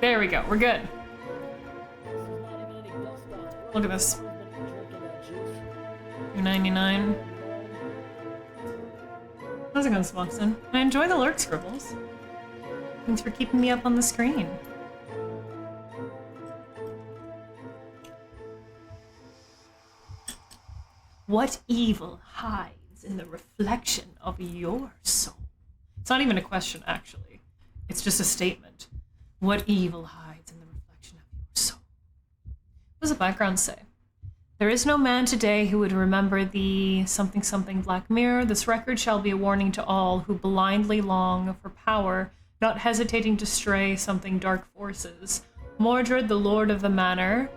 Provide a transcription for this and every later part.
There we go. We're good. Look at this. 299. How's it going, Swanson? I enjoy the lurk scribbles. Thanks for keeping me up on the screen. What evil hides in the reflection of your soul? It's not even a question, actually. It's just a statement. What evil hides in the reflection of your soul? What does the background say? There is no man today who would remember the something something Black Mirror. This record shall be a warning to all who blindly long for power, not hesitating to stray something dark forces. Mordred, the lord of the manor,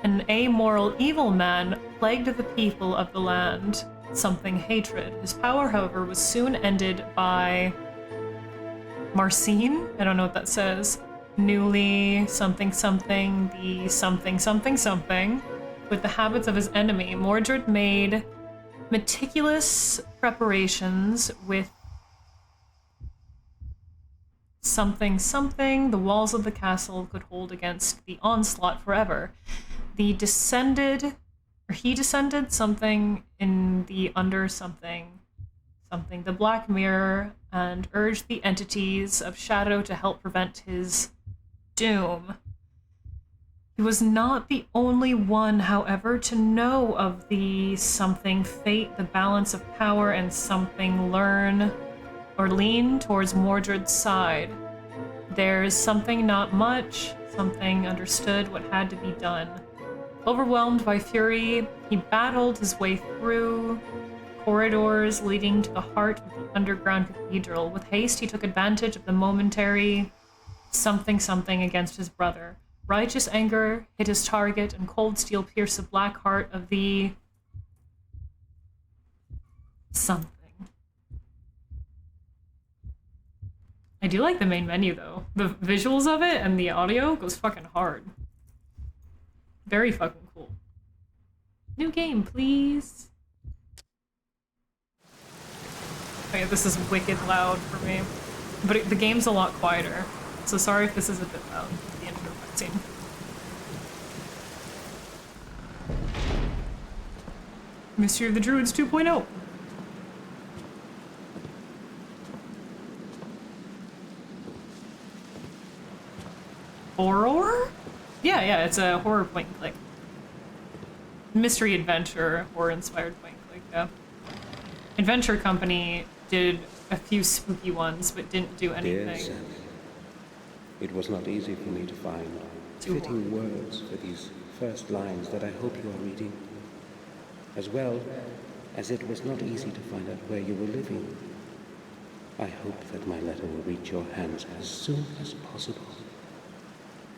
an amoral evil man, plagued the people of the land. Something hatred. His power, however, was soon ended by Marcin. I don't know what that says. Newly something something, the something something something. With the habits of his enemy, Mordred made meticulous preparations with something something the walls of the castle could hold against the onslaught forever. He descended something in the under something the Black Mirror, and urged the entities of Shadow to help prevent his doom. He was not the only one, however, to know of the something fate, the balance of power, and something lean towards Mordred's side. There's something not much, something understood what had to be done. Overwhelmed by fury, he battled his way through corridors leading to the heart of the underground cathedral. With haste, he took advantage of the momentary something something against his brother. Righteous anger hit his target, and cold steel pierced the black heart of the something. I do like the main menu, though. The visuals of it and the audio goes fucking hard. Very fucking cool. New game, please. Okay, this is wicked loud for me. But the game's a lot quieter, so sorry if this is a bit loud. The intro cutscene. Mystery of the Druids 2.0. Horror? Yeah, it's a horror point and click. Mystery adventure, horror-inspired point and click, yeah. Adventure Company did a few spooky ones, but didn't do anything. Dear Sam, it was not easy for me to find fitting words for these first lines that I hope you are reading, as well as it was not easy to find out where you were living. I hope that my letter will reach your hands as soon as possible,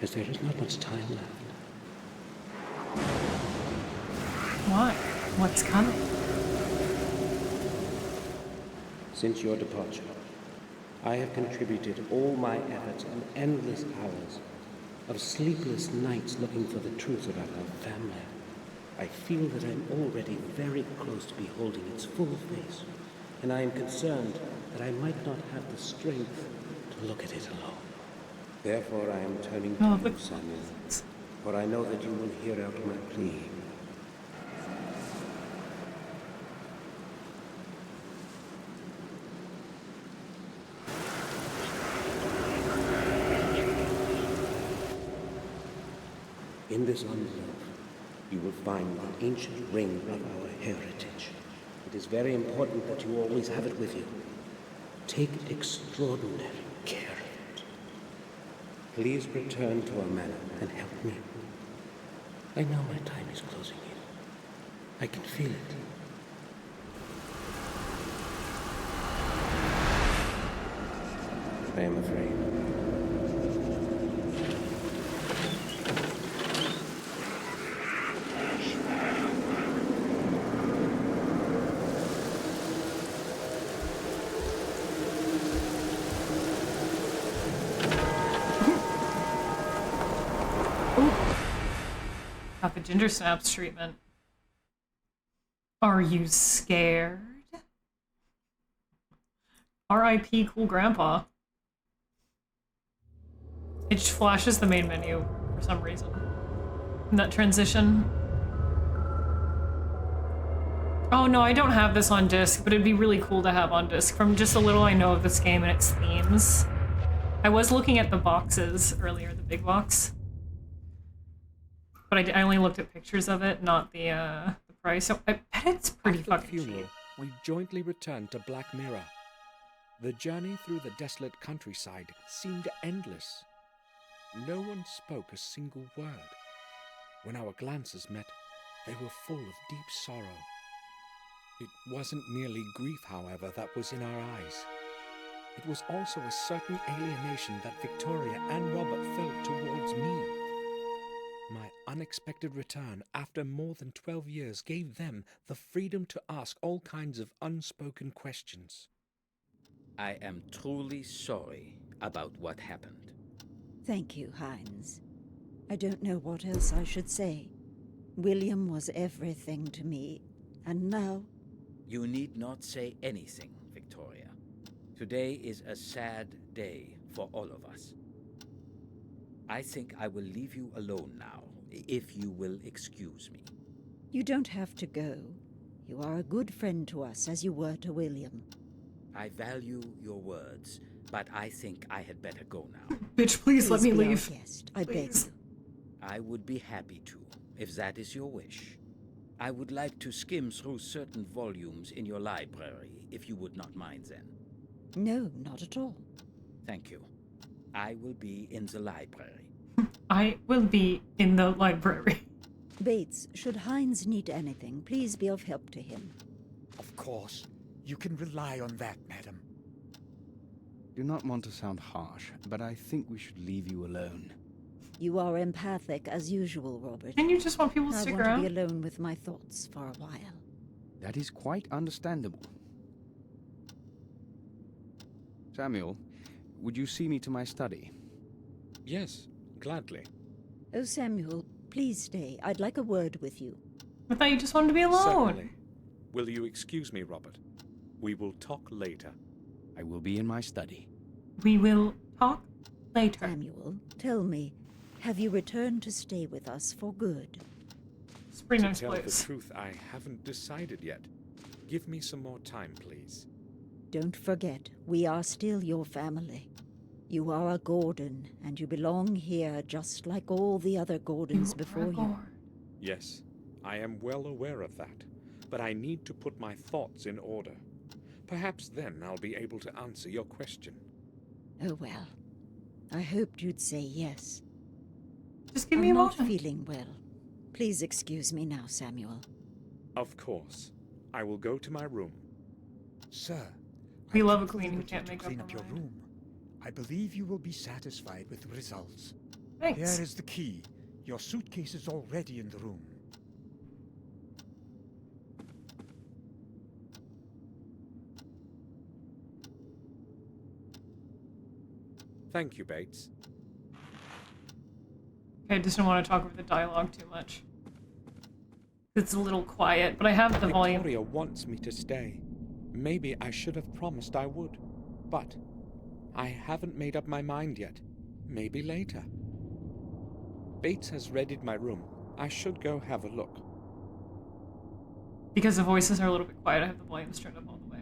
as there is not much time left. Why? What's coming? Since your departure, I have contributed all my efforts and endless hours of sleepless nights looking for the truth about our family. I feel that I'm already very close to beholding its full face, and I am concerned that I might not have the strength to look at it alone. Therefore, I am turning to you, Samuel, for I know that you will hear out my plea. In this envelope, you will find the ancient ring of our heritage. It is very important that you always have it with you. Take extraordinary care of it. Please return to our manor and help me. I know my time is closing in. I can feel it. I am afraid. Got the ginger snaps treatment. Are you scared? R.I.P. Cool Grandpa. It flashes the main menu for some reason. And that transition. Oh no, I don't have this on disc, but it'd be really cool to have on disc from just a little I know of this game and its themes. I was looking at the boxes earlier, the big box. But I only looked at pictures of it, not the price. So I bet it's pretty After the fucking funeral, cheap. we jointly returned to Black Mirror. The journey through the desolate countryside seemed endless. No one spoke a single word. When our glances met, they were full of deep sorrow. It wasn't merely grief, however, that was in our eyes. It was also a certain alienation that Victoria and Robert felt towards me. My unexpected return after more than 12 years gave them the freedom to ask all kinds of unspoken questions. I am truly sorry about what happened. Thank you, Hines. I don't know what else I should say. William was everything to me, and now... You need not say anything, Victoria. Today is a sad day for all of us. I think I will leave you alone now, if you will excuse me. You don't have to go. You are a good friend to us, as you were to William. I value your words, but I think I had better go now. Bitch, please let me be our leave. guest. I beg Please. you. I would be happy to, if that is your wish. I would like to skim through certain volumes in your library, if you would not mind then. No, not at all. Thank you. I will be in the library. I will be in the library. Bates, should Hines need anything, please be of help to him. Of course. You can rely on that, madam. Do not want to sound harsh, but I think we should leave you alone. You are empathic as usual, Robert. And you just want people to I stick want around? to be alone with my thoughts for a while. That is quite understandable. Samuel, would you see me to my study? Yes, gladly. Oh, Samuel, please stay. I'd like a word with you. I thought you just wanted to be alone. Certainly. Will you excuse me, Robert? We will talk later. I will be in my study. We will talk later. Samuel, tell me, have you returned to stay with us for good? It's a pretty To nice tell the place. truth, I haven't decided yet. Give me some more time, please. Don't forget, we are still your family. You are a Gordon, and you belong here just like all the other Gordons before you. Yes, I am well aware of that, but I need to put my thoughts in order. Perhaps then I'll be able to answer your question. Oh well, I hoped you'd say yes. Just give me a I'm not moment. feeling well. Please excuse me now, Samuel. Of course. I will go to my room. Sir, We I love a took the queen who liberty can't to make up clean her up your mind. room. I believe you will be satisfied with the results. Thanks. Here is the key. Your suitcase is already in the room. Thank you, Bates. Okay, I just don't want to talk over the dialogue too much. It's a little quiet, but I have the volume. Victoria wants me to stay. Maybe I should have promised I would. But I haven't made up my mind yet. Maybe later. Bates has readied my room. I should go have a look. Because the voices are a little bit quiet, I have the volumes turned up all the way.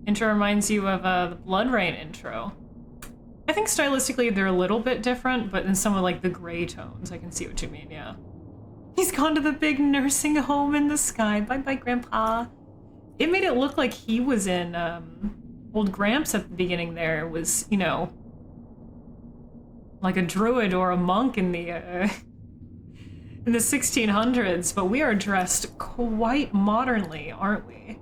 Intro reminds you of the Blood Rain intro. I think stylistically they're a little bit different, but in some of like the gray tones, I can see what you mean, yeah. He's gone to the big nursing home in the sky. Bye-bye, Grandpa. It made it look like he was in, old Gramps at the beginning there was, you know, like a druid or a monk in the 1600s, but we are dressed quite modernly, aren't we?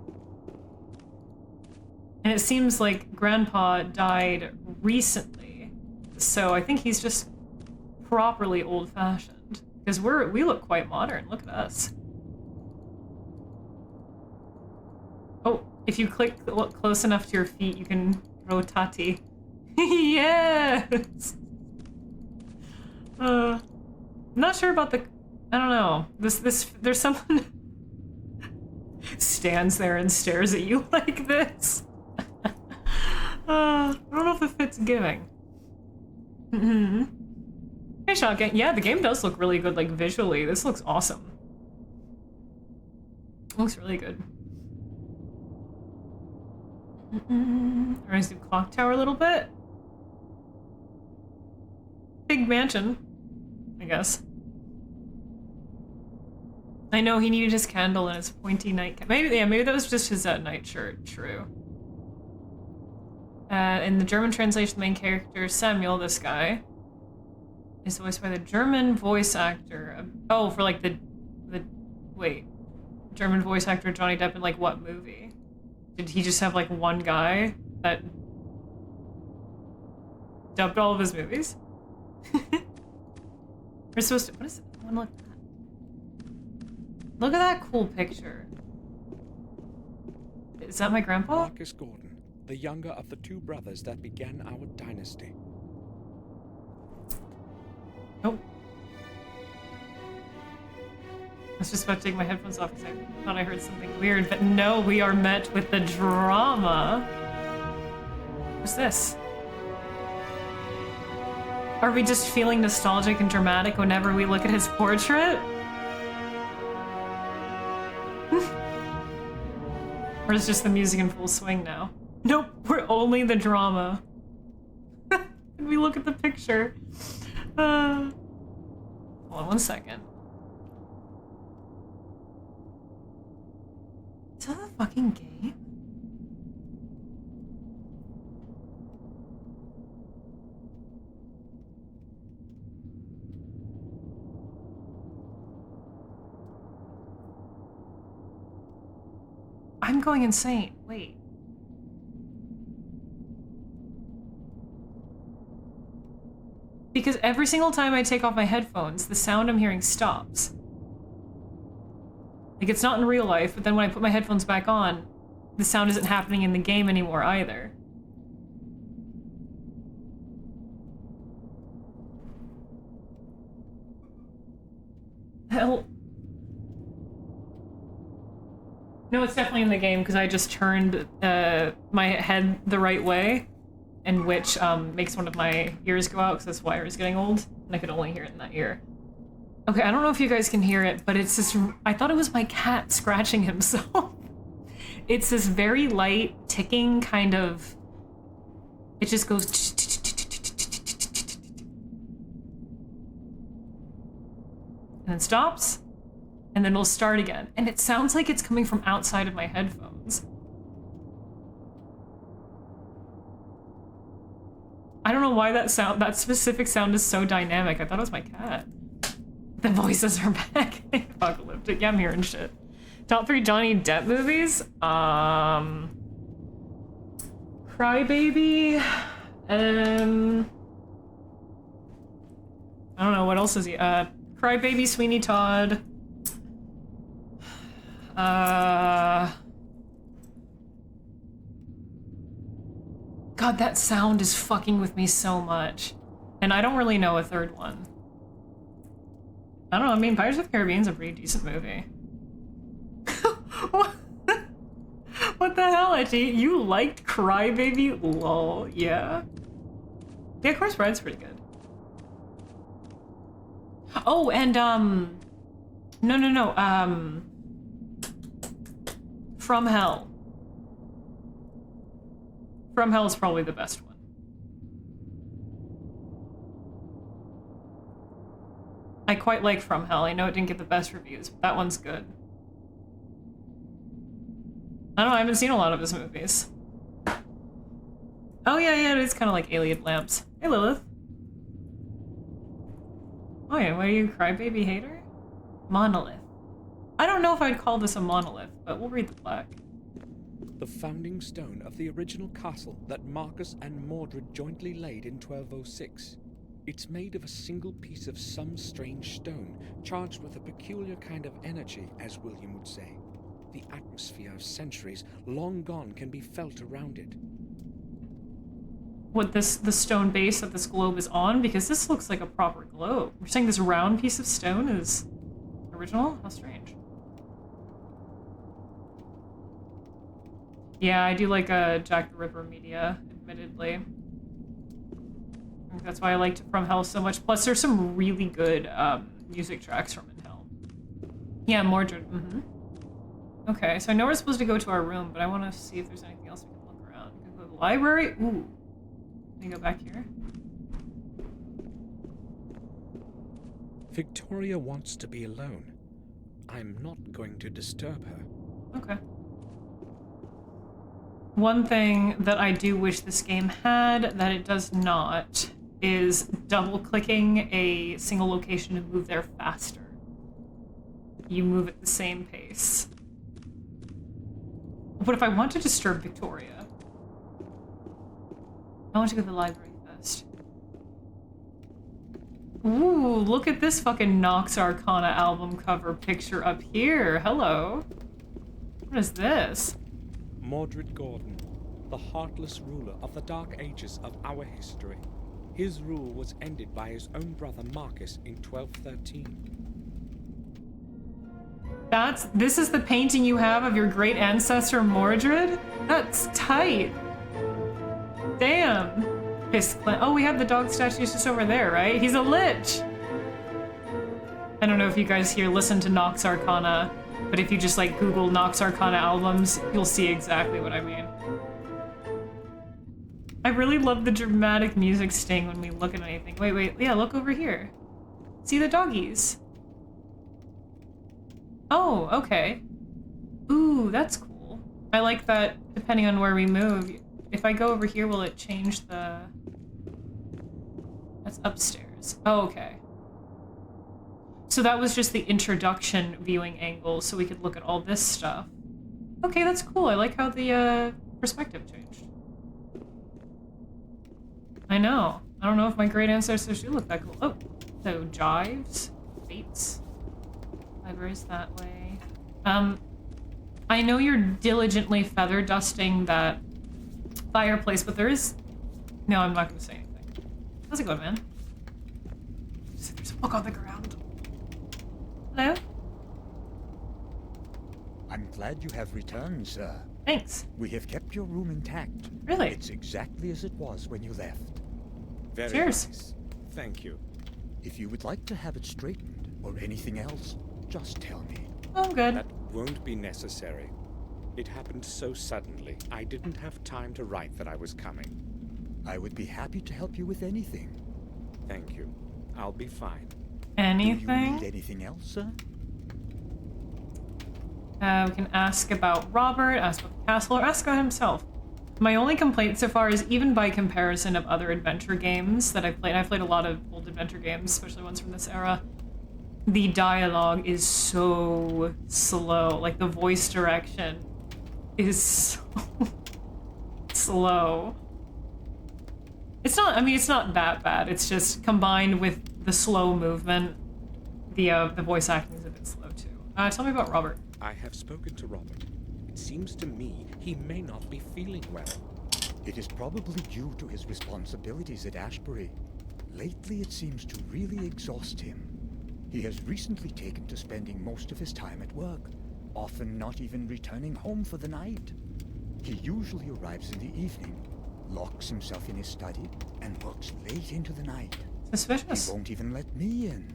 And it seems like Grandpa died recently, so I think he's just properly old-fashioned. Because we look quite modern. Look at us. Oh, if you look close enough to your feet, you can throw Tati. Yes. I'm not sure about the. I don't know. There's someone stands there and stares at you like this. I don't know if it fits giving. Mm-hmm. Hey, Shotgun. Yeah, the game does look really good, like, visually. This looks awesome. Looks really good. Reminds me of Clock Tower a little bit. Big mansion, I guess. I know he needed his candle and his pointy nightcap. Maybe that was just his nightshirt. True. In the German translation, the main character, Samuel, this guy, is voiced by the German voice actor. Oh, for like the wait, German voice actor Johnny Depp in like what movie? Did he just have like one guy that dubbed all of his movies? We're supposed to. What is it? I want to look at that. Look at that cool picture. Is that my grandpa? Marcus Gordon, the younger of the two brothers that began our dynasty. Nope. I was just about to take my headphones off because I thought I heard something weird, but no, we are met with the drama. What's this? Are we just feeling nostalgic and dramatic whenever we look at his portrait? Or is just the music in full swing now? Nope, we're only the drama. Can we look at the picture? Hold on 1 second. Is that a fucking game? I'm going insane. Wait. Because every single time I take off my headphones, the sound I'm hearing stops. Like, it's not in real life, but then when I put my headphones back on, the sound isn't happening in the game anymore either. Hell. No, it's definitely in the game because I just turned my head the right way, and which makes one of my ears go out because this wire is getting old, and I could only hear it in that ear. Okay, I don't know if you guys can hear it, but it's this. I thought it was my cat scratching himself. It's this very light ticking kind of. It just goes. And then stops. And then it'll start again. And it sounds like it's coming from outside of my headphones. I don't know why that specific sound is so dynamic. I thought it was my cat. The voices are back. Apocalyptic. Yeah, I'm hearing shit. Top 3 Johnny Depp movies? Crybaby. I don't know, what else is he? Crybaby, Sweeney Todd. God, that sound is fucking with me so much. And I don't really know a third one. I don't know, I mean, Pirates of the Caribbean's a pretty decent movie. What the hell, Etchy? You liked Crybaby? Lol, yeah. Yeah, Course Bride's pretty good. Oh, and, no. From Hell. From Hell is probably the best one. I quite like From Hell. I know it didn't get the best reviews, but that one's good. I don't know, I haven't seen a lot of his movies. Oh yeah, it is kind of like Alien Lamps. Hey, Lilith. Oh yeah, what are you, Crybaby hater? Monolith. I don't know if I'd call this a monolith, but we'll read the plaque. The founding stone of the original castle that Marcus and Mordred jointly laid in 1206. It's made of a single piece of some strange stone, charged with a peculiar kind of energy, as William would say. The atmosphere of centuries long gone can be felt around it. What the stone base that this globe is on? Because this looks like a proper globe. You're saying this round piece of stone is original? How strange. Yeah, I do like Jack the Ripper media, admittedly. think that's why I liked From Hell so much. Plus, there's some really good music tracks from In Hell. Yeah, Mordred. Okay, so I know we're supposed to go to our room, but I want to see if there's anything else we can look around. We can go to the library. Ooh. Let me go back here. Victoria wants to be alone. I'm not going to disturb her. Okay. One thing that I do wish this game had that it does not is double-clicking a single location to move there faster. You move at the same pace. What if I want to disturb Victoria? I want to go to the library first. Ooh, look at this fucking Nox Arcana album cover picture up here. Hello. What is this? Mordred Gordon, the heartless ruler of the dark ages of our history. His rule was ended by his own brother Marcus in 1213. This is the painting you have of your great ancestor Mordred? That's tight. Damn. Oh, we have the dog statues just over there, right? He's a lich. I don't know if you guys here listen to Nox Arcana, but if you just like Google Nox Arcana albums, you'll see exactly what I mean. I really love the dramatic music sting when we look at anything. Wait, yeah, look over here. See the doggies. Oh, okay. Ooh, that's cool. I like that depending on where we move. If I go over here, will it change the... That's upstairs. Oh, okay. So that was just the introduction viewing angle, so we could look at all this stuff. Okay, that's cool. I like how the perspective changed. I know. I don't know if my great ancestors do look that cool. Oh, so Jives, Fates, libraries that way. I know you're diligently feather dusting that fireplace, but there is... No, I'm not going to say anything. How's it going, man? There's a book on the ground. Hello? I'm glad you have returned, sir. Thanks. We have kept your room intact. Really? It's exactly as it was when you left. Very Cheers. nice. Thank you. If you would like to have it straightened or anything else, just tell me. Oh, I'm good. That won't be necessary. It happened so suddenly, I didn't have time to write that I was coming. I would be happy to help you with anything. Thank you. I'll be fine. Do you Anything? need anything else, sir? We can ask about Robert, ask about the castle, or ask about himself. My only complaint so far is even by comparison of other adventure games that I've played, and I've played a lot of old adventure games, especially ones from this era, the dialogue is so slow. Like, the voice direction is so slow. It's not, I mean, it's not that bad. It's just combined with the slow movement, the voice acting is a bit slow too. Tell me about Robert. I have spoken to Robert. It seems to me he may not be feeling well. It is probably due to his responsibilities at Ashbury. Lately, it seems to really exhaust him. He has recently taken to spending most of his time at work, often not even returning home for the night. He usually arrives in the evening, locks himself in his study, and works late into the night. Suspicious. He won't even let me in.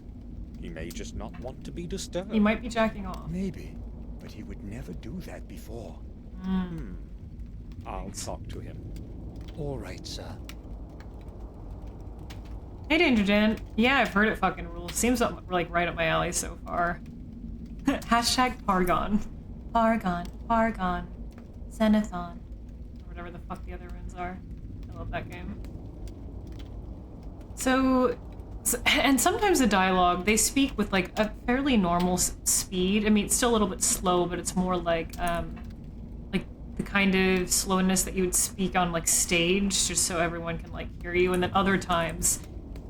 He may just not want to be disturbed. He might be jacking off. Maybe, but he would never do that before. I'll talk to him. All right, sir. Hey, Danger Dan. Yeah, I've heard it fucking rules. Seems like right up my alley so far. Hashtag Pargon. Pargon. Pargon. Xenothon. Or whatever the fuck the other runes are. I love that game. So, and sometimes the dialogue, they speak with like a fairly normal speed. I mean, it's still a little bit slow, but it's more like the kind of slowness that you would speak on like stage, just so everyone can like hear you. And then other times,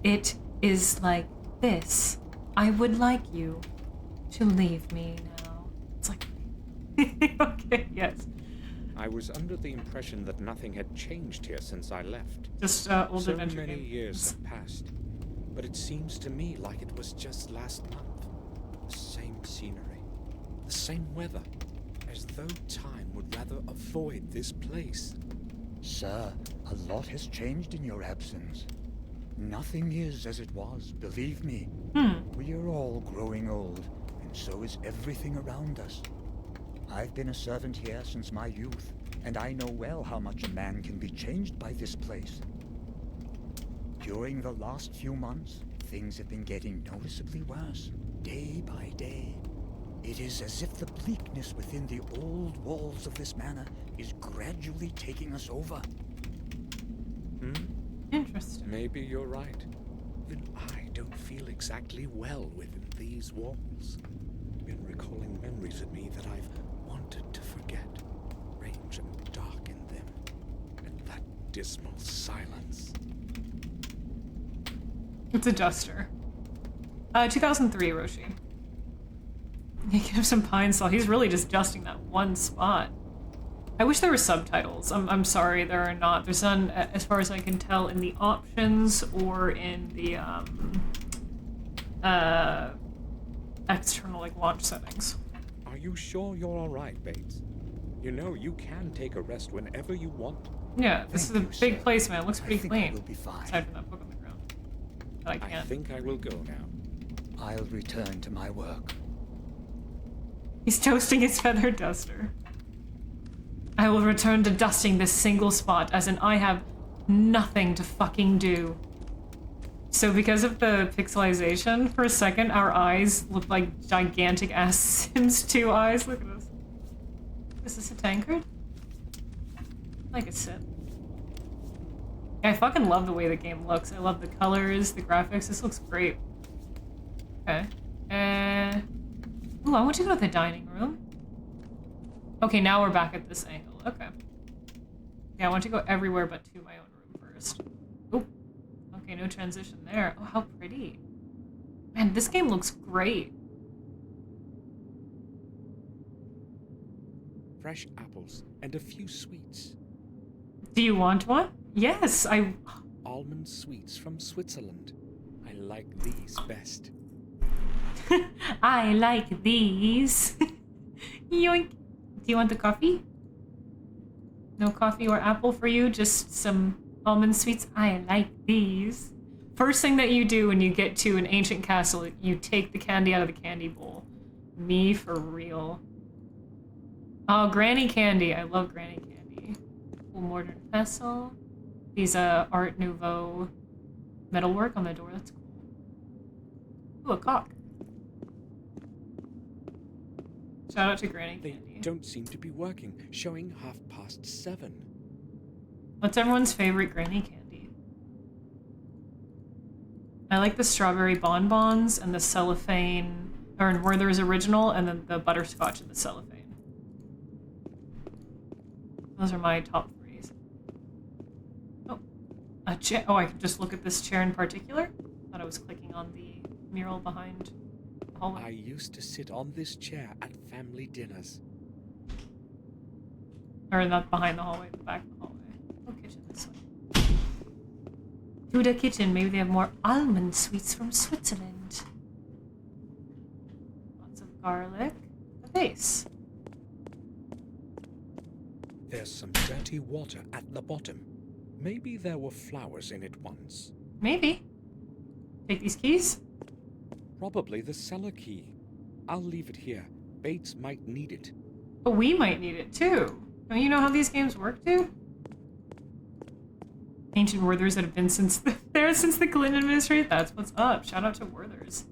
it is like this. I would like you to leave me now. It's like, okay, yes. I was under the impression that nothing had changed here since I left. Just old So adventure many game. years have passed, but it seems to me like it was just last month. The same scenery, the same weather, as though time would rather avoid this place. Sir, a lot has changed in your absence. Nothing is as it was, believe me. We are all growing old, and so is everything around us. I've been a servant here since my youth, and I know well how much a man can be changed by this place. During the last few months, things have been getting noticeably worse, day by day. It is as if the bleakness within the old walls of this manor is gradually taking us over. Interesting. Maybe you're right. Even I don't feel exactly well within these walls. Been recalling memories of me that I've wanted to forget. Strange and dark in them. And that dismal silence. It's a duster. 2003, Roshi. You give him some pine saw. He's really just dusting that one spot. I wish there were subtitles. I'm sorry, there are not. There's none, as far as I can tell, in the options or in the external launch settings. Are you sure you're all right, Bates? You know you can take a rest whenever you want. Yeah, this Thank is you, a big sir. place, man. It looks I pretty think clean. we'll be fine. Aside from that book on the ground. But I I can't. think I will go now. I'll return to my work. He's toasting his feather duster. I will return to dusting this single spot, as in I have nothing to fucking do. So because of the pixelization, for a second, our eyes look like gigantic-ass Sims 2 eyes. Look at this. Is this a tankard? I like a sip. Yeah, I fucking love the way the game looks. I love the colors, the graphics. This looks great. Okay. Ooh, I want to go to the dining room. Okay, now we're back at this angle. Okay. Yeah, I want to go everywhere but to my own room first. Oh. Okay, no transition there. Oh, how pretty. Man, this game looks great. Fresh apples and a few sweets. Do you want one? Yes, Almond sweets from Switzerland. I like these best. I like these. Yoink. Do you want the coffee? No coffee or apple for you, just some almond sweets. I like these. First thing that you do when you get to an ancient castle, you take the candy out of the candy bowl. Me for real. Oh, granny candy. I love granny candy. Cool modern pestle. These Art Nouveau metalwork on the door. That's cool. Ooh, a cock. Shout out to granny They candy. don't seem to be working, showing 7:30. What's everyone's favorite granny candy? I like the strawberry bonbons and the cellophane, or Werther's original, and then the butterscotch and the cellophane. Those are my top threes. Oh, a chair. Oh, I can just look at this chair in particular? Thought I was clicking on the mural behind the hallway. I used to sit on this chair at family dinners. Or not behind the hallway, the back of the hallway. Oh, kitchen this way. To the kitchen. Maybe they have more almond sweets from Switzerland. Lots of garlic. A vase. There's some dirty water at the bottom. Maybe there were flowers in it once. Maybe. Take these keys. Probably the cellar key. I'll leave it here. Bates might need it. But we might need it too. Don't you know how these games work, dude? Ancient Werthers that have been there since the Clinton administration. That's what's up. Shout out to Werthers.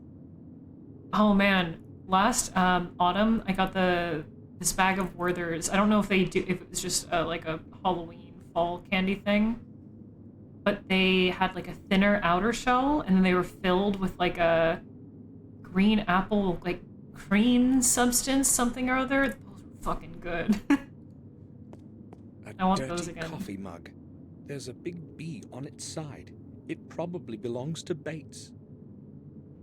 Oh man, last autumn I got this bag of Werthers. I don't know if it was just like a Halloween fall candy thing, but they had like a thinner outer shell, and then they were filled with like a green apple like cream substance, something or other. Those were fucking good. A I want dirty those again. coffee mug. There's a big B on its side. It probably belongs to Bates.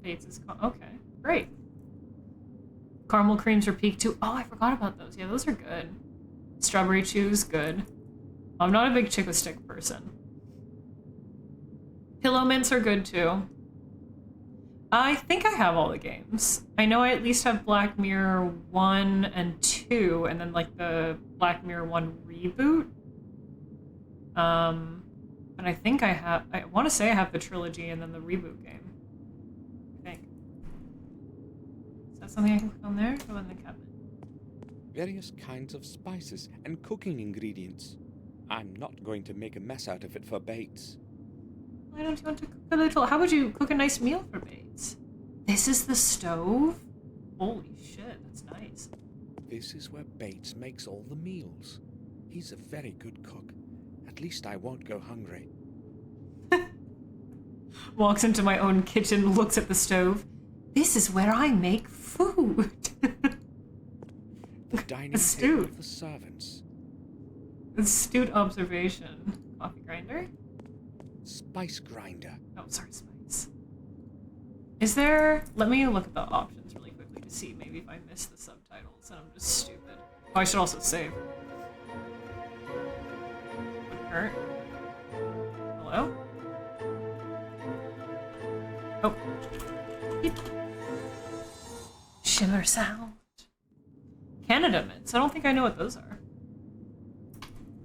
Bates is okay, great. Caramel creams are peak too. Oh, I forgot about those. Yeah, those are good. Strawberry chews, good. I'm not a big Chick with Stick person. Pillow mints are good too. I think I have all the games. I know I at least have Black Mirror 1 and 2, and then like the Black Mirror 1 reboot. And I think I want to say I have the trilogy and then the reboot game. I think. Is that something I can click on there? Go in the cabinet. Various kinds of spices and cooking ingredients. I'm not going to make a mess out of it for Bates. Why don't you want to cook a little? How would you cook a nice meal for Bates? This is the stove? Holy shit, that's nice. This is where Bates makes all the meals. He's a very good cook. At least I won't go hungry. Walks into my own kitchen, looks at the stove. This is where I make food. The dining Astute. table of the servants. Astute observation. Coffee grinder? Spice grinder. Oh, sorry, spice. Is there... Let me look at the options really quickly to see maybe if I missed the subtitles and I'm just stupid. Oh, I should also save. Would hurt. Hello? Oh. Beep. Shimmer sound. Canada mints. I don't think I know what those are.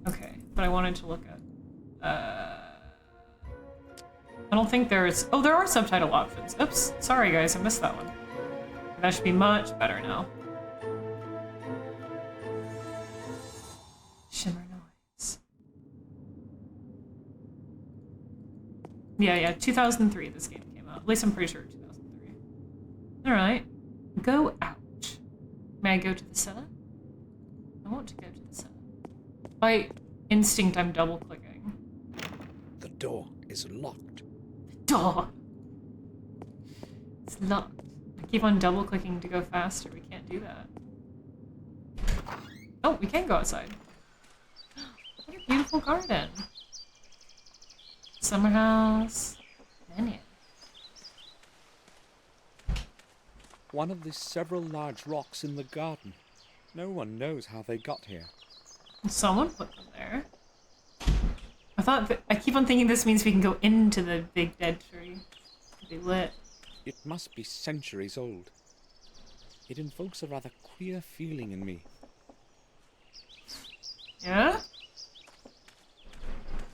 Okay, but I wanted to look at... I don't think there's... Oh, there are subtitle options. Oops. Sorry, guys. I missed that one. That should be much better now. Shimmer noise. Yeah, 2003 this game came out. At least I'm pretty sure 2003. Alright. Go out. May I go to the cellar? I want to go to the cellar. By instinct, I'm double-clicking. The door is locked. Door! It's locked. I keep on double-clicking to go faster. We can't do that. Oh, we can go outside. What a beautiful garden. Summer house. Menu. One of the several large rocks in the garden. No one knows how they got here. Someone put them there. I keep on thinking this means we can go into the big dead tree. To be lit. It must be centuries old. It invokes a rather queer feeling in me. Yeah?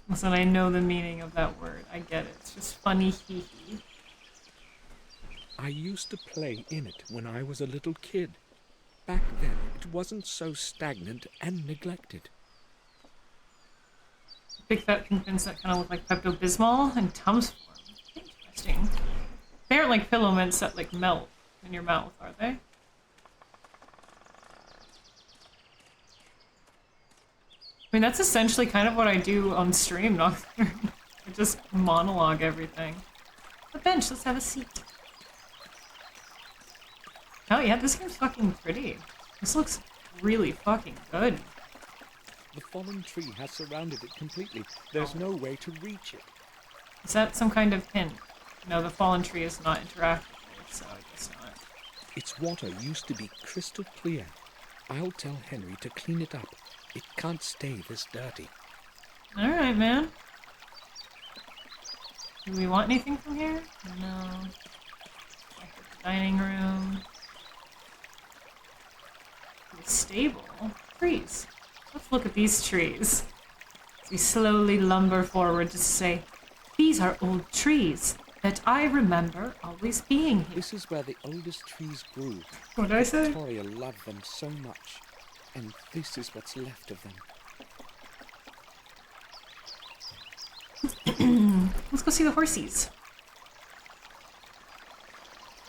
Listen, I know the meaning of that word. I get it. It's just funny hee hee. I used to play in it when I was a little kid. Back then, it wasn't so stagnant and neglected. Big fat pink pins that kind of look like Pepto-Bismol and Tums form. Interesting. They aren't like pillow mints that like melt in your mouth, are they? I mean, that's essentially kind of what I do on stream, Nocturne. I just monologue everything. A bench, let's have a seat. Oh yeah, this game's fucking pretty. This looks really fucking good. The fallen tree has surrounded it completely. There's no way to reach it. Is that some kind of hint? No, the fallen tree is not interactive, so I guess not. Its water used to be crystal clear. I'll tell Henry to clean it up. It can't stay this dirty. Alright, man. Do we want anything from here? No. Dining room. The stable. Trees. Let's look at these trees. As we slowly lumber forward to say, these are old trees that I remember always being here. This is where the oldest trees grew. What did I say? Victoria loved them so much. And this is what's left of them. Let's go see the horsies.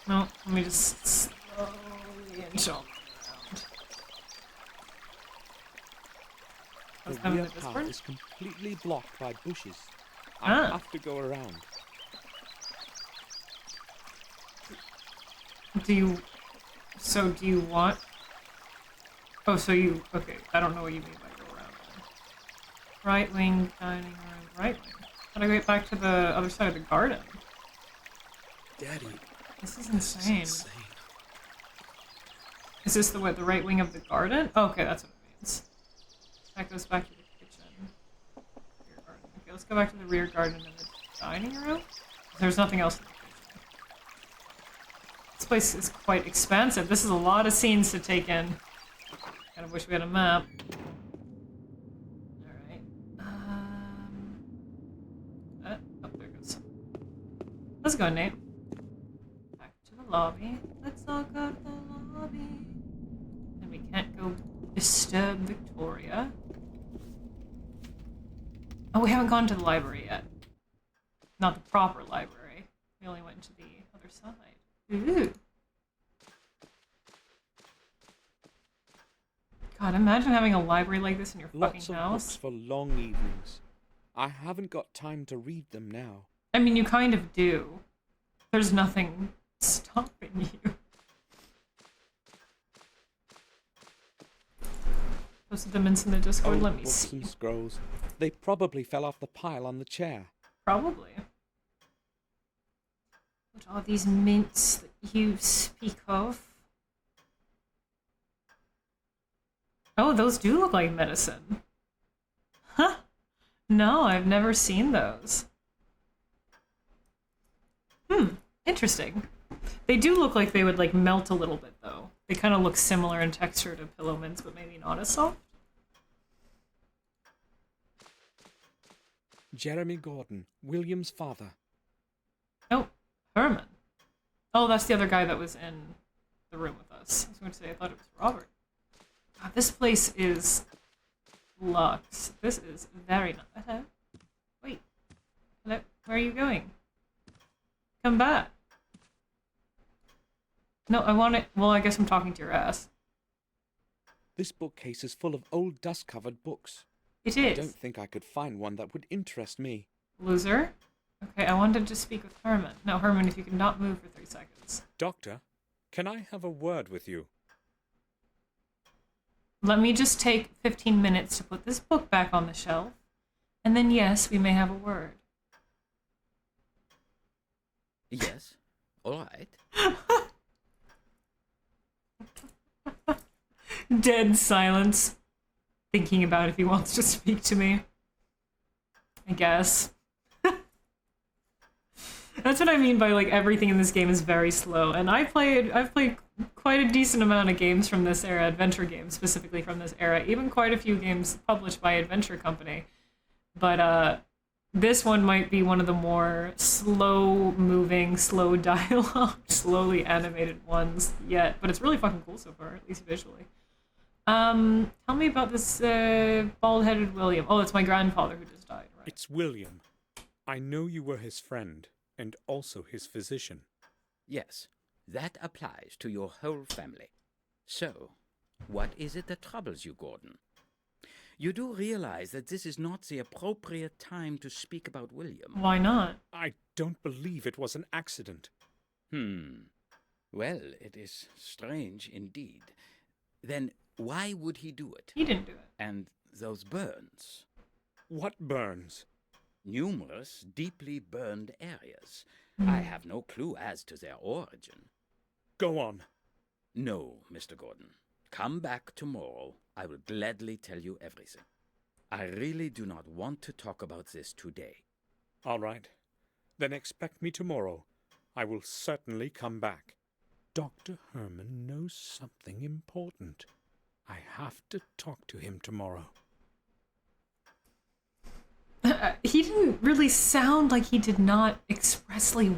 No, let me just slowly inch all around. Let's The come rear into this path one. is completely blocked by bushes. I Ah. have to go around. Do you want... Oh, so you... Okay, I don't know what you mean by go around. Right wing, dining room, right wing. How do I get back to the other side of the garden? Daddy, This is insane. Is this the what, the right wing of the garden? Oh, okay, that's what it means. That goes back to the kitchen. Rear garden. Okay, let's go back to the rear garden and the dining room. There's nothing else in the kitchen. This place is quite expansive. This is a lot of scenes to take in. Kind of wish we had a map. Alright. Let's go, Nate. Back to the lobby. Let's all go to the lobby. And we can't go disturb Victoria. Oh, we haven't gone to the library yet. Not the proper library. We only went to the other side. Ooh. God, imagine having a library like this in your Lots fucking of house. books for long evenings. I haven't got time to read them now. I mean, you kind of do. There's nothing stopping you. Posted them into the Discord. Old Let me books see. and scrolls. They probably fell off the pile on the chair. Probably. What are these mints that you speak of? Oh, those do look like medicine. Huh. No, I've never seen those. Interesting. They do look like they would like melt a little bit though. They kind of look similar in texture to pillow mints, but maybe not as soft. Jeremy Gordon, William's father. Oh, Herman. Oh, that's the other guy that was in the room with us. I was going to say, I thought it was Robert. God, this place is luxe. This is very nice. Hello? Wait. Hello? Where are you going? Come back. No, I want it. Well, I guess I'm talking to your ass. This bookcase is full of old dust-covered books. It I is. don't think I could find one that would interest me. Loser? Okay, I wanted to speak with Herman. No, Herman, if you could not move for 3 seconds. Doctor, can I have a word with you? Let me just take 15 minutes to put this book back on the shelf, and then yes, we may have a word. Yes, all right. Dead silence. Thinking about if he wants to speak to me. I guess. That's what I mean by like everything in this game is very slow. And I've played quite a decent amount of games from this era, adventure games specifically from this era, even quite a few games published by Adventure Company. But this one might be one of the more slow-moving, slow dialogue, slowly animated ones yet. But it's really fucking cool so far, at least visually. Tell me about this bald-headed William. Oh, it's my grandfather who just died, right? It's William. I know you were his friend, and also his physician. Yes, that applies to your whole family. So, what is it that troubles you, Gordon? You do realize that this is not the appropriate time to speak about William. Why not? I don't believe it was an accident. Well, it is strange indeed. Then why would he do it? He didn't do it. And those burns? What burns? Numerous, deeply burned areas. I have no clue as to their origin. Go on. No, Mr. Gordon. Come back tomorrow. I will gladly tell you everything. I really do not want to talk about this today. All right. Then expect me tomorrow. I will certainly come back. Dr. Herman knows something important. I have to talk to him tomorrow. He didn't really sound like he did not expressly...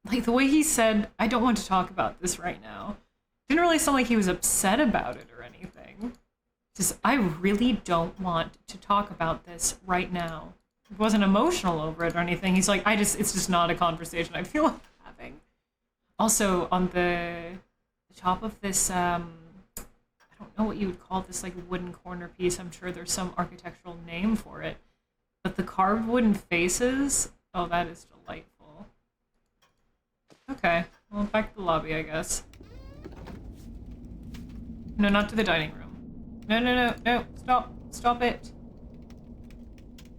Like, the way he said, I don't want to talk about this right now, didn't really sound like he was upset about it or anything. Just, I really don't want to talk about this right now. He wasn't emotional over it or anything. He's like, it's just not a conversation I feel like having. Also, on the top of this, I don't know what you would call this, like, wooden corner piece. I'm sure there's some architectural name for it. But the carved wooden faces, oh, that is delightful. Okay, well, back to the lobby, I guess. No, not to the dining room. No, stop it.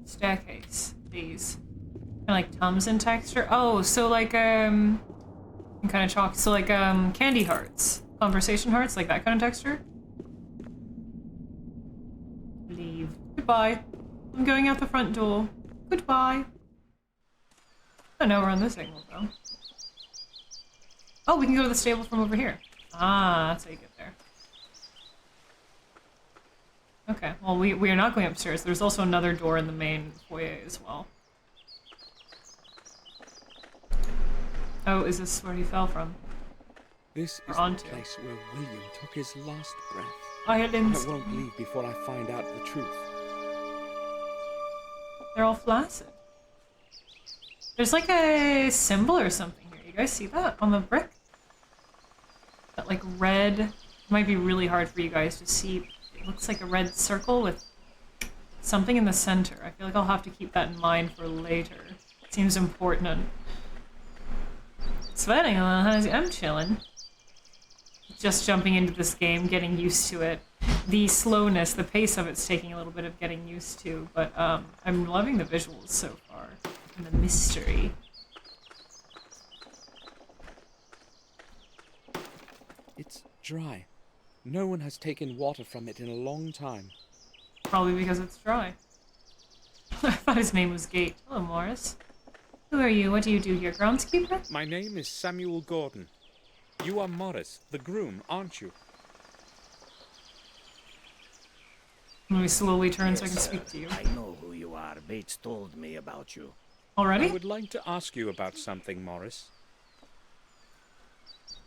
Staircase, please. Kind of like Tums in texture. Oh, so like, kind of chalk, so like, candy hearts. Conversation hearts, like that kind of texture. Leave. Goodbye. I'm going out the front door. Goodbye. I know we're on this angle, though. Oh, we can go to the stable from over here. Ah, that's how you get there. Okay, well, we are not going upstairs. There's also another door in the main foyer as well. Oh, is this where he fell from? This Or is onto. the place where William took his last breath. Islands. I won't leave before I find out the truth. They're all flaccid. There's like a symbol or something here. You guys see that on the brick? That like red. It might be really hard for you guys to see. It looks like a red circle with something in the center. I feel like I'll have to keep that in mind for later. It seems important. Sweating a little, I'm chilling. Just jumping into this game, getting used to it. The slowness, the pace of it's taking a little bit of getting used to, but I'm loving the visuals so far. And the mystery. It's dry. No one has taken water from it in a long time. Probably because it's dry. I thought his name was Gate. Hello, Morris. Who are you? What do you do here? Groundskeeper? My name is Samuel Gordon. You are Morris, the groom, aren't you? Let me slowly turn so I can Yes, speak to you. I know who you are. Bates told me about you. Already? I would like to ask you about something, Morris.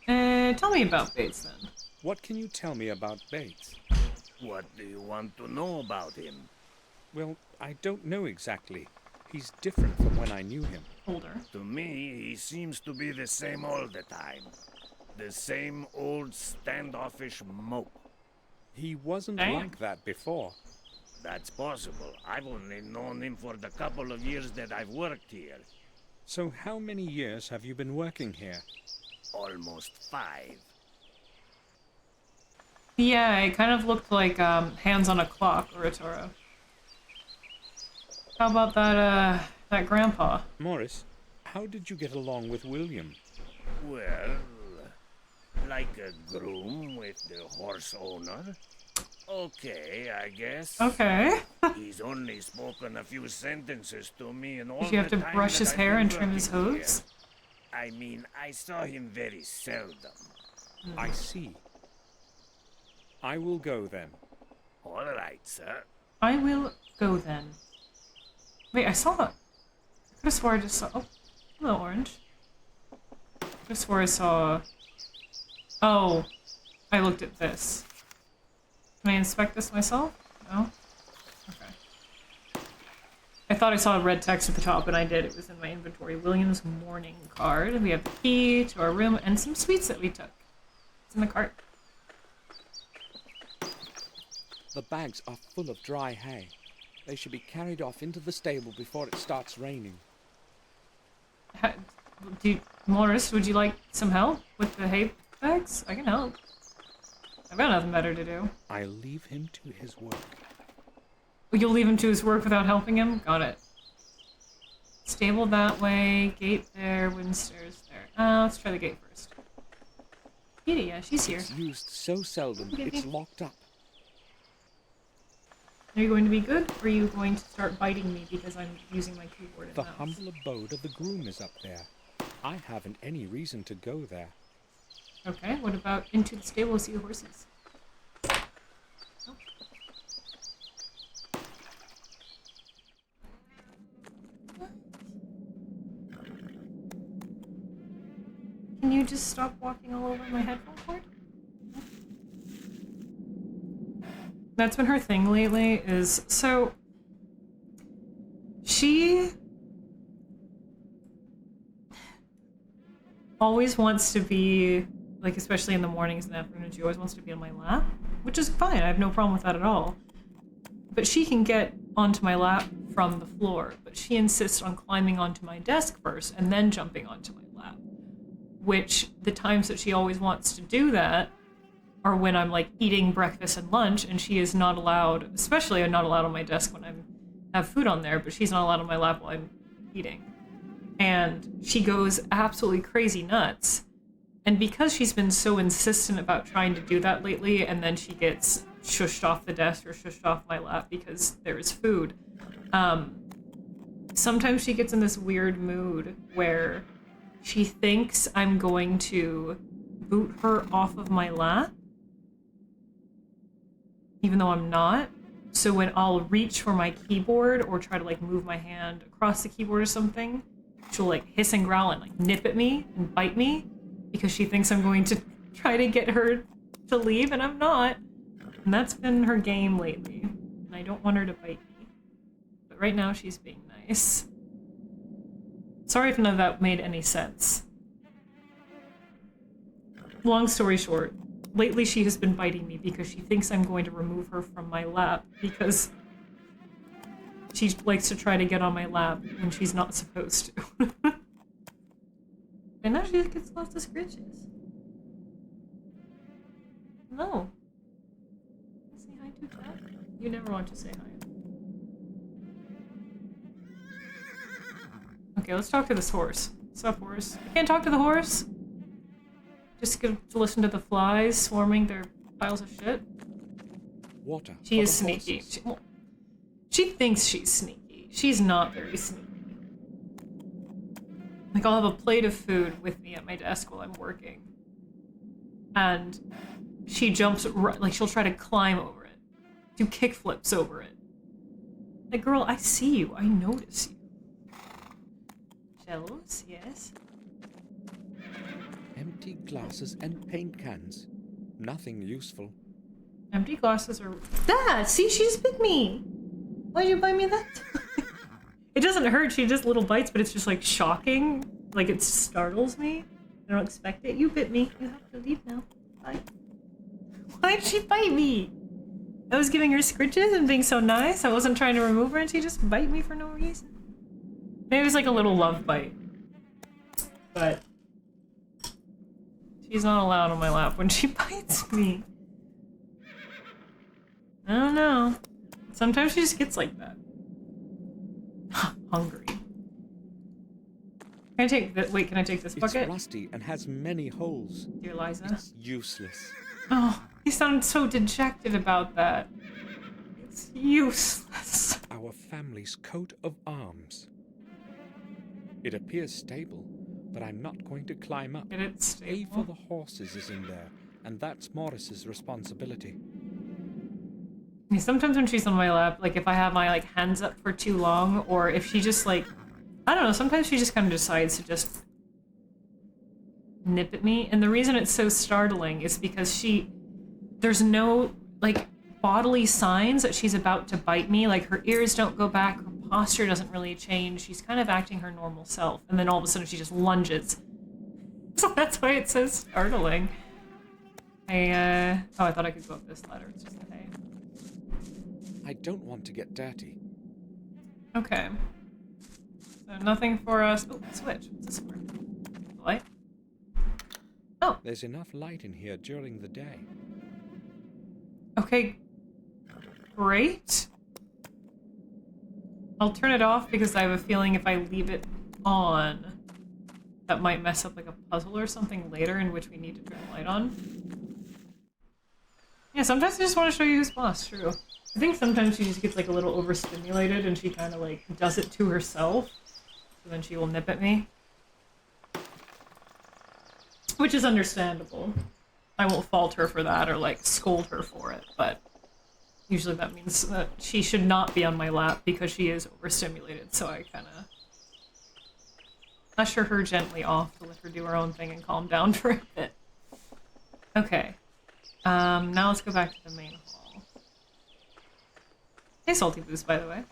Tell me about Bates then. What can you tell me about Bates? What do you want to know about him? Well, I don't know exactly. He's different from when I knew him. Older. To me, he seems to be the same all the time. The same old standoffish mope. He wasn't Damn. like that before. That's possible. I've only known him for the couple of years that I've worked here. So how many years have you been working here? Almost 5. Yeah, it kind of looked like hands on a clock, Oratora. How about that grandpa? Morris, how did you get along with William? Well, like a groom with the horse owner. Okay, I guess. Okay. He's only spoken a few sentences to me in all Did you have the to time brush that his I've hair been and trim his working here. hooves? I mean, I saw him very seldom. I see. I will go then. All right, sir. I will go then. Wait, I saw it. I could have swore I just saw. Oh, hello, Orange. I could have swore I saw. Oh, I looked at this. Can I inspect this myself? No? Okay. I thought I saw a red text at the top, and I did. It was in my inventory. William's morning card. We have the key to our room and some sweets that we took. It's in the cart. The bags are full of dry hay. They should be carried off into the stable before it starts raining. Morris, would you like some help with the hay bags? I can help. I've got nothing better to do. I'll leave him to his work. You'll leave him to his work without helping him? Got it. Stable that way, gate there, wooden stairs there. Let's try the gate first. Kitty, yeah, she's here. It's used so seldom, it's locked up. Are you going to be good, or are you going to start biting me because I'm using my keyboard and The mouse? humble abode of the groom is up there. I haven't any reason to go there. Okay, what about into the stable to see the horses? Oh. Can you just stop walking all over my headphone cord? That's been her thing lately, is so she always wants to be, like, especially in the mornings and afternoons, she always wants to be on my lap, which is fine. I have no problem with that at all. But she can get onto my lap from the floor, but she insists on climbing onto my desk first and then jumping onto my lap, which the times that she always wants to do that are when I'm, like, eating breakfast and lunch, and she is not allowed, especially I'm not allowed on my desk when I have food on there, but she's not allowed on my lap while I'm eating. And she goes absolutely crazy nuts. And because she's been so insistent about trying to do that lately, and then she gets shushed off the desk or shushed off my lap because there is food, sometimes she gets in this weird mood where she thinks I'm going to boot her off of my lap, even though I'm not. So when I'll reach for my keyboard or try to, like, move my hand across the keyboard or something, she'll like hiss and growl and like nip at me and bite me because she thinks I'm going to try to get her to leave, and I'm not. And that's been her game lately. And I don't want her to bite me. But right now she's being nice. Sorry if none of that made any sense. Long story short, lately she has been biting me because she thinks I'm going to remove her from my lap because she likes to try to get on my lap when she's not supposed to. And now she gets lots of scritches. No. Say hi to that. You never want to say hi. Okay, let's talk to this horse. What's up, horse? I can't talk to the horse? Just get to listen to the flies swarming their piles of shit? Water. She for is the sneaky. horses. She thinks she's sneaky. She's not very sneaky. Like, I'll have a plate of food with me at my desk while I'm working. And she jumps, like, she'll try to climb over it. Do kickflips over it. Like, girl, I see you. I notice you. Shelves, yes. Empty glasses and paint cans. Nothing useful. Empty glasses are... Dad! See, she just bit me! Why'd you bite me that time? It doesn't hurt, she just little bites, but it's just, like, shocking. Like, it startles me. I don't expect it. You bit me. You have to leave now. Bye. Why'd she bite me? I was giving her scritches and being so nice. I wasn't trying to remove her, and she just bite me for no reason. Maybe it was, like, a little love bite. But... she's not allowed on my lap when she bites me. I don't know. Sometimes she just gets like that. Hungry. Can I take that? Wait, can I take this bucket? It's rusty and has many holes. Dear Liza. It's useless. Oh, he sounded so dejected about that. It's useless. Our family's coat of arms. It appears stable, but I'm not going to climb up. Get it A stable. for the horses is in there, and that's Morris's responsibility. I mean, sometimes when she's on my lap, like if I have my like hands up for too long, or if she just like, I don't know, sometimes she just kind of decides to just nip at me. And the reason it's so startling is because there's no like bodily signs that she's about to bite me. Like her ears don't go back, her posture doesn't really change. She's kind of acting her normal self. And then all of a sudden she just lunges. So that's why it's so startling. Oh, I thought I could go up this ladder. It's just a hay. I don't want to get dirty. Okay. So nothing for us. Oh, switch. What's this for? Light? Oh, There's enough light in here during the day. okay. Great. I'll turn it off because I have a feeling if I leave it on, that might mess up like a puzzle or something later in which we need to turn the light on. Yeah, sometimes I just want to show you who's boss, true. I think sometimes she just gets like a little overstimulated and she kind of like does it to herself. So then she will nip at me. Which is understandable. I won't fault her for that or like scold her for it, but usually that means that she should not be on my lap because she is overstimulated, so I kind of usher her gently off to let her do her own thing and calm down for a bit. Okay. Now let's go back to the main hall. Hey, Salty Boost, by the way.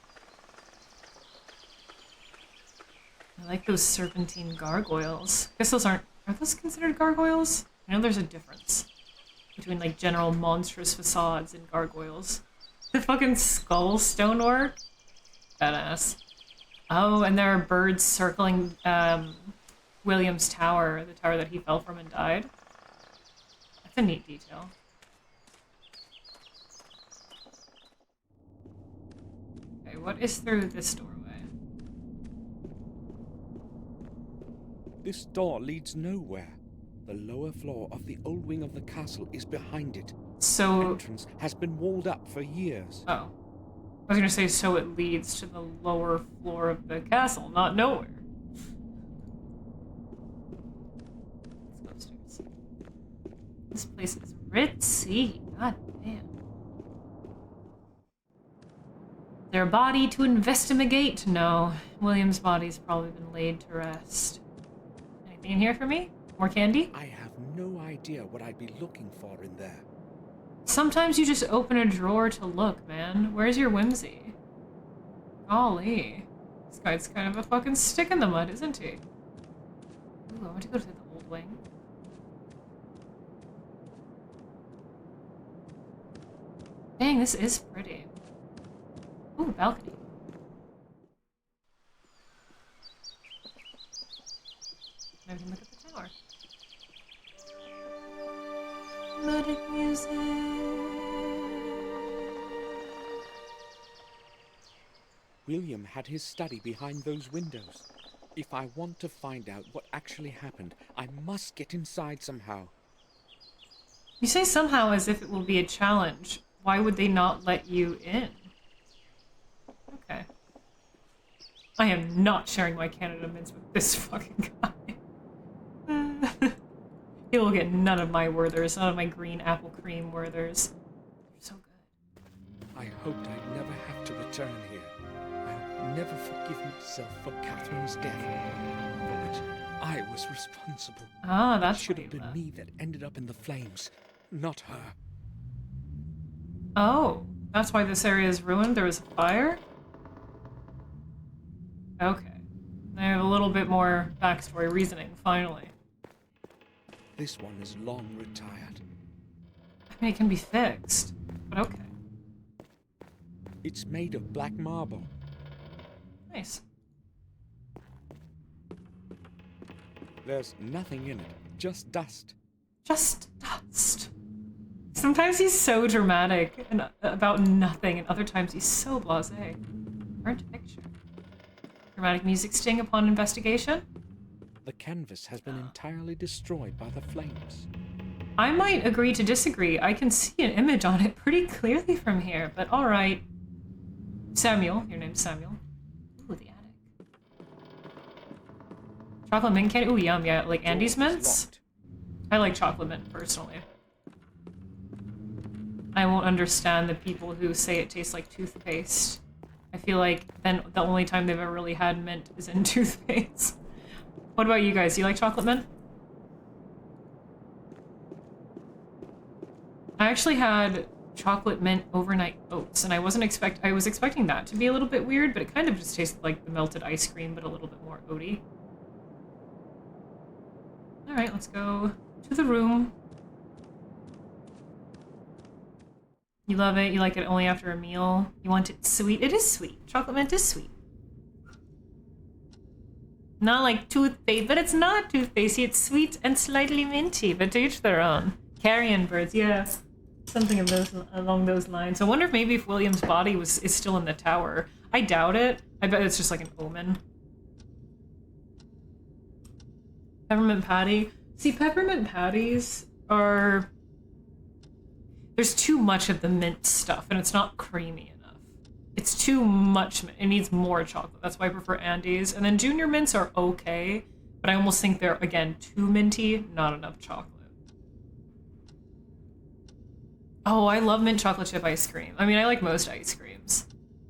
I like those serpentine gargoyles. I guess those aren't... Are those considered gargoyles? I know there's a difference between, like, general monstrous facades and gargoyles. The fucking skull stonework? Badass. Oh, and there are birds circling, William's tower, the tower that he fell from and died. That's a neat detail. Okay, what is through this doorway? This door leads nowhere. The lower floor of the old wing of the castle is behind it. So... Entrance has been walled up for years. Oh. I was gonna say, so it leads to the lower floor of the castle, not nowhere. Let's go upstairs. This place is ritzy. God damn. their body to investigate? No. William's body's probably been laid to rest. Anything in here for me? More candy? I have no idea what I'd be looking for in there. Sometimes you just open a drawer to look, man. Where's your whimsy? Golly. This guy's kind of a fucking stick in the mud, isn't he? Ooh, I want to go to the old wing. Dang, this is pretty. Ooh, balcony. Now we can look at the tower. Melodic music. William had his study behind those windows. If I want to find out what actually happened, I must get inside somehow. You say somehow as if it will be a challenge. Why would they not let you in? Okay. I am not sharing my Canada mints with this fucking guy. He will get none of my Werthers, none of my green apple cream Werthers. They're so good. I hoped I'd never have to return here. I'll never forgive myself for Catherine's death, for which I was responsible. Ah, It that's should what have he been meant. me that ended up in the flames, not her. Oh, that's why this area is ruined? There was a fire? Okay. I have a little bit more backstory reasoning, finally. This one is long retired. I mean, it can be fixed, but okay. It's made of black marble. Nice. There's nothing in it, just dust. Just dust. Sometimes he's so dramatic and about nothing, and other times he's so blasé. Burnt picture. Dramatic music sting upon investigation? The canvas has been entirely destroyed by the flames. I might agree to disagree. I can see an image on it pretty clearly from here, but alright. Samuel, your name's Samuel. Ooh, the attic. Chocolate mint candy? Ooh, yum, yeah, like Andy's Door is mints? locked. I like chocolate mint, personally. I won't understand the people who say it tastes like toothpaste. I feel like then the only time they've ever really had mint is in toothpaste. What about you guys? Do you like chocolate mint? I actually had chocolate mint overnight oats, and I was expecting that to be a little bit weird, but it kind of just tasted like the melted ice cream, but a little bit more oaty. All right, let's go to the room. You love it. You like it only after a meal. You want it sweet. It is sweet. Chocolate mint is sweet. Not like toothpaste, but it's not toothpaste. It's sweet and slightly minty, but to each their own. Carrion birds, yeah. Something of those along those lines. I wonder if maybe if William's body is still in the tower. I doubt it. I bet it's just like an omen. Peppermint patty. See, peppermint patties are... There's too much of the mint stuff, and it's not creamy enough. It's too much. It needs more chocolate. That's why I prefer Andes. And then junior mints are okay, but I almost think they're, again, too minty, not enough chocolate. Oh, I love mint chocolate chip ice cream. I mean, I like most ice creams.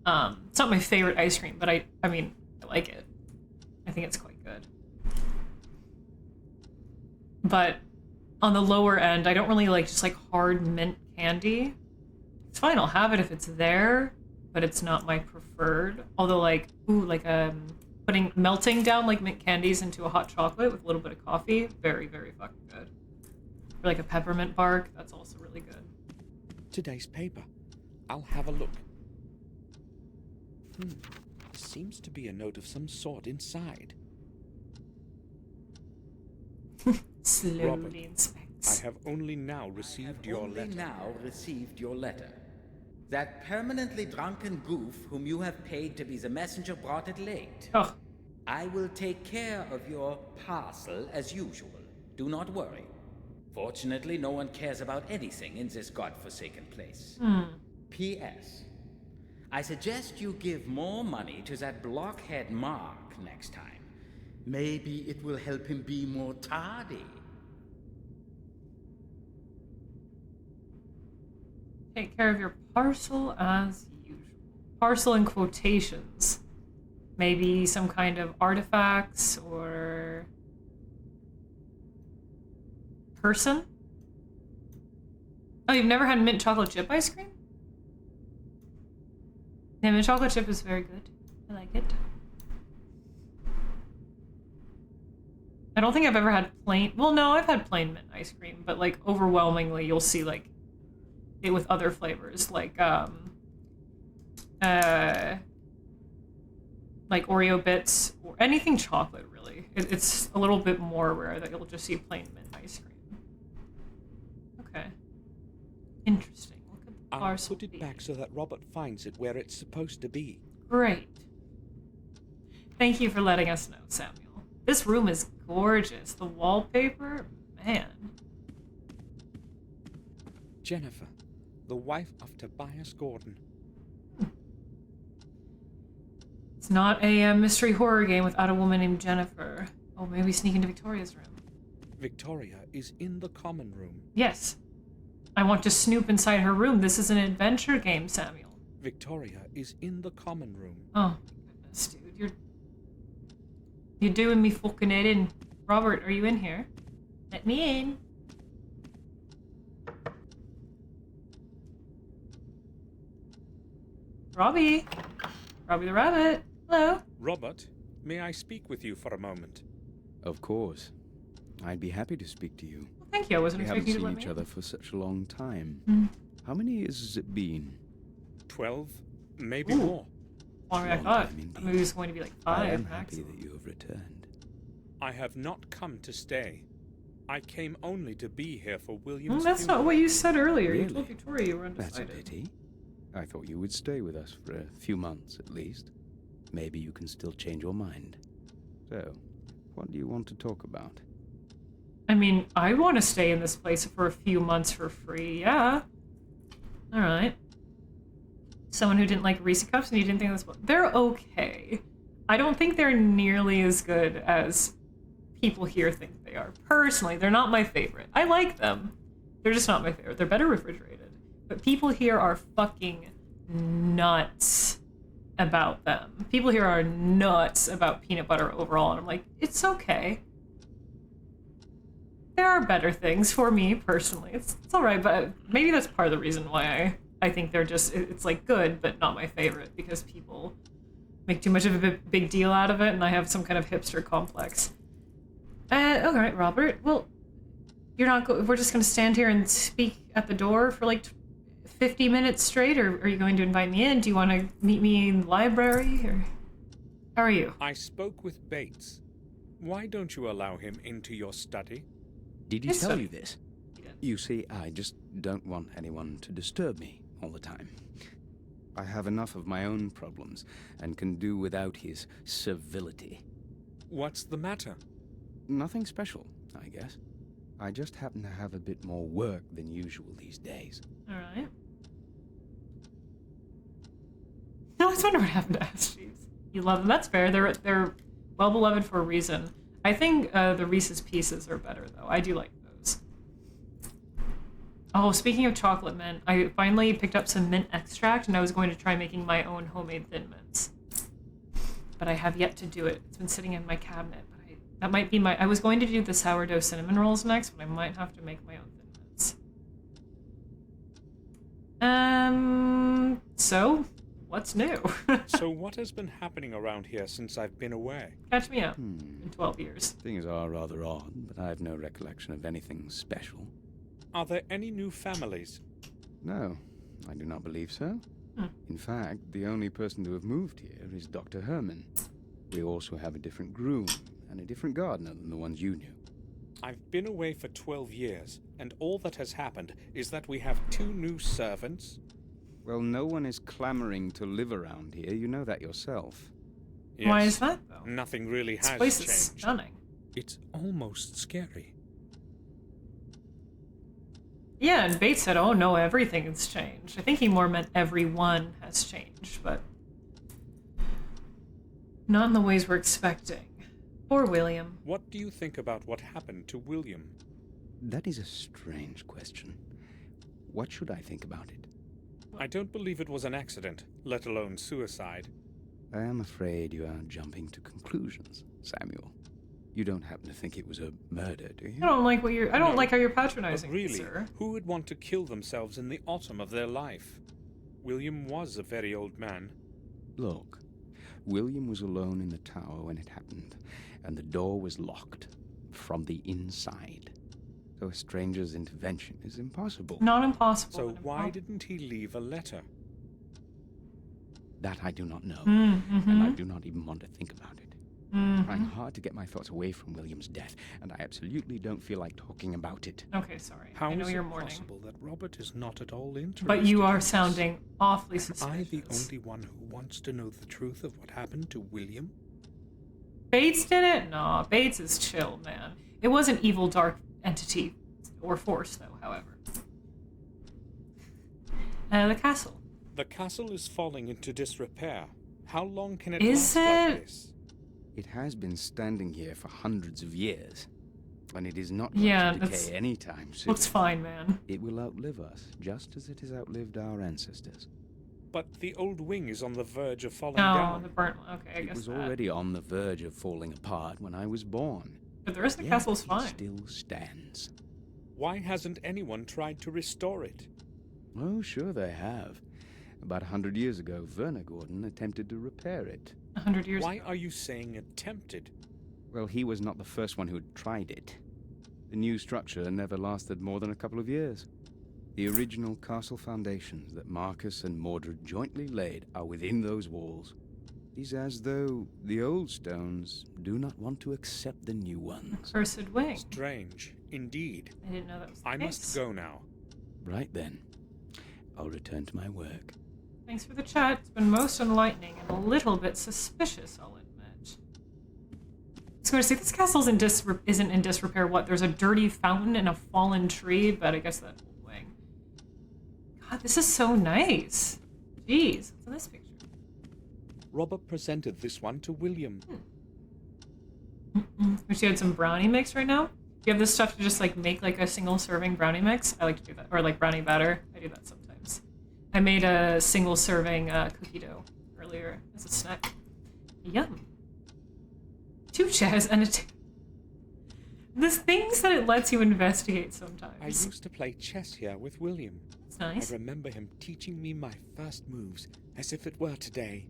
It's not my favorite ice cream, but I mean, I like it. I think it's quite good. But on the lower end, I don't really like just like hard mint candy. It's fine, I'll have it if it's there, but it's not my preferred. Although like, ooh, like melting down like mint candies into a hot chocolate with a little bit of coffee, very, very fucking good. Or like a peppermint bark, that's also really good. Today's paper. I'll have a look. There seems to be a note of some sort inside. Slowly Robert, inspects. I have only now received your Only letter. now received your letter. That permanently drunken goof whom you have paid to be the messenger brought it late. Oh, I will take care of your parcel as usual. Do not worry. Fortunately, no one cares about anything in this godforsaken place. P.S. I suggest you give more money to that blockhead Mark next time. Maybe it will help him be more tardy. take care of your parcel as usual. parcel in quotations. Maybe some kind of artifacts or person? Oh, you've never had mint chocolate chip ice cream? Yeah, mint chocolate chip is very good. I like it. I don't think I've ever had plain... Well, no, I've had plain mint ice cream, but, like, overwhelmingly you'll see, like, it with other flavors, like Oreo bits, or anything chocolate, really. It's a little bit more rare that you'll just see plain mint ice cream. Okay. Interesting. What could the I'll parcel put it be? back so that Robert finds it where it's supposed to be. Great. Thank you for letting us know, Samuel. This room is gorgeous. The wallpaper, man. Jennifer, the wife of Tobias Gordon. It's not a mystery horror game without a woman named Jennifer. Oh, maybe sneak into Victoria's room. Victoria is in the common room. Yes. I want to snoop inside her room. This is an adventure game, Samuel. Victoria is in the common room. Oh, goodness, dude. You're doing me fucking head in. Robert, are you in here? Let me in. Robbie. Robbie the rabbit. Hello. Robert, may I speak with you for a moment? Of course. I'd be happy to speak to you. Well, thank you. I wasn't We haven't expecting you to seen let each me other for such a long time. in. How many years has it been? 12, maybe Ooh. more. Longer than I Long thought. time indeed. The movie was going to be like I 5 am happy maximum. that you have returned. I have not come to stay. I came only to be here for William's That's not funeral. what you said earlier. You Really? told Victoria you were That's a undecided. pity. I thought you would stay with us for a few months at least. Maybe you can still change your mind. So, what do you want to talk about? I mean, I want to stay in this place for a few months for free, yeah. Alright. Someone who didn't like Reese Cups and you didn't think this... They're okay. I don't think they're nearly as good as people here think they are. Personally, they're not my favorite. I like them. They're just not my favorite. They're better refrigerated. But people here are fucking nuts about them. People here are nuts about peanut butter overall, and I'm like, it's okay. There are better things for me, personally. It's alright, but maybe that's part of the reason why I think they're just, it's like good, but not my favorite, because people make too much of a big deal out of it, and I have some kind of hipster complex. Alright, Robert. Well, you're not we're just gonna stand here and speak at the door for like 50 minutes straight, or are you going to invite me in? Do you want to meet me in the library, or how are you? I spoke with Bates. Why don't you allow him into your study? Did he Yes, tell sir. you this? He did. You see, I just don't want anyone to disturb me all the time. I have enough of my own problems and can do without his civility. What's the matter? Nothing special, I guess. I just happen to have a bit more work than usual these days. Alright. I always wonder what happened to Ass Cheese. You love them. That's fair. They're well beloved for a reason. I think the Reese's Pieces are better, though. I do like those. Oh, speaking of chocolate mint, I finally picked up some mint extract, and I was going to try making my own homemade Thin Mints. But I have yet to do it. It's been sitting in my cabinet. But that might be I was going to do the sourdough cinnamon rolls next, but I might have to make my own Thin Mints. So, what's new? So what has been happening around here since I've been away? Catch me up. In 12 years. Things are rather odd, but I have no recollection of anything special. Are there any new families? No, I do not believe so. In fact, the only person to have moved here is Dr. Herman. We also have a different groom and a different gardener than the ones you knew. I've been away for 12 years, and all that has happened is that we have 2 new servants. Well, no one is clamoring to live around here. You know that yourself. Why Yes, is that, though? Nothing really This has place is changed. stunning. It's almost scary. Yeah, and Bates said, oh no, everything has changed. I think he more meant everyone has changed, but not in the ways we're expecting. Poor William. What do you think about what happened to William? That is a strange question. What should I think about it? I don't believe it was an accident, let alone suicide. I am afraid you are jumping to conclusions, Samuel. You don't happen to think it was a murder, do you? I don't like what you're. I don't No, like how you're But patronizing, me, really, sir. who would want to kill themselves in the autumn of their life? William was a very old man. Look, William was alone in the tower when it happened, and the door was locked from the inside. So a stranger's intervention is impossible. Not impossible. So but why improb- didn't he leave a letter? That I do not know, Mm-hmm. and I do not even want to think about it. Mhm. Trying hard to get my thoughts away from William's death, and I absolutely don't feel like talking about it. Okay, sorry. How I know is you're it mourning. possible that Robert is not at all interested? But you in are this? sounding awfully Am suspicious. I the only one who wants to know the truth of what happened to William? Bates did it? No, Bates is chill, man. It was an evil dark entity or force, though, however. The castle. The castle is falling into disrepair. How long can it Is last like it? this? It has been standing here for hundreds of years, and it is not going Yeah, to that's- decay anytime soon. Looks fine, man. It will outlive us, just as it has outlived our ancestors. But the old wing is on the verge of falling Oh, down. the burnt one. Okay, I It guess was that. already on the verge of falling apart when I was born. But the rest of the Yet castle's it fine. still stands. Why hasn't anyone tried to restore it? Oh, sure they have. About 100 years ago, Werner Gordon attempted to repair it. 100 years Why ago. are you saying attempted? Well, he was not the first one who had tried it. The new structure never lasted more than a couple of years. The original castle foundations that Marcus and Mordred jointly laid are within those walls. It is as though the old stones do not want to accept the new ones. Cursed wing. Strange, indeed. I didn't know that was the I case. must go now. Right then, I'll return to my work. Thanks for the chat. It's been most enlightening and a little bit suspicious, I'll admit. I was going to say, this castle isn't in disrepair. What? There's a dirty fountain and a fallen tree, but I guess that old wing. God, this is so nice. Jeez, what's in this picture? Robert presented this one to William. Wish you had some brownie mix right now. Do you have this stuff to just like make like a single serving brownie mix? I like to do that. Or like brownie batter. I do that sometimes. I made a single serving cookie dough earlier as a snack. Yum. 2 chess and a There's things that it lets you investigate sometimes. I used to play chess here with William. That's nice. I remember him teaching me my first moves as if it were today.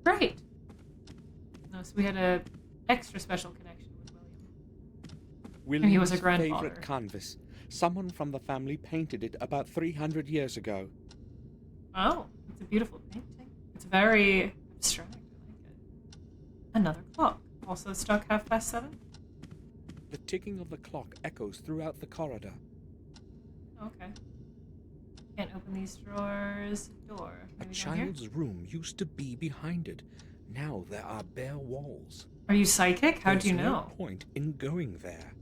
Right. No, so we had a extra special connection with William. William's he was a grandfather. favorite canvas. Someone from the family painted it about 300 years ago. Oh, it's a beautiful painting. It's very abstract. I like it. Another clock. Also stuck 7:30. The ticking of the clock echoes throughout the corridor. Okay. Can't open these drawers. Door. A Maybe down here? child's room used to be behind it. Now there are bare walls. Are you psychic? How do you There's no know? point in going there.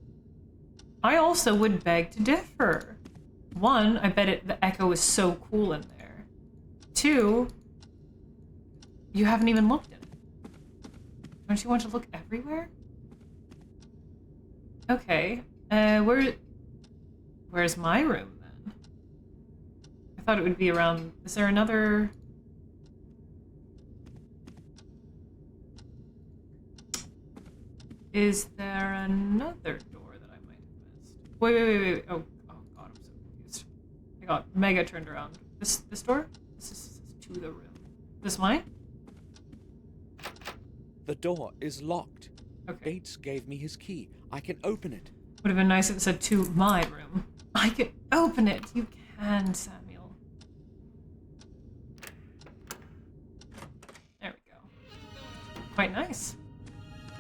I also would beg to differ. 1, I bet the echo is so cool in there. 2, you haven't even looked at it. Don't you want to look everywhere? Okay. Where's my room then? I thought it would be around. Is there another? Is there another door that I might have missed? Wait. Oh god, I'm so confused. I got mega turned around. This door? This is to the room. This mine? The door is locked. Okay. Bates gave me his key. I can open it. Would have been nice if it said to my room. I can open it. You can, Samuel. There we go. Quite nice.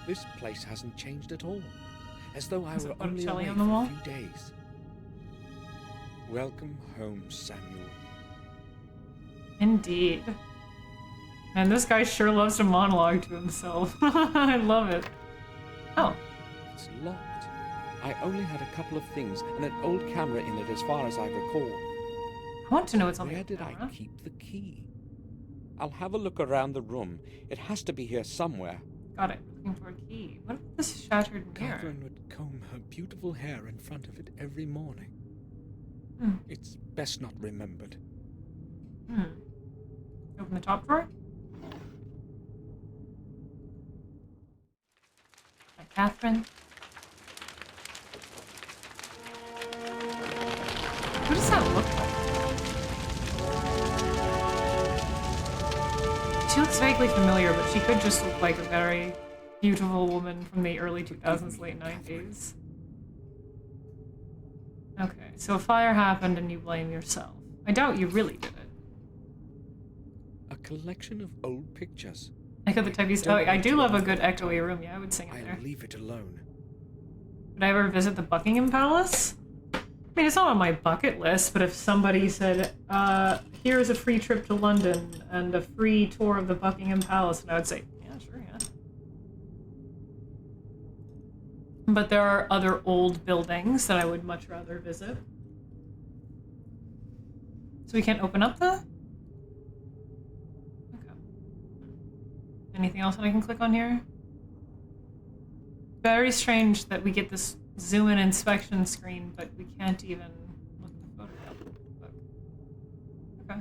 This place hasn't changed at all. As though I Is it were only Botticelli away on the for wall? a few days. Welcome home, Samuel. Indeed. And this guy sure loves to monologue to himself. I love it. Oh. It's locked. I only had a couple of things and an old camera in it as far as I recall. I want to know what's on Where the did I camera. keep the key? I'll have a look around the room. It has to be here somewhere. Got it. Looking for a key. What about this shattered mirror? Catherine would comb her beautiful hair in front of it every morning. Hmm. It's best not remembered. Open the top drawer. By Catherine. Who does that look like? She looks vaguely familiar, but she could just look like a very beautiful woman from the early 2000s, late 90s. Okay, so a fire happened and you blame yourself. I doubt you really did it. A collection of old pictures. Echo the Typees. Oh, I do love a good echoey room. Yeah, I would sing in there. I'll leave it alone. Would I ever visit the Buckingham Palace? I mean, it's not on my bucket list, but if somebody said, here's a free trip to London and a free tour of the Buckingham Palace, and I would say, yeah, sure, yeah. But there are other old buildings that I would much rather visit. So we can't open up the... Okay. Anything else that I can click on here? Very strange that we get this zoom in inspection screen, but we can't even look at the photograph. Okay.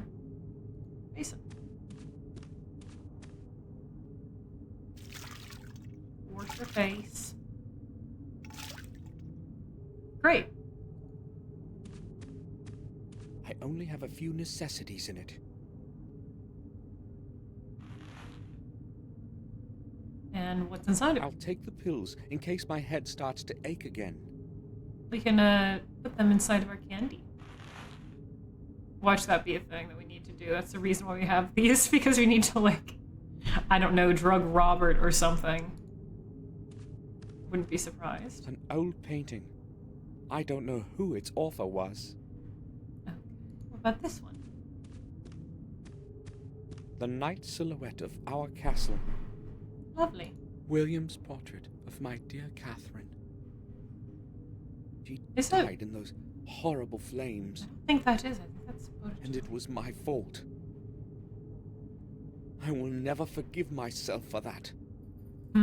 Basin. Wash your face. Great. I only have a few necessities in it. And what's inside of I'll it? take the pills in case my head starts to ache again. We can put them inside of our candy. Watch that be a thing that we need to do. That's the reason why we have these, because we need to, like, I don't know, drug Robert or something. Wouldn't be surprised. An old painting. I don't know who its author was. Okay. What about this one? The night silhouette of our castle. Lovely. William's portrait of my dear Catherine. She Is that- died in those horrible flames, I don't think that is. I think that's Botticelli. and it was my fault. I will never forgive myself for that. I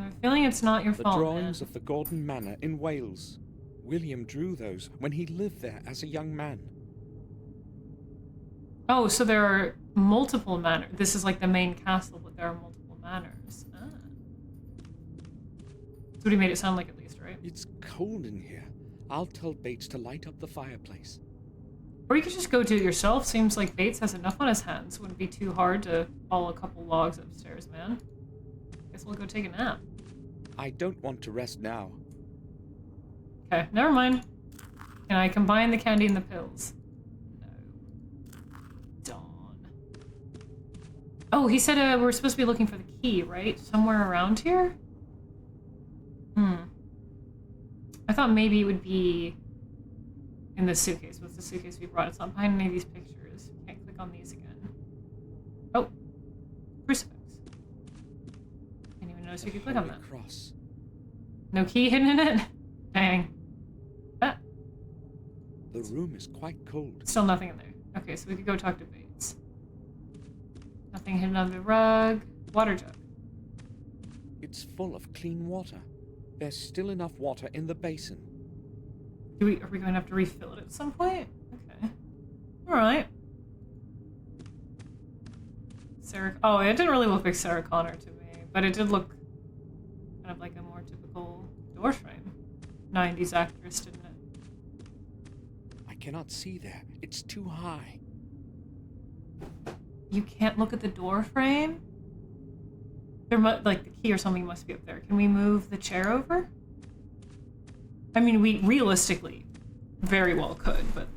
have a feeling it's not your The fault, drawings man. of the Gordon Manor in Wales. William drew those when he lived there as a young man. Oh, so there are multiple manors. This is like the main castle, but there are multiple manors. Ah. That's what he made it sound like, at least, right? It's cold in here. I'll tell Bates to light up the fireplace. Or you could just go do it yourself. Seems like Bates has enough on his hands. Wouldn't be too hard to haul a couple logs upstairs, man. Guess we'll go take a nap. I don't want to rest now. Okay, never mind. Can I combine the candy and the pills? No. Dawn. Oh, he said we're supposed to be looking for the key, right? Somewhere around here? I thought maybe it would be in the suitcase. What's the suitcase we brought? It's not behind any of these pictures. Can't click on these again. Oh, crucifix. Didn't even notice we could click on that. Cross. No key hidden in it? Dang. Ah, The room is quite cold. still nothing in there. Okay, so we could go talk to Bates. Nothing hidden on the rug. Water jug. It's full of clean water. There's still enough water in the basin. Are we going to have to refill it at some point? Okay. Alright. Sarah... Oh, it didn't really look like Sarah Connor to me, but it did look kind of like a more typical door frame. 90s actress, didn't it? I cannot see there. It's too high. You can't look at the door frame? Like, the key or something must be up there. Can we move the chair over? I mean, we realistically very well could, but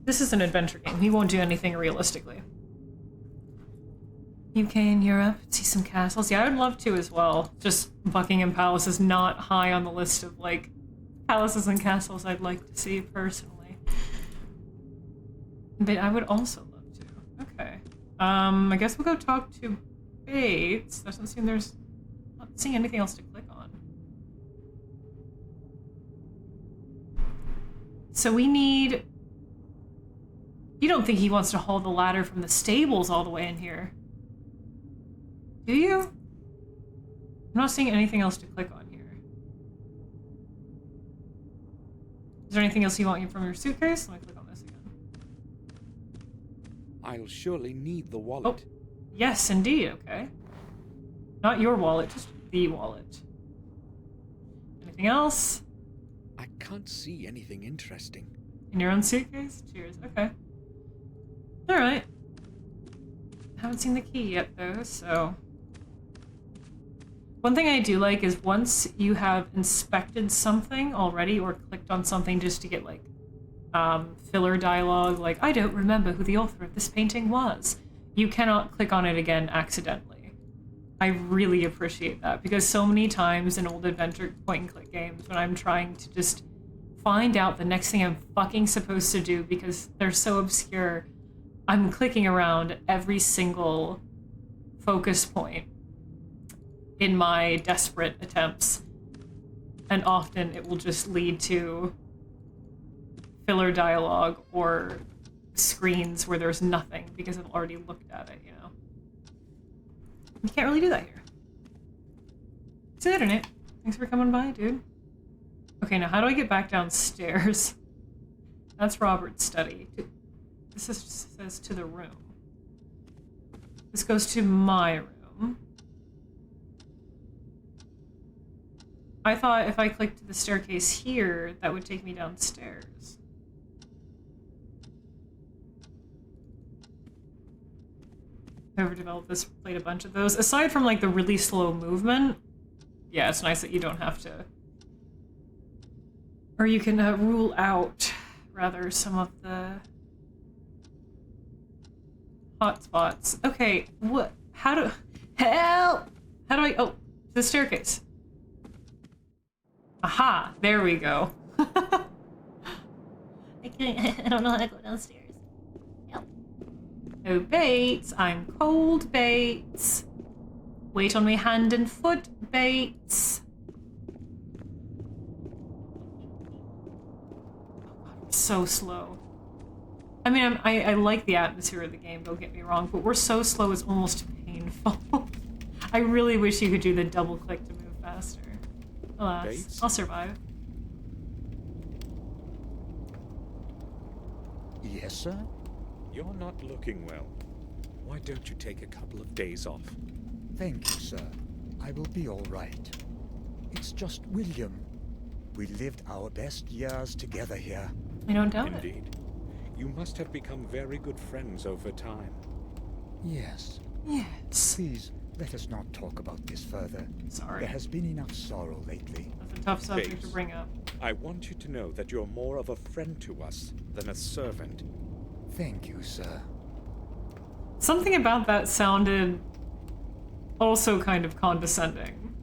this is an adventure game. We won't do anything realistically. UK and Europe, see some castles. Yeah, I would love to as well. Just Buckingham Palace is not high on the list of, like, palaces and castles I'd like to see personally. But I would also love to. Okay. I guess we'll go talk to Bates. Doesn't seem there's... not seeing anything else to click on. So we need... You don't think he wants to haul the ladder from the stables all the way in here? Do you? I'm not seeing anything else to click on here. Is there anything else you want from your suitcase? Let me click on this again. I'll surely need the wallet. Yes, indeed, okay. Not your wallet, just the wallet. Anything else? I can't see anything interesting. In your own suitcase? Cheers, okay. Alright. Haven't seen the key yet, though, so... One thing I do like is once you have inspected something already or clicked on something just to get, like, filler dialogue, like, I don't remember who the author of this painting was, you cannot click on it again accidentally. I really appreciate that, because so many times in old adventure point-and-click games, when I'm trying to just find out the next thing I'm fucking supposed to do because they're so obscure, I'm clicking around every single focus point in my desperate attempts, and often it will just lead to filler dialogue or screens where there's nothing because I've already looked at it, you know? You can't really do that here. See you later, Nate. Thanks for coming by, dude. Okay, now how do I get back downstairs? That's Robert's study. This says to the room. This goes to my room. I thought if I clicked the staircase here, that would take me downstairs. Whoever developed this played a bunch of those. Aside from, like, the really slow movement, yeah, it's nice that you don't have to... Or you can rule out, rather, some of the hotspots. Okay, what? How do... Help! How do I... Oh, the staircase. Aha! There we go. I don't know how to go downstairs. Help. Oh, Bates, I'm cold, Bates. Wait on me hand and foot, Bates. So slow. I mean, I like the atmosphere of the game, don't get me wrong, but we're so slow it's almost painful. I really wish you could do the double click to move faster. Alas, Bates? I'll survive. Yes, sir? You're not looking well. Why don't you take a couple of days off? Thank you, sir. I will be all right. It's just William. We lived our best years together here. I don't doubt it. Indeed. You must have become very good friends over time. Yes. Yes. Please, let us not talk about this further. Sorry. There has been enough sorrow lately. That's a tough subject to Bates. bring up. I want you to know that you're more of a friend to us than a servant. Thank you, sir. Something about that sounded also kind of condescending.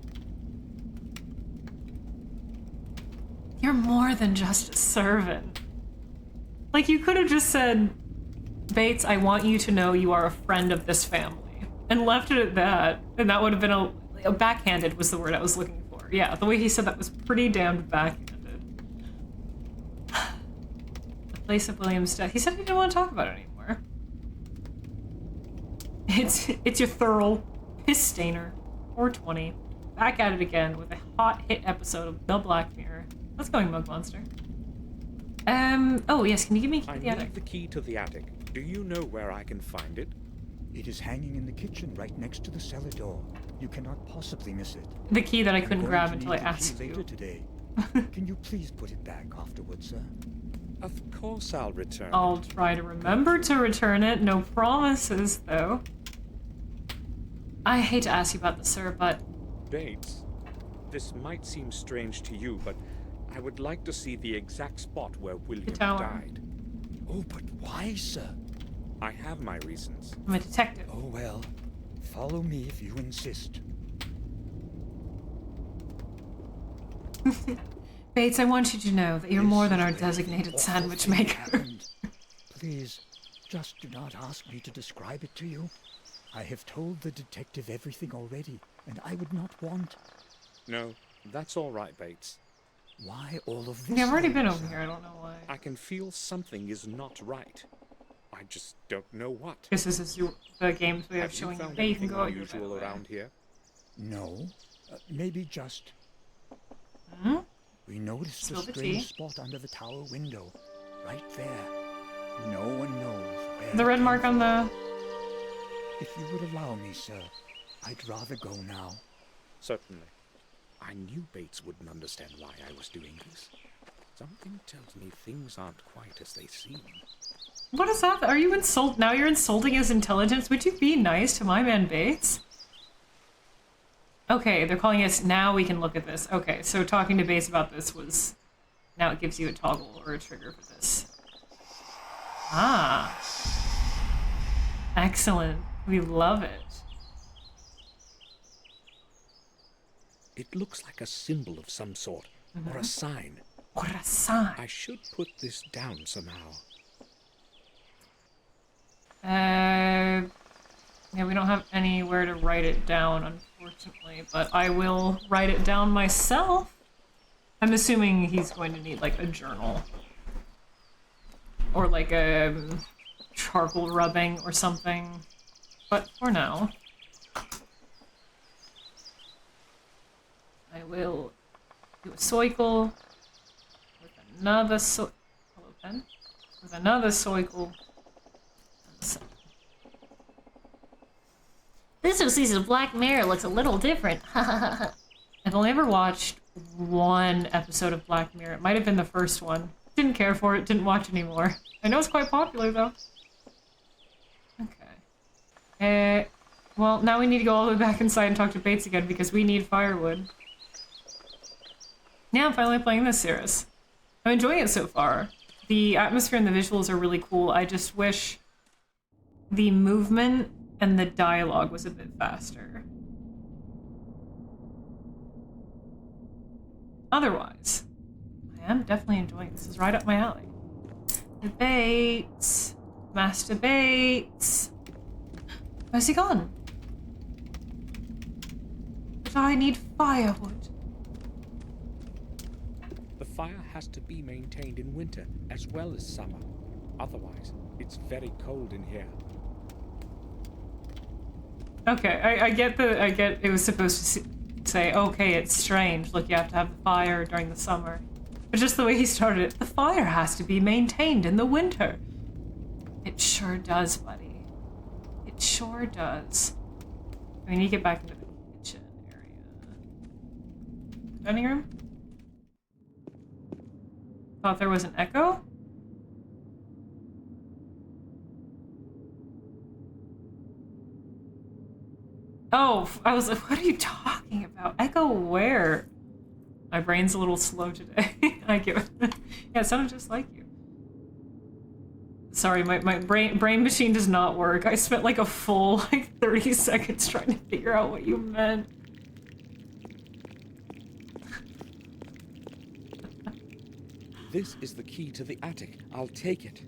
You're more than just a servant. Like, you could have just said, Bates, I want you to know you are a friend of this family, and left it at that, and that would have been a backhanded was the word I was looking for. Yeah, the way he said that was pretty damned backhanded. The place of William's death. He said he didn't want to talk about it anymore. It's your thorough piss stainer, 420, back at it again with a hot hit episode of The Black Mirror. How's it going, Mug Monster? Oh yes, can you give me a key I to the need attic? the key to the attic. Do you know where I can find it? It is hanging in the kitchen right next to the cellar door. You cannot possibly miss it. The key that I I'm couldn't going grab to until I need the key asked later you. today. Can you please put it back afterwards, sir? Of course I'll return. I'll try to remember to return it. No promises, though. I hate to ask you about this, sir, but Bates, this might seem strange to you, but I would like to see the exact spot where William tower. died. Oh, but why, sir? I have my reasons. I'm a detective. Oh, well. Follow me if you insist. Bates, I want you to know that you're This more than is our a very designated awful sandwich thing maker. happened. Please, just do not ask me to describe it to you. I have told the detective everything already, and I would not want... No, that's all right, Bates. Why all of this? Yeah, I've already then, been over sir? here. I don't know why. I can feel something is not right. I just don't know what. Guess this is the game's way of Have you showing you. found Hey, you can anything go out your unusual way. around here? No. Maybe just... Hmm? We noticed Spill a the strange tea. spot under the tower window. Right there. No one knows The red mark on the... If you would allow me, sir, I'd rather go now. Certainly. I knew Bates wouldn't understand why I was doing this. Something tells me things aren't quite as they seem. What is that? Are you now you're insulting his intelligence? Would you be nice to my man Bates? Okay, they're calling us now we can look at this. Okay, so talking to Bates about this was... Now it gives you a toggle or a trigger for this. Ah. Excellent. We love it. It looks like a symbol of some sort, or a sign. Or a sign. I should put this down somehow. Yeah, we don't have anywhere to write it down, unfortunately, but I will write it down myself. I'm assuming he's going to need, like, a journal. Or, like, a charcoal rubbing or something. But for now, I will do a cycle with another hello, pen? With another cycle. This new season of Black Mirror looks a little different. I've only ever watched one episode of Black Mirror. It might have been the first one. Didn't care for it, didn't watch anymore. I know it's quite popular, though. Okay. Well, now we need to go all the way back inside and talk to Bates again because we need firewood. Yeah, I'm finally playing this series. I'm enjoying it so far. The atmosphere and the visuals are really cool. I just wish the movement and the dialogue was a bit faster. Otherwise, I am definitely enjoying it. This is right up my alley. Bates. Master Bates. Where's he gone? But I need firewood. The fire has to be maintained in winter as well as summer. Otherwise, it's very cold in here. Okay, I get it was supposed to say, okay, it's strange, look, you have to have the fire during the summer. But just the way he started it, the fire has to be maintained in the winter. It sure does, buddy. It sure does. We need to get back into the kitchen area. Dining room? Thought there was an echo? Oh, I was like, what are you talking about? Echo where? My brain's a little slow today. I get it. Yeah, it sounded just like you. Sorry, my brain machine does not work. I spent like a full 30 seconds trying to figure out what you meant. This is the key to the attic. I'll take it.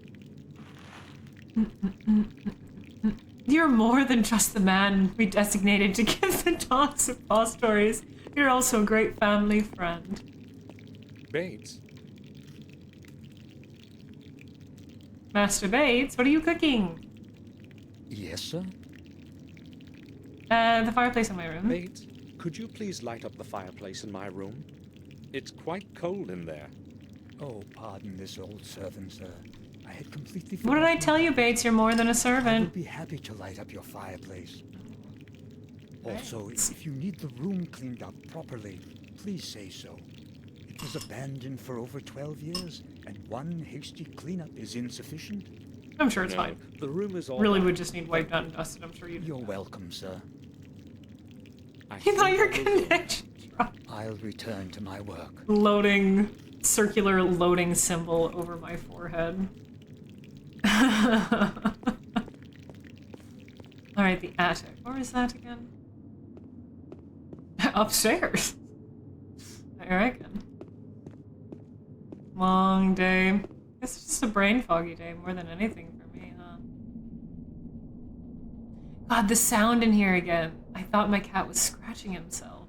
You're more than just the man we designated to give the dogs suppositories. You're also a great family friend. Bates? Master Bates, what are you cooking? Yes, sir? The fireplace in my room. Bates, could you please light up the fireplace in my room? It's quite cold in there. Oh, pardon this old servant, sir. I had completely What did I forgotten. tell you, Bates? You're more than a I servant. would be happy to light up your fireplace. Also, if you need the room cleaned up properly, please say so. It was abandoned for over 12 years, and one hasty cleanup is insufficient. I'm sure it's No, fine. the room is all Really right. would just need wiped out and dusted. I'm sure you'd. You're welcome, sir. I You thought think your I will go. connection dropped. I'll return to my work. Loading, circular loading symbol over my forehead. Alright, the attic. Where is that again? Upstairs. I reckon. Long day. Guess it's just a brain foggy day more than anything for me, huh? God, the sound in here again. I thought my cat was scratching himself.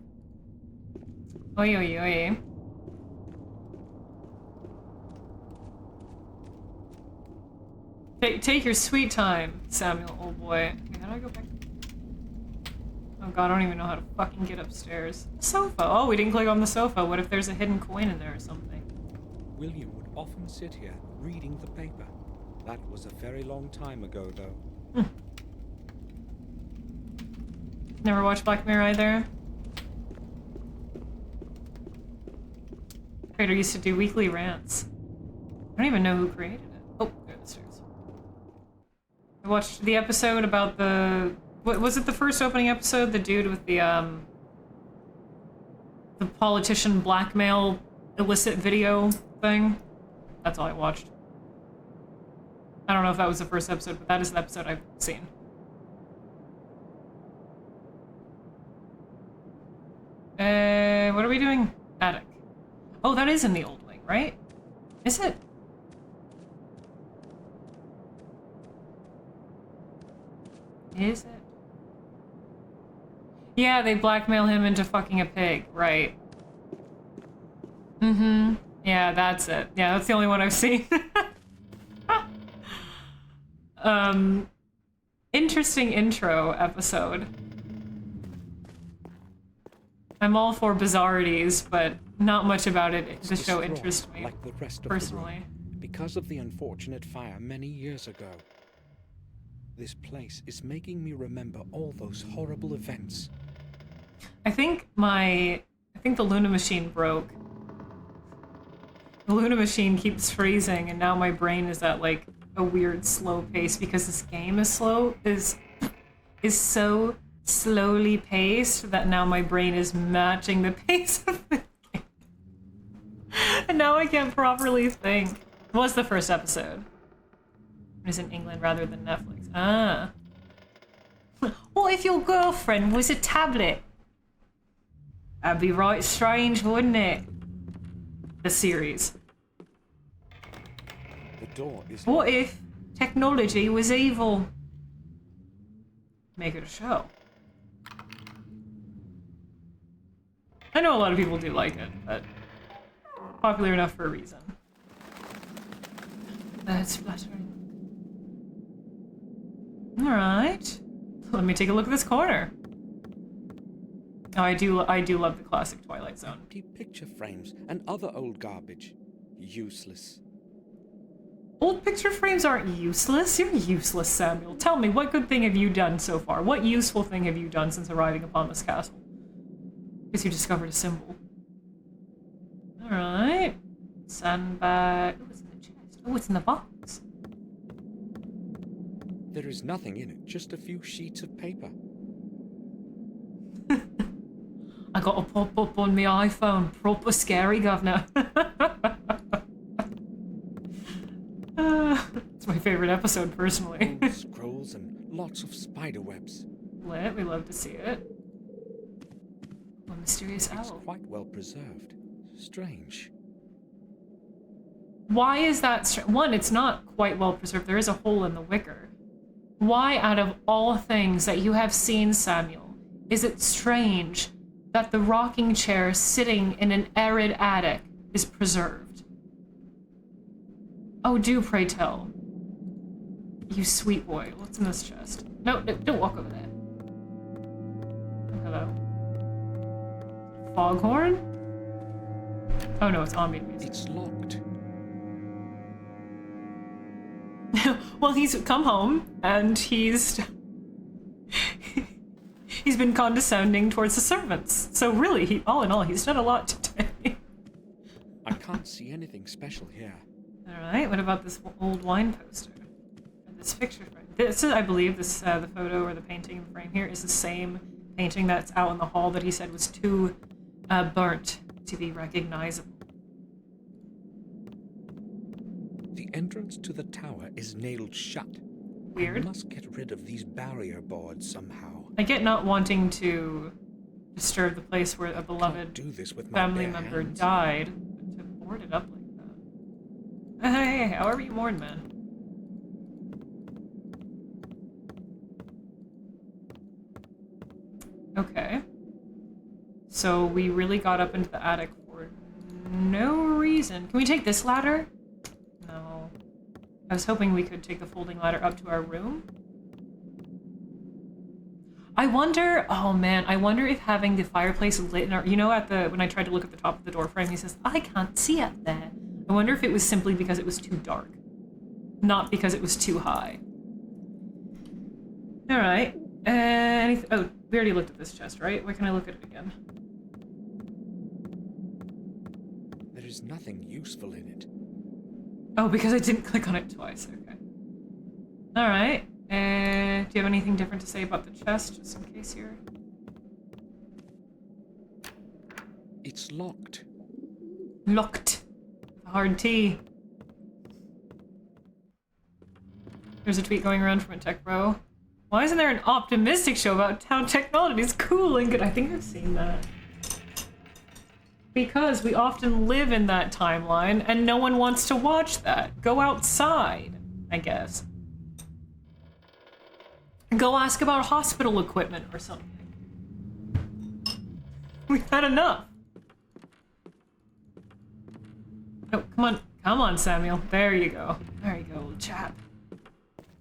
Oi, oi, oi. Take your sweet time, Samuel, old boy. Okay, how do I go back? Oh god, I don't even know how to fucking get upstairs. Sofa. Oh, we didn't click on the sofa. What if there's a hidden coin in there or something? William would often sit here reading the paper. That was a very long time ago, though. Never watched Black Mirror either. Creator used to do weekly rants. I don't even know who created it. Oh, there the stairs. I watched the episode about the... What was it, the first opening episode? The dude with the politician blackmail illicit video thing? That's all I watched. I don't know if that was the first episode, but that is the episode I've seen. What are we doing? Attic. Oh, that is in the old wing, right? Is it? Is it? Yeah, they blackmail him into fucking a pig, right. Mm-hmm. Yeah, that's it. Yeah, that's the only one I've seen. Interesting intro episode. I'm all for bizarrities, but not much about it. The show interests me, like the rest of personally. The room, because of the unfortunate fire many years ago. This place is making me remember all those horrible events. I think the Luna machine broke. The Luna machine keeps freezing, and now my brain is at like a weird slow pace because this game is so slowly paced that now my brain is matching the pace of the game. And now I can't properly think. It was the first episode. It was in England rather than Netflix. Ah. What if your girlfriend was a tablet? That'd be right strange, wouldn't it? The series. The door is... What if technology was evil? Make it a show. I know a lot of people do like it, but popular enough for a reason. That's flattering. Alright. Let me take a look at this corner. Oh, I do love the classic Twilight Zone. Empty picture frames and other old garbage. Useless. Old picture frames aren't useless. You're useless, Samuel. Tell me, what good thing have you done so far? What useful thing have you done since arriving upon this castle? Guess you discovered a symbol. Alright. Sandbag. Oh, it's in the chest. Oh, it's in the box. There is nothing in it, just a few sheets of paper. I got a pop-up on my iPhone. Proper scary, governor. It's my favorite episode, personally. Old scrolls and lots of spider webs. Lit, we love to see it. A mysterious It's owl. quite well preserved. Strange. Why is that one, it's not quite well preserved. There is a hole in the wicker. Why, out of all things that you have seen, Samuel, is it strange that the rocking chair sitting in an arid attic is preserved? Oh, do pray tell. You sweet boy. What's in this chest? No, don't walk over there. Oh, hello. Foghorn? Oh no, it's ambient music. It's locked. Well, he's come home, and he's been condescending towards the servants. So really, all in all, he's done a lot today. I can't see anything special here. Alright, what about this old wine poster? Or this picture frame? This is, I believe, this the photo or the painting in the frame here is the same painting that's out in the hall that he said was too burnt to be recognizable. The entrance to the tower is nailed shut. Weird. I must get rid of these barrier boards somehow. I get not wanting to disturb the place where a beloved Do this with my family bare member hands. died, but to board it up like that. Hey, however you mourn, man. Okay. So we really got up into the attic for no reason. Can we take this ladder? No. I was hoping we could take the folding ladder up to our room. I wonder, oh man, I wonder if having the fireplace lit in our, you know, when I tried to look at the top of the door frame, he says, I can't see up there. I wonder if it was simply because it was too dark. not because it was too high. Alright. Oh, we already looked at this chest, right? Why can I look at it again? There is nothing useful in it. Oh, because I didn't click on it twice. Okay. Alright. Do you have anything different to say about the chest, just in case you're... It's locked. Locked. A hard T. There's a tweet going around from a tech bro. Why isn't there an optimistic show about how technology is cool and good? I think I've seen that. Because we often live in that timeline and no one wants to watch that. Go outside, I guess. Go ask about hospital equipment or something. We've had enough. Oh, come on, Samuel. There you go. There you go, little chap.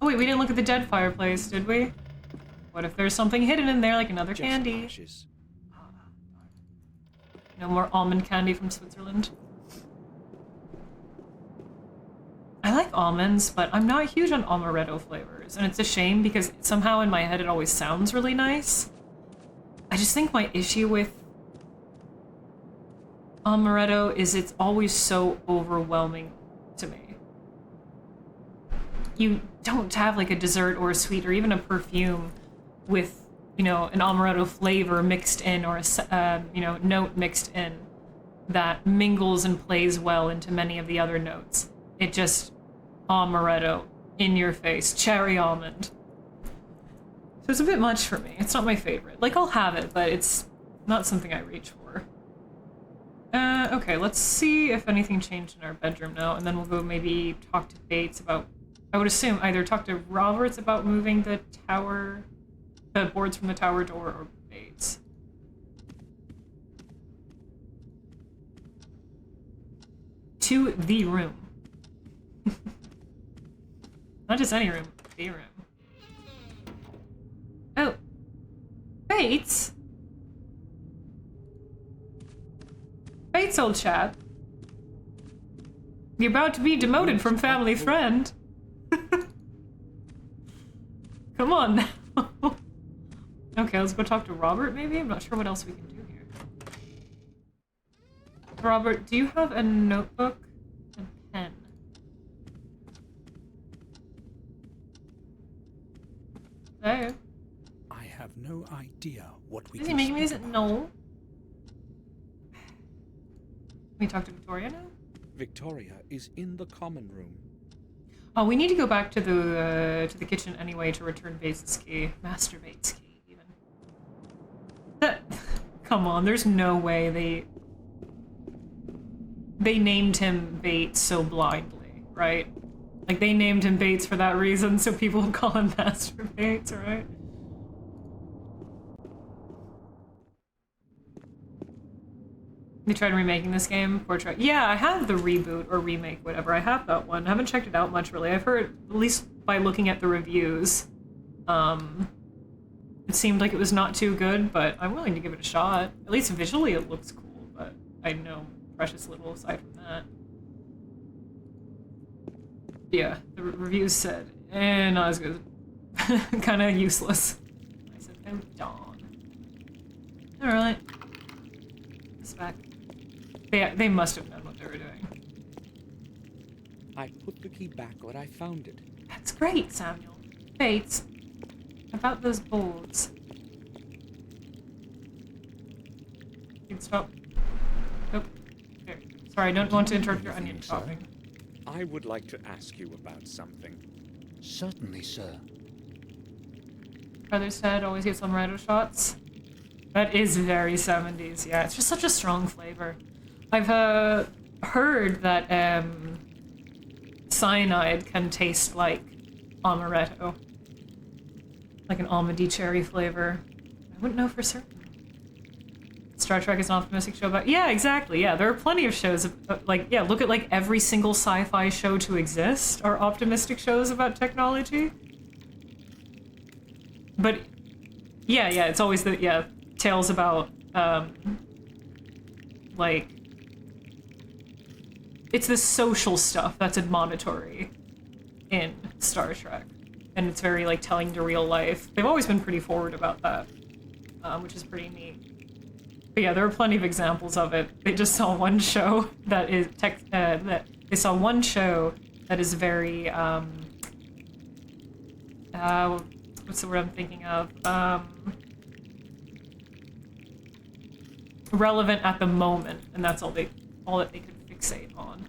Oh wait, we didn't look at the dead fireplace, did we? What if there's something hidden in there, like another Just candy? ashes. No more almond candy from Switzerland. I like almonds, but I'm not huge on amaretto flavors, and it's a shame because somehow in my head it always sounds really nice. I just think my issue with amaretto is it's always so overwhelming to me. You don't have like a dessert or a sweet or even a perfume with, you know, an amaretto flavor mixed in or a, you know, note mixed in that mingles and plays well into many of the other notes. It just amaretto in your face, cherry almond. So it's a bit much for me. It's not my favorite. Like, I'll have it, but it's not something I reach for. Okay, let's see if anything changed in our bedroom now, and then we'll go maybe talk to Bates about... I would assume either talk to Roberts about moving the boards from the tower door, or Bates. To the room. Not just any room, the room. Oh. Bates? Bates, old chap. You're about to be demoted from family friend. Come on now. Okay, let's go talk to Robert, maybe? I'm not sure what else we can do here. Robert, do you have a notebook and pen? Hello? I have no idea what we Is he can making me speak this? about. No. Can we talk to Victoria now? Victoria is in the common room. Oh, we need to go back to the kitchen anyway to return Bates' key. Master Bates' key, even. Come on, there's no way they named him Bates so blindly, right? Like, they named him Bates for that reason, so people would call him Master Bates, right? They tried remaking this game? Poor try. Yeah, I have the reboot or remake, whatever. I have that one. I haven't checked it out much, really. I've heard, at least by looking at the reviews, it seemed like it was not too good, but I'm willing to give it a shot. At least visually it looks cool, but I know precious little aside from that. Yeah, the reviews said, not as good. Kinda useless. I said, oh, dawn. Alright. It's back. They must have known what they were doing. I put the key back where I found it. That's great, Samuel. Bates, about those boards. You can stop. Nope. There. Sorry, I don't want to interrupt your onion chopping. I would like to ask you about something. Certainly, sir. Brother's Dead always gets amaretto shots. That is very 70s, yeah. It's just such a strong flavor. I've heard that cyanide can taste like amaretto. Like an almondy cherry flavor. I wouldn't know for certain. Star Trek is an optimistic show about... Yeah, exactly, yeah. There are plenty of shows, like, yeah, look at like every single sci-fi show to exist are optimistic shows about technology. But, yeah, it's always the, yeah, tales about, like... It's the social stuff that's admonitory in Star Trek. And it's very, like, telling to real life. They've always been pretty forward about that, which is pretty neat. But yeah, there are plenty of examples of it. They just saw one show that is they saw one show that is very what's the word I'm thinking of? Relevant at the moment, and that's all that they could fixate on.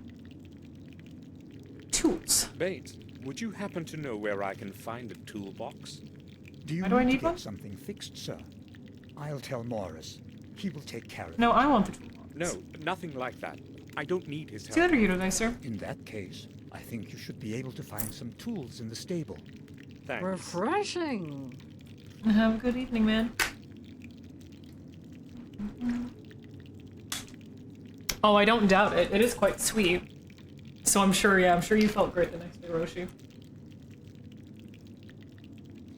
Tools. Bates, would you happen to know where I can find a toolbox? Do you Why do I need need to get one? something fixed, sir? I'll tell Morris. He will take care of No, it. I want the toolbox. No, nothing like that. I don't need his It's the help. other Udo sir. In that case, I think you should be able to find some tools in the stable. Thanks. Refreshing. Have a good evening, man. Oh, I don't doubt it. It is quite sweet. So I'm sure you felt great the next day, Roshi.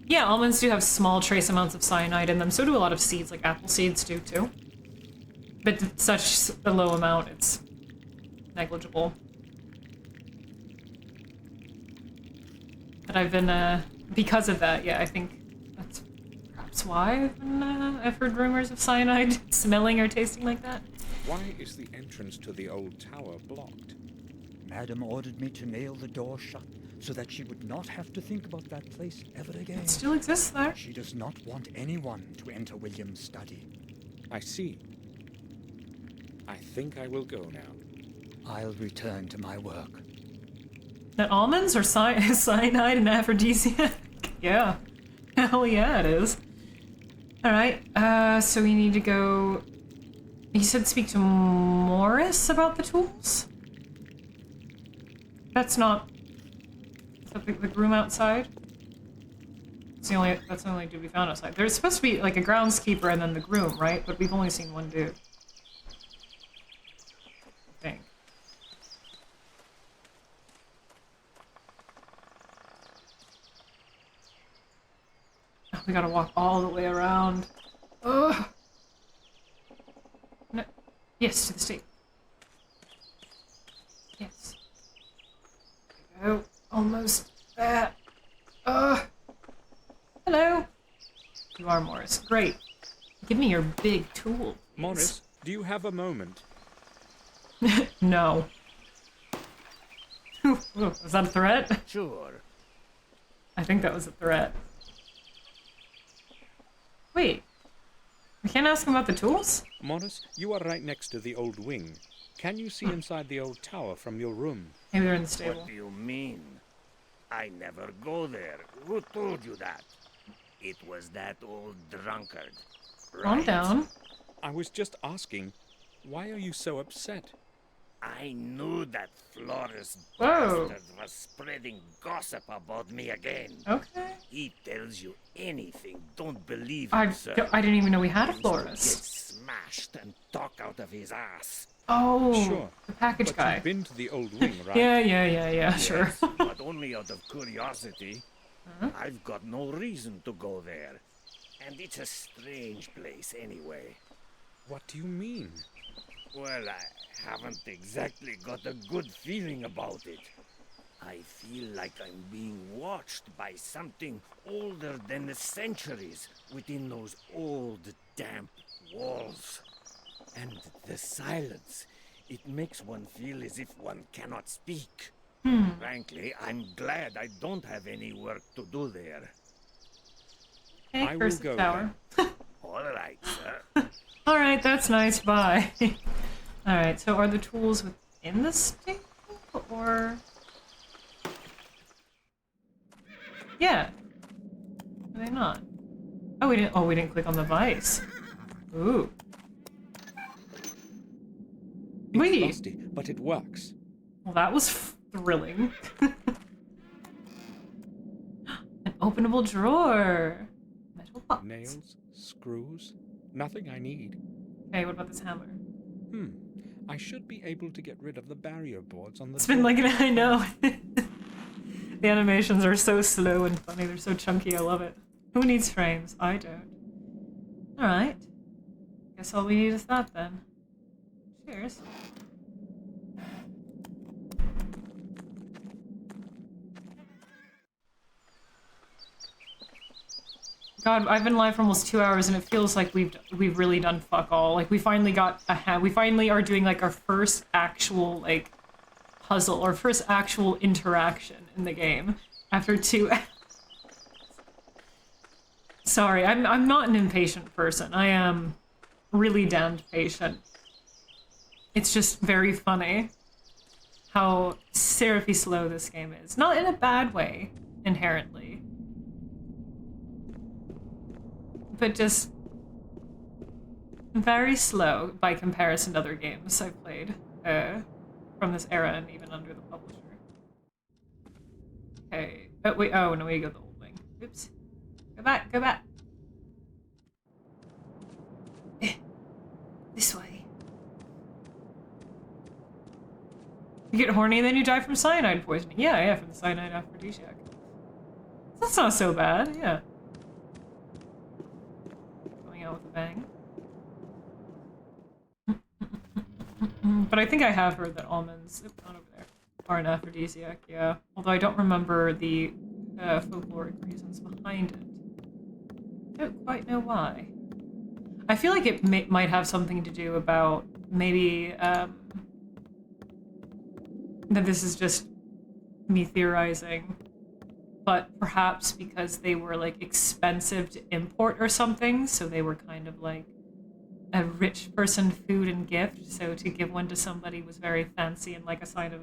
Yeah, almonds do have small trace amounts of cyanide in them. So do a lot of seeds, like apple seeds do too. But it's such a low amount, it's negligible. But I've been, because of that, yeah, I think that's perhaps why I've heard rumors of cyanide smelling or tasting like that. Why is the entrance to the old tower blocked? Madam ordered me to nail the door shut so that she would not have to think about that place ever again. It still exists there. She does not want anyone to enter William's study. I see. I think I will go now. I'll return to my work. That almonds are cyanide and aphrodisiac? Yeah. Hell yeah, it is. Alright, so we need to go... You said speak to Morris about the tools? That's not... Is that the room outside? That's the only dude we found outside. There's supposed to be like a groundskeeper and then the groom, right? But we've only seen one dude. I think. Oh, we gotta walk all the way around. Ugh. No. Yes, to the state. Yes. There we go. Almost there. Hello. You are Morris. Great. Give me your big tool, please. Morris, do you have a moment? No. Was that a threat? Sure. I think that was a threat. Wait. We can't ask him about the tools? Morris, you are right next to the old wing. Can you see inside the old tower from your room? Maybe they're in the stable. What do you mean? I never go there. Who told you that? It was that old drunkard. Calm right? down. I was just asking, why are you so upset? I knew that Flores Whoa. bastard was spreading gossip about me again. Okay. He tells you anything. Don't believe I him, sir. didn't even know we had a Tends to Get florist. smashed and talk out of his ass. Oh, Sure, the package But guy. you've been to the old wing, right? Yeah, sure. Yes, but only out of curiosity. I've got no reason to go there. And it's a strange place anyway. What do you mean? Well, I haven't exactly got a good feeling about it. I feel like I'm being watched by something older than the centuries within those old, damp walls. And the silence, it makes one feel as if one cannot speak. Frankly, I'm glad I don't have any work to do there. Okay, I will curse the go tower. All right, sir. Alright, that's nice. Bye. Alright, so are the tools within the stable? Or... Yeah. Are they not? Oh, we didn't click on the vice. Ooh. It's Wait. rusty, but it works. Well, that was thrilling. An openable drawer. Metal box. Nails, screws, nothing I need. Okay, what about this hammer? I should be able to get rid of the barrier boards on the It's been door. like I know. The animations are so slow and funny. They're so chunky. I love it. Who needs frames? I don't. Alright. Guess all we need is that then. Cheers. God, I've been live for almost 2 hours, and it feels like we've really done fuck all. Like, we finally got we finally are doing like our first actual like puzzle, or first actual interaction in the game after 2 hours. Sorry, I'm not an impatient person. I am really damned patient. It's just very funny how seriously slow this game is. Not in a bad way, inherently. But just very slow by comparison to other games I've played from this era and even under the publisher. Okay. Oh, wait. Oh, no, we go the old wing. Oops. Go back. Go back. This way. You get horny and then you die from cyanide poisoning. Yeah, from the cyanide aphrodisiac. That's not so bad, yeah. Going out with a bang. But I think I have heard that almonds, not over there, are an aphrodisiac, yeah. Although I don't remember the folkloric reasons behind it. Don't quite know why. I feel like it might have something to do about maybe that this is just me theorizing, but perhaps because they were like expensive to import or something, so they were kind of like a rich person food and gift, so to give one to somebody was very fancy and like a sign of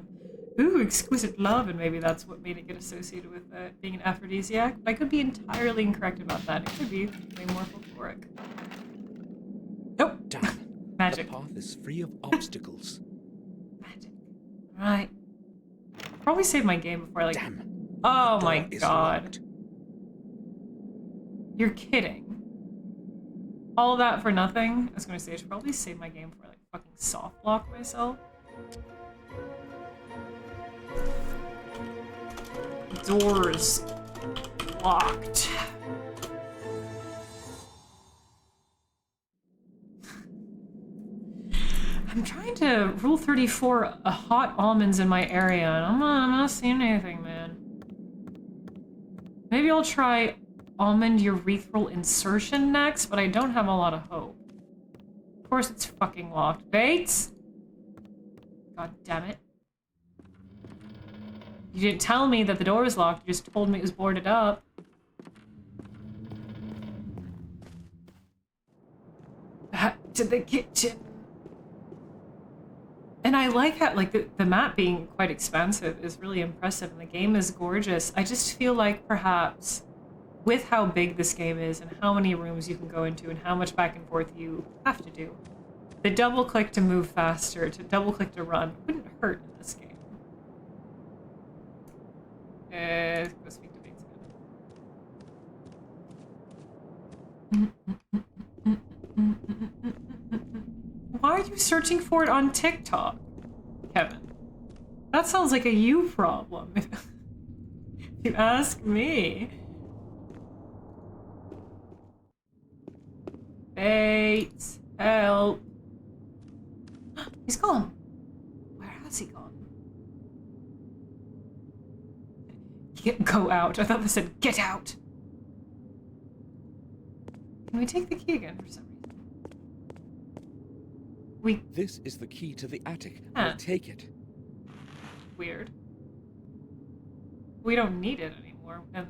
ooh, exquisite love, and maybe that's what made it get associated with being an aphrodisiac. But I could be entirely incorrect about that. It could be way more folkloric. Nope. Damn. Magic. The path is free of obstacles. Magic. Right. Probably save my game before I like. Damn. Oh The my door is god. locked. You're kidding. All that for nothing? I was gonna say I should probably save my game before I like fucking soft lock myself. Doors locked. I'm trying to Rule 34 hot almonds in my area, and I'm not seeing anything, man. Maybe I'll try almond urethral insertion next, but I don't have a lot of hope. Of course it's fucking locked. Bates? God damn it. You didn't tell me that the door was locked, you just told me it was boarded up. Back to the kitchen. And I like how, like, the map being quite expansive is really impressive, and the game is gorgeous. I just feel like perhaps with how big this game is and how many rooms you can go into and how much back and forth you have to do, the double click to move faster, to double click to run, wouldn't hurt in this game. Go speak to Bates again. Why are you searching for it on TikTok, Kevin? That sounds like a you problem, if you ask me. Bates, help. He's gone. Where has he gone? Go out. I thought they said get out. Can we take the key again for some reason? This is the key to the attic. Huh. I'll take it. Weird. We don't need it anymore. Can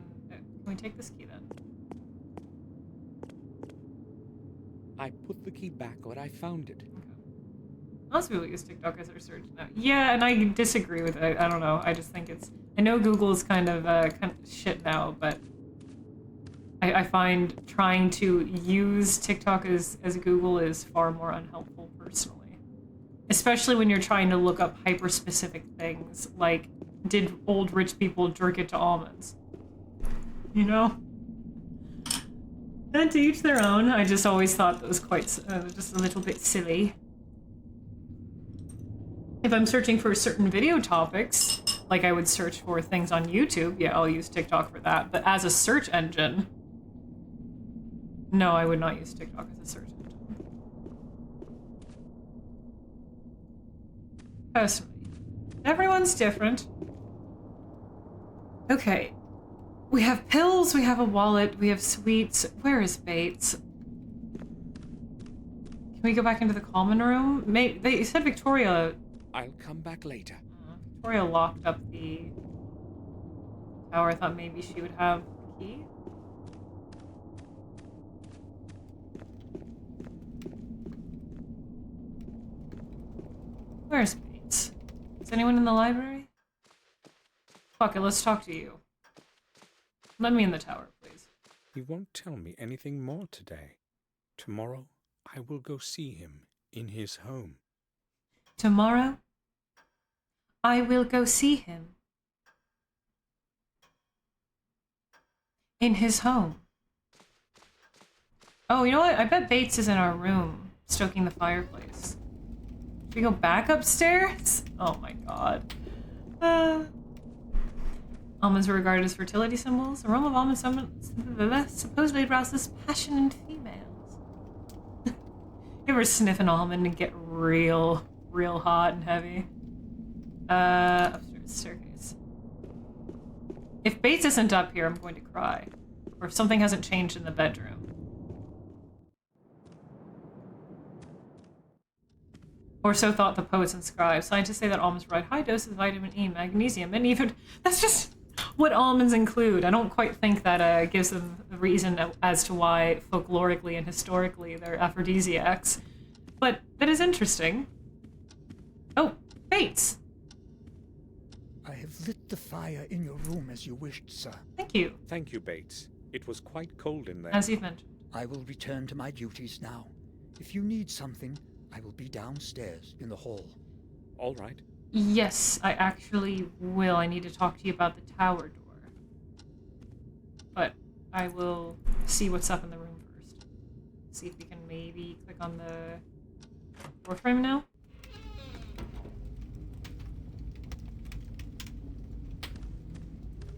we take this key then? I put the key back where I found it. Okay. Lots of people use TikTok as their search now. Yeah, and I disagree with it. I don't know. I just think it's... I know Google is kind of shit now, but I find trying to use TikTok as Google is far more unhelpful personally. Especially when you're trying to look up hyper-specific things, like, did old rich people jerk it to almonds? You know? And to each their own. I just always thought that was quite, just a little bit silly. If I'm searching for certain video topics, like I would search for things on YouTube, yeah, I'll use TikTok for that. But as a search engine, no, I would not use TikTok as a search engine. Personally. Everyone's different. Okay. We have pills, we have a wallet, we have sweets. Where is Bates? Can we go back into the common room? They said Victoria... I'll come back later. Victoria locked up the tower. I thought maybe she would have the key. Where's Bates? Is anyone in the library? Fuck it, let's talk to you. Let me in the tower, please. He won't tell me anything more today. Tomorrow, I will go see him in his home. Tomorrow, I will go see him in his home. Oh, you know what? I bet Bates is in our room, stoking the fireplace. Should we go back upstairs? Oh my god. Almonds were regarded as fertility symbols. The aroma of almonds supposedly arouses passion in females. You ever sniff an almond and get real hot and heavy? Upstairs staircase. If Bates isn't up here, I'm going to cry. Or if something hasn't changed in the bedroom. Or so thought the poets and scribes. Scientists say that almonds provide high doses of vitamin E, magnesium, and even... That's just what almonds include. I don't quite think that gives them a reason as to why folklorically and historically they're aphrodisiacs. But that is interesting. Oh, Bates! I have lit the fire in your room as you wished, sir. Thank you. Thank you, Bates. It was quite cold in there. As you've mentioned. I will return to my duties now. If you need something, I will be downstairs in the hall. All right. Yes, I actually will. I need to talk to you about the tower door. But I will see what's up in the room first. See if we can maybe click on the door frame now.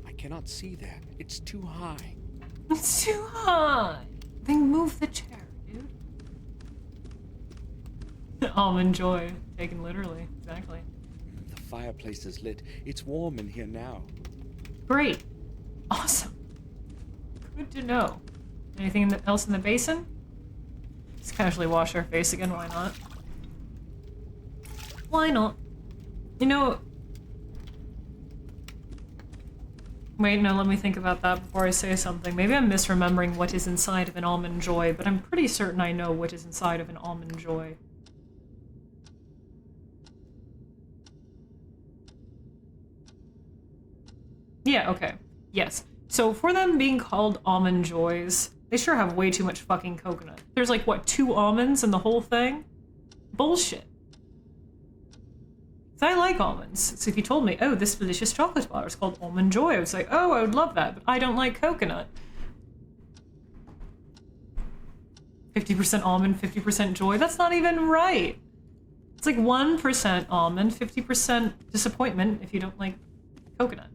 I cannot see there. It's too high. It's too high. Then move the chair, dude. Almond joy, taken literally. Exactly. The fireplace is lit. It's warm in here now. Great. Awesome. Good to know. Anything else in the basin? Just casually wash our face again, why not? Why not? You know... Wait, no, let me think about that before I say something. Maybe I'm misremembering what is inside of an almond joy, but I'm pretty certain I know what is inside of an almond joy. Yeah, okay. Yes. So for them being called almond joys, they sure have way too much fucking coconut. There's like, what, 2 almonds in the whole thing? Bullshit. So I like almonds. So if you told me, oh, this delicious chocolate bar is called Almond Joy, I would say, oh, I would love that, but I don't like coconut. 50% almond, 50% joy? That's not even right. It's like 1% almond, 50% disappointment if you don't like coconut.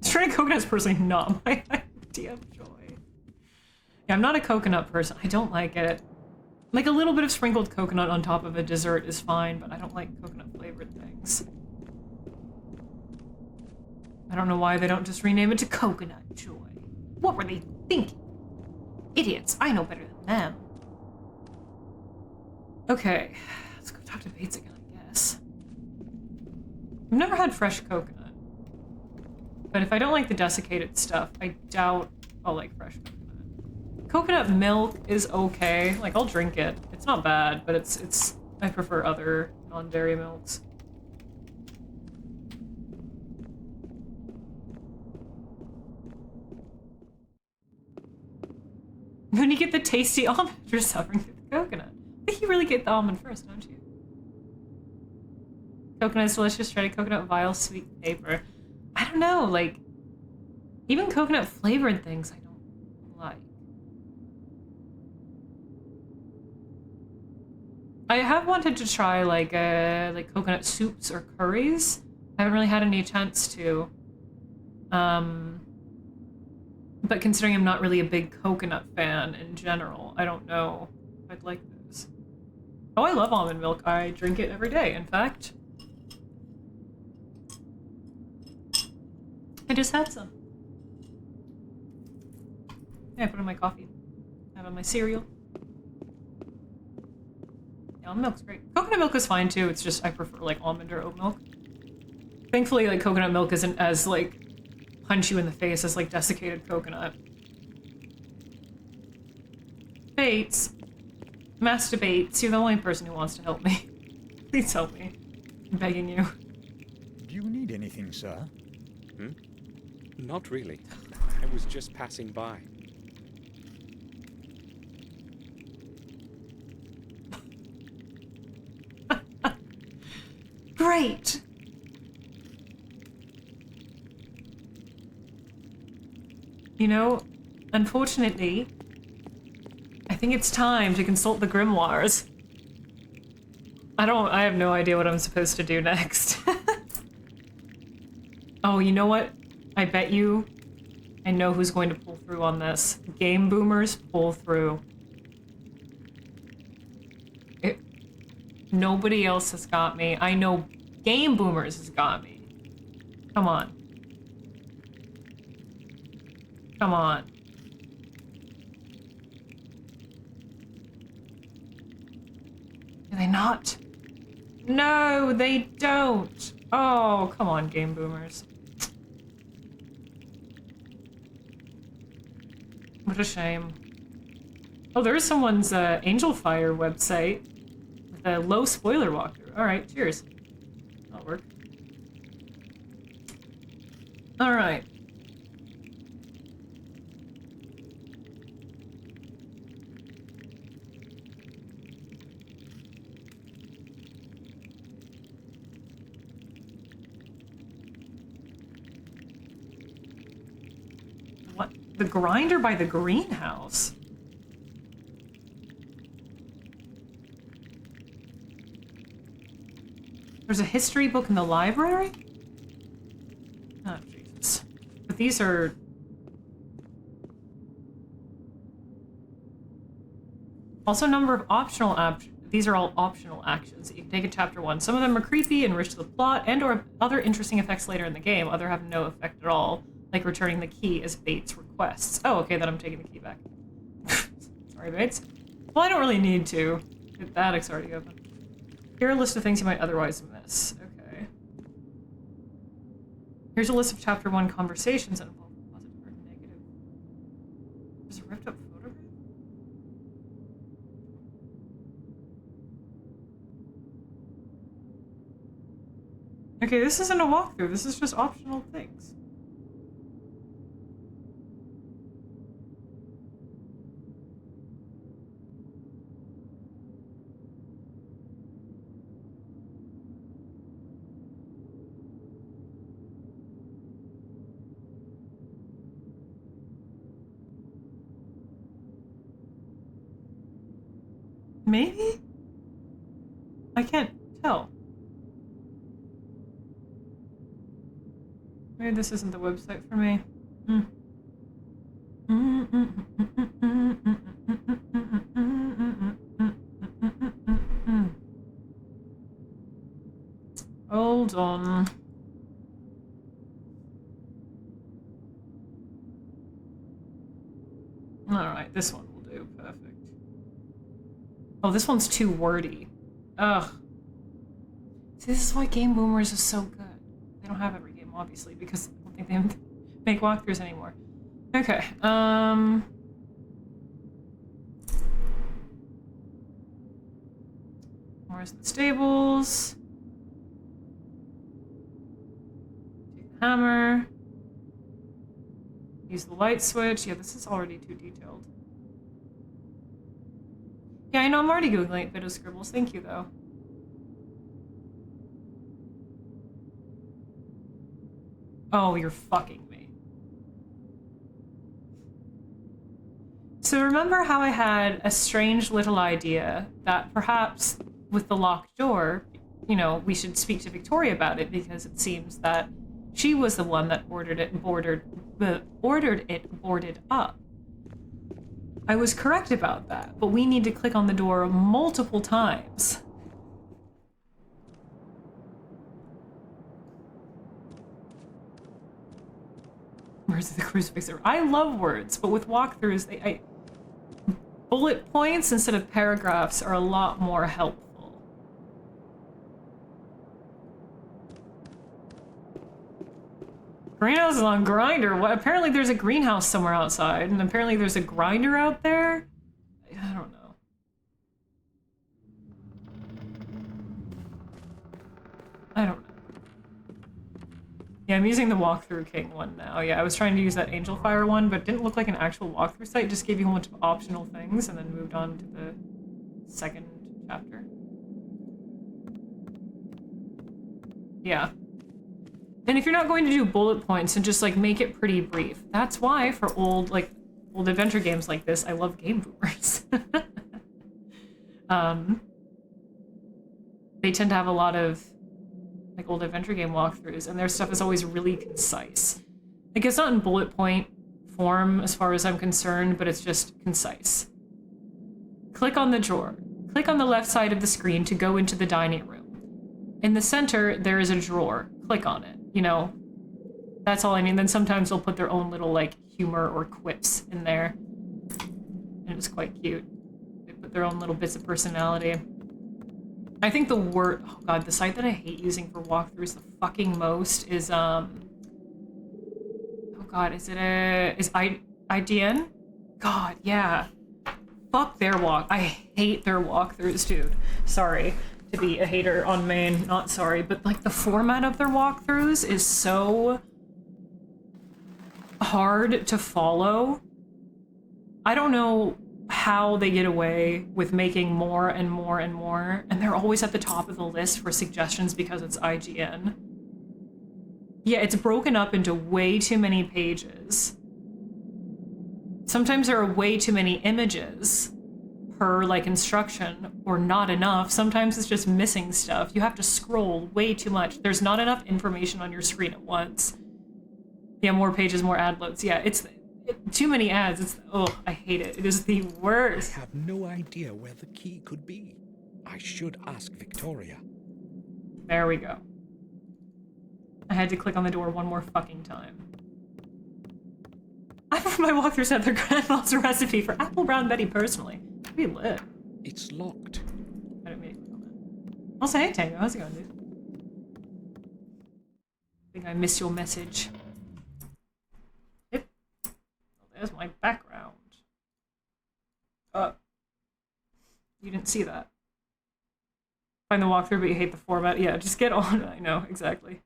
Shredded coconut is personally not my idea of joy. Yeah, I'm not a coconut person. I don't like it. Like, a little bit of sprinkled coconut on top of a dessert is fine, but I don't like coconut-flavored things. I don't know why they don't just rename it to Coconut Joy. What were they thinking? Idiots. I know better than them. Okay, let's go talk to Bates again, I guess. I've never had fresh coconut. But if I don't like the desiccated stuff, I doubt I'll like fresh coconut. Coconut milk is okay. Like, I'll drink it. It's not bad, but it's I prefer other non-dairy milks. When you get the tasty almond, you're suffering through the coconut. I think you really get the almond first, don't you? Coconut is delicious, shredded coconut, vile, sweet paper. I don't know, like, even coconut flavored things I don't like. I have wanted to try like coconut soups or curries. I haven't really had any chance to. But considering I'm not really a big coconut fan in general, I don't know if I'd like those. Oh, I love almond milk. I drink it every day, in fact. I just had some. Yeah, I put in my coffee. I have on my cereal. Yeah, milk's great. Coconut milk is fine too. It's just I prefer like almond or oat milk. Thankfully, like coconut milk isn't as like punch you in the face as like desiccated coconut. Bates, Master Bates, you're the only person who wants to help me. Please help me. I'm begging you. Do you need anything, sir? Not really. I was just passing by. Great! You know, unfortunately, I think it's time to consult the grimoires. I have no idea what I'm supposed to do next. Oh, you know what? I bet you I know who's going to pull through on this. Game boomers pull through. Nobody else has got me. I know Game Boomers has got me. Come on. Come on. Do they not? No, they don't. Oh, come on, Game Boomers. What a shame. Oh, there is someone's Angel Fire website. A low spoiler walkthrough. Alright, cheers. That'll work. Alright. What? The grinder by the greenhouse? There's a history book in the library? Oh, Jesus. But these are... Also, number of optional these are all optional actions that you can take in Chapter 1. Some of them are creepy, enrich the plot, and or other interesting effects later in the game. Other have no effect at all, like returning the key as Bates requests. Oh, okay, then I'm taking the key back. Sorry, Bates. Well, I don't really need to. That attic's already open. Here are a list of things you might otherwise miss. Okay. Here's a list of Chapter 1 conversations that involve positive or negative. There's a ripped up photograph? Okay, this isn't a walkthrough. This is just optional things. Maybe? I can't tell. Maybe this isn't the website for me. Hold on. Alright, this one will do. Perfect. Oh, this one's too wordy. Ugh. See, this is why Game Boomers is so good. They don't have every game, obviously, because I don't think they make walkthroughs anymore. Okay, where's the stables? Take the hammer. Use the light switch. Yeah, this is already too detailed. Yeah, I know, I'm already Googling Video Scribbles. Thank you, though. Oh, you're fucking me. So remember how I had a strange little idea that perhaps with the locked door, you know, we should speak to Victoria about it because it seems that she was the one that ordered it boarded up. I was correct about that, but we need to click on the door multiple times. words of the crucifix. I love words, but with walkthroughs, bullet points instead of paragraphs are a lot more helpful. Greenhouse is on Grinder. What? Apparently there's a greenhouse somewhere outside, and apparently there's a grinder out there. I don't know. I don't know. Yeah, I'm using the Walkthrough King one now. Yeah, I was trying to use that Angel Fire one, but it didn't look like an actual walkthrough site. It just gave you a bunch of optional things and then moved on to the second chapter. Yeah. And if you're not going to do bullet points and just like make it pretty brief, that's why for old adventure games like this, I love Game Boomers. They tend to have a lot of like old adventure game walkthroughs, and their stuff is always really concise. Like, it's not in bullet point form as far as I'm concerned, but it's just concise. Click on the drawer. Click on the left side of the screen to go into the dining room. In the center, there is a drawer. Click on it. You know, that's all I mean. Then sometimes they'll put their own little, like, humor or quips in there. And it was quite cute. They put their own little bits of personality. I think oh god, the site that I hate using for walkthroughs the fucking most is, oh god, is IGN? God, yeah. Fuck their I hate their walkthroughs, dude. Sorry to be a hater on main, not sorry, but like the format of their walkthroughs is so hard to follow. I don't know how they get away with making more and more and more, and they're always at the top of the list for suggestions because it's IGN. Yeah, it's broken up into way too many pages. Sometimes there are way too many images per like instruction, or not enough. Sometimes it's just missing stuff. You have to scroll way too much. There's not enough information on your screen at once. Yeah, more pages, more ad loads. Yeah, it's too many ads. I hate it. It is the worst. I have no idea where the key could be. I should ask Victoria. There we go. I had to click on the door one more fucking time. I think my walkthroughs had their grandma's recipe for Apple Brown Betty personally. Pretty lit. It's locked. I didn't mean to click on that. Also, hey Tango, how's it going, dude? I think I missed your message. There's my background. You didn't see that. Find the walkthrough, but you hate the format. Yeah, just get on. I know, exactly.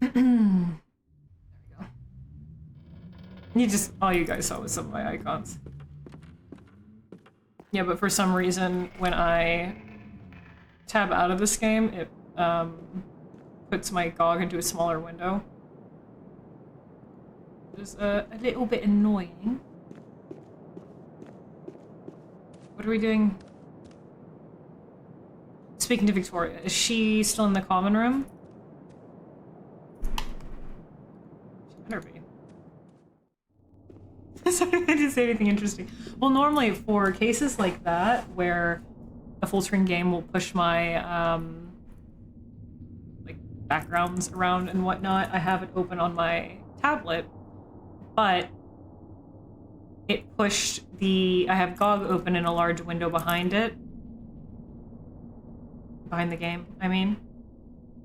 There we go. All you guys saw was some of my icons. Yeah, but for some reason, when I tab out of this game, it puts my GOG into a smaller window. Is a little bit annoying. What are we doing? Speaking to Victoria, is she still in the common room? She better be. Sorry, I didn't say anything interesting. Well, normally for cases like that, where a full screen game will push my like backgrounds around and whatnot, I have it open on my tablet. But it pushed I have GOG open in a large window behind it. Behind the game, I mean.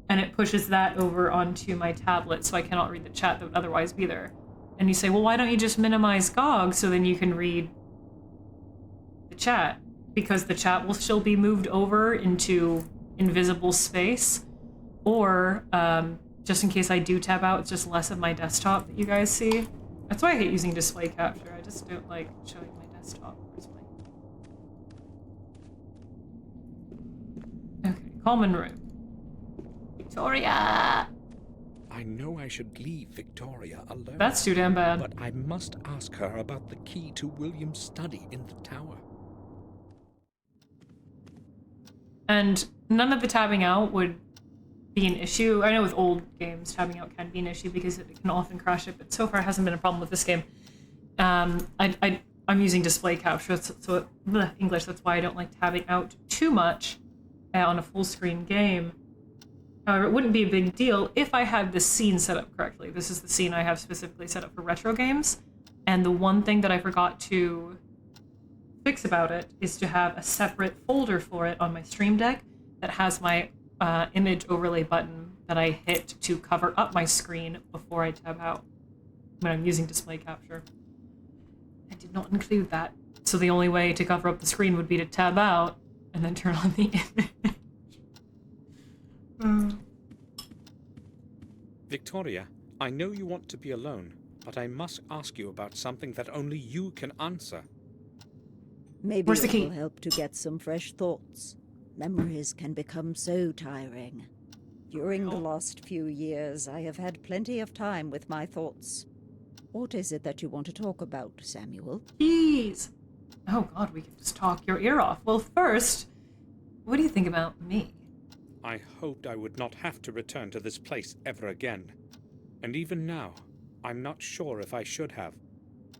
And it pushes that over onto my tablet, so I cannot read the chat that would otherwise be there. And you say, well, why don't you just minimize GOG so then you can read the chat? Because the chat will still be moved over into invisible space. Or, just in case I do tab out, it's just less of my desktop that you guys see. That's why I hate using display capture. I just don't like showing my desktop personally. Okay, common room. Victoria! I know I should leave Victoria alone. That's too damn bad. But I must ask her about the key to William's study in the tower. And none of the tabbing out would be an issue. I know with old games, tabbing out can be an issue because it can often crash it, but so far it hasn't been a problem with this game. I'm using display capture, so English, that's why I don't like tabbing out too much on a full screen game. However, it wouldn't be a big deal if I had this scene set up correctly. This is the scene I have specifically set up for retro games. And the one thing that I forgot to fix about it is to have a separate folder for it on my Stream Deck that has my image overlay button that I hit to cover up my screen before I tab out when I'm using display capture. I did not include that. So the only way to cover up the screen would be to tab out and then turn on the image. Victoria, I know you want to be alone, but I must ask you about something that only you can answer. Maybe Where's the it key? will help to get some fresh thoughts. Memories can become so tiring. During the last few years, I have had plenty of time with my thoughts. What is it that you want to talk about, Samuel? Jeez. Oh god, we can just talk your ear off. Well, first, what do you think about me? I hoped I would not have to return to this place ever again. And even now, I'm not sure if I should have.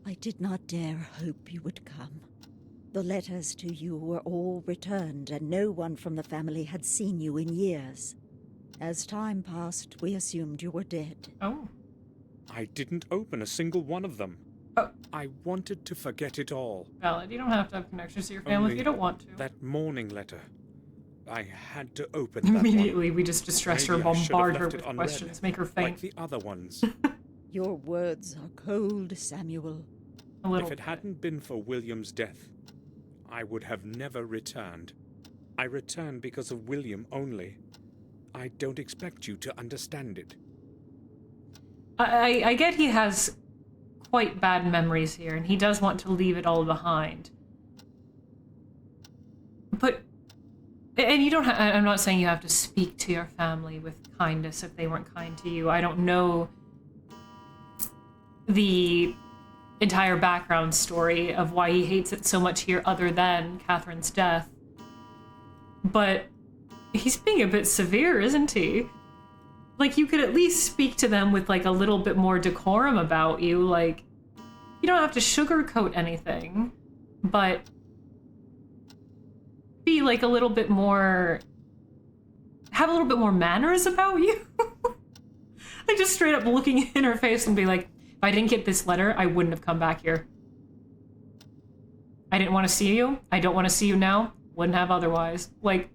I did not dare hope you would come. The letters to you were all returned, and no one from the family had seen you in years. As time passed, we assumed you were dead. Oh. I didn't open a single one of them. Oh. I wanted to forget it all. Valid. You don't have to have connections to your family Only if you don't want to. That morning letter. I had to open that Immediately, one. we just distress her, Maybe I should have bombard her left with it unread, questions, make her faint. like the other ones. Your words are cold, Samuel. A little If it bit. hadn't been for William's death, I would have never returned. I returned because of William only. I don't expect you to understand it. I get he has quite bad memories here, and he does want to leave it all behind. But, and you don't I'm not saying you have to speak to your family with kindness if they weren't kind to you. I don't know the entire background story of why he hates it so much here other than Catherine's death. But he's being a bit severe, isn't he? Like, you could at least speak to them with, like, a little bit more decorum about you. Like, you don't have to sugarcoat anything, but be, like, a little bit more... have a little bit more manners about you. Like, just straight up looking in her face and be like, if I didn't get this letter, I wouldn't have come back here. I didn't want to see you. I don't want to see you now. Wouldn't have otherwise. Like...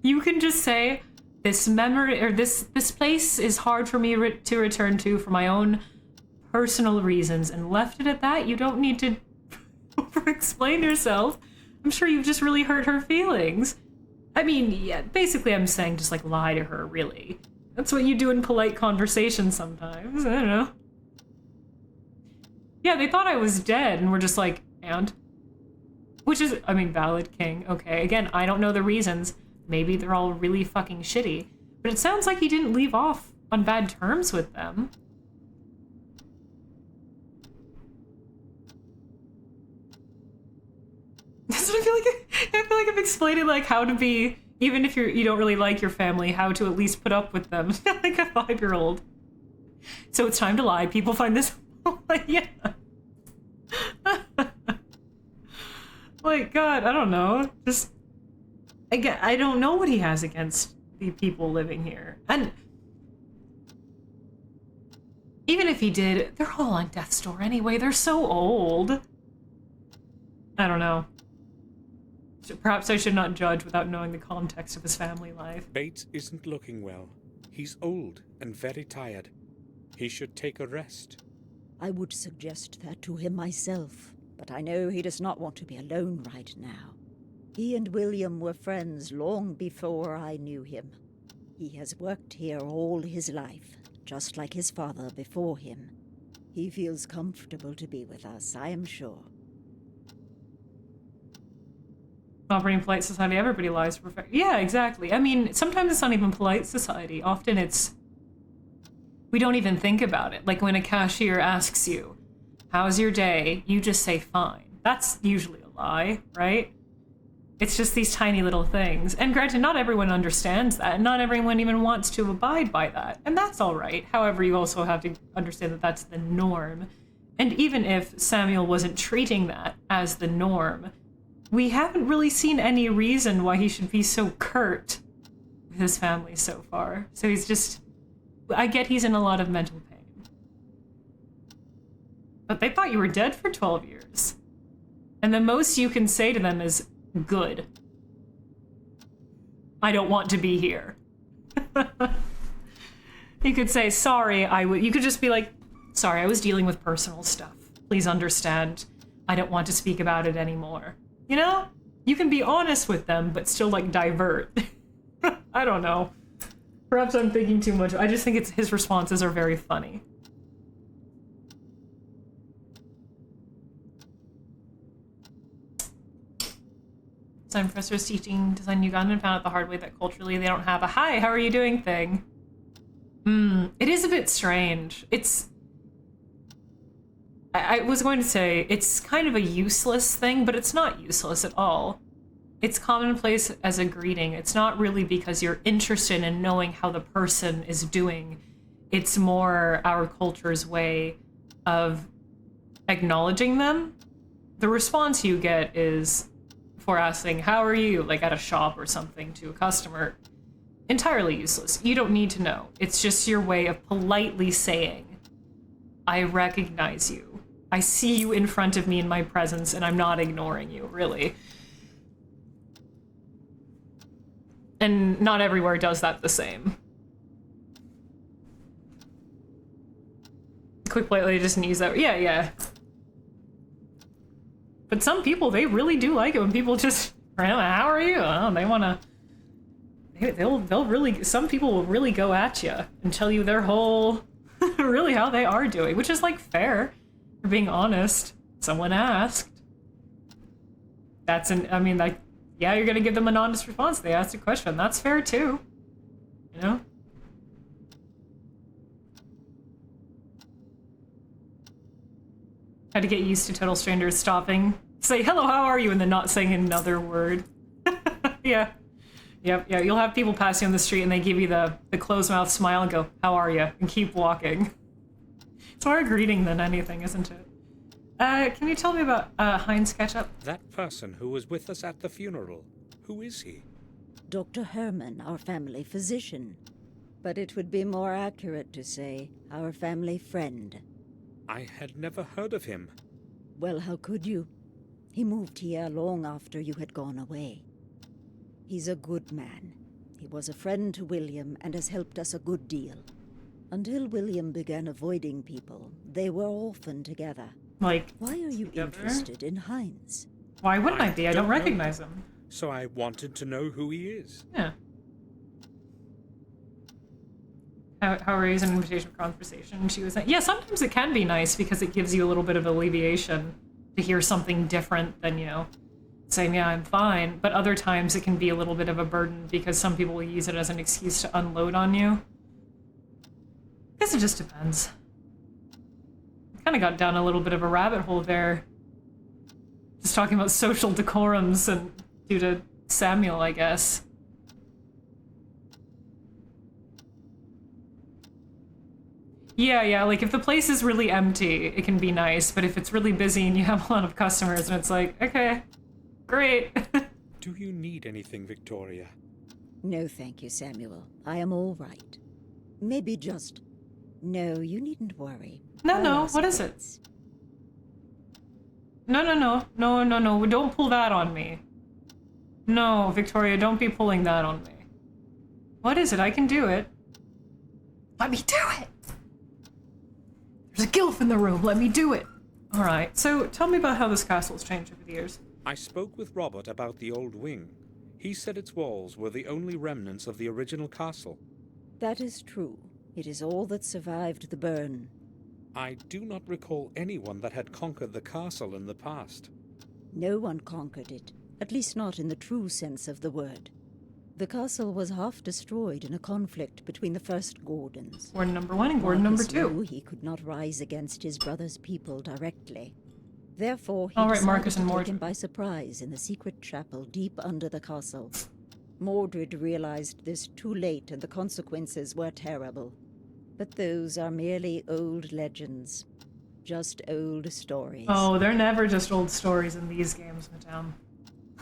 You can just say, this memory, or this place is hard for me to return to for my own personal reasons, and left it at that. You don't need to over-explain yourself. I'm sure you've just really hurt her feelings. I mean, yeah, basically I'm saying just, like, lie to her, really. That's what you do in polite conversation sometimes. I don't know. Yeah, they thought I was dead, and we're just like, and? Which is, I mean, valid, King. Okay, again, I don't know the reasons. Maybe they're all really fucking shitty. But it sounds like he didn't leave off on bad terms with them. So I feel like I'm explaining, like, how to be, even if you don't really like your family, how to at least put up with them. Like a 5-year-old. So it's time to lie. People find this... like, yeah. Like, God, I don't know. Just... Again, I don't know what he has against the people living here. And even if he did, they're all on death's door anyway. They're so old. I don't know. Perhaps I should not judge without knowing the context of his family life. Bates isn't looking well. He's old and very tired. He should take a rest. I would suggest that to him myself, but I know he does not want to be alone right now. He and William were friends long before I knew him. He has worked here all his life, just like his father before him. He feels comfortable to be with us, I am sure. Operating polite society, everybody lies. Yeah, exactly. I mean, sometimes it's not even polite society. Often it's... we don't even think about it. Like when a cashier asks you, how's your day? You just say fine. That's usually a lie, right? It's just these tiny little things. And granted, not everyone understands that. And not everyone even wants to abide by that. And that's all right. However, you also have to understand that that's the norm. And even if Samuel wasn't treating that as the norm, we haven't really seen any reason why he should be so curt with his family so far. So he's just... I get he's in a lot of mental pain. But they thought you were dead for 12 years. And the most you can say to them is, good. I don't want to be here. You could say, sorry, you could just be like, sorry, I was dealing with personal stuff. Please understand. I don't want to speak about it anymore. You know? You can be honest with them, but still, like, divert. I don't know. Perhaps I'm thinking too much. I just think his responses are very funny. Design professor is teaching design Uganda and found out the hard way that culturally they don't have a hi, how are you doing thing. It is a bit strange. I was going to say, it's kind of a useless thing, but it's not useless at all. It's commonplace as a greeting. It's not really because you're interested in knowing how the person is doing. It's more our culture's way of acknowledging them. The response you get is for asking, how are you, like at a shop or something to a customer, entirely useless. You don't need to know. It's just your way of politely saying, I recognize you. I see you in front of me in my presence, and I'm not ignoring you, really. And not everywhere does that the same. Quick politely just use that. Yeah. But some people, they really do like it when people just, how are you? Oh, they want to... They'll really... Some people will really go at you and tell you their whole... really how they are doing, which is, like, fair. For being honest. Someone asked. Yeah, you're gonna give them an honest response. They asked a question. That's fair, too. You know? Had to get used to total strangers stopping. Say, hello, how are you? And then not saying another word. Yeah. Yep, yeah, you'll have people pass you on the street and they give you the closed mouth smile and go, how are you? And keep walking. It's more a greeting than anything, isn't it? Can you tell me about Heinz Ketchup? That person who was with us at the funeral, who is he? Dr. Herman, our family physician. But it would be more accurate to say our family friend. I had never heard of him. Well, how could you? He moved here long after you had gone away. He's a good man. He was a friend to William and has helped us a good deal. Until William began avoiding people, they were often together. Like, why are you interested in Heinz? Why wouldn't I be? I don't recognize him. So I wanted to know who he is. Yeah. How are you? An invitation for conversation? She was like, yeah, sometimes it can be nice because it gives you a little bit of alleviation to hear something different than, saying, yeah, I'm fine. But other times it can be a little bit of a burden because some people will use it as an excuse to unload on you. I guess it just depends. I kind of got down a little bit of a rabbit hole there. Just talking about social decorums and due to Samuel, I guess. Yeah, like if the place is really empty, it can be nice, but if it's really busy and you have a lot of customers and it's like, okay, great. Do you need anything, Victoria? No, thank you, Samuel. I am all right. Maybe just... No, you needn't worry. No, what is it? No, don't pull that on me. No, Victoria, don't be pulling that on me. What is it? I can do it. Let me do it! There's a gilf in the room, let me do it! Alright, so tell me about how this castle's changed over the years. I spoke with Robert about the old wing. He said its walls were the only remnants of the original castle. That is true. It is all that survived the burn. I do not recall anyone that had conquered the castle in the past. No one conquered it, at least not in the true sense of the word. The castle was half destroyed in a conflict between the first Gordons. Gordon number 1 and Gordon Marcus number 2. knew he could not rise against his brother's people directly. Therefore, he All right, decided Marcus and to take Mordred. him by surprise in the secret chapel deep under the castle. Mordred realized this too late, and the consequences were terrible. But those are merely old legends. Just old stories. Oh, they're never just old stories in these games, madame.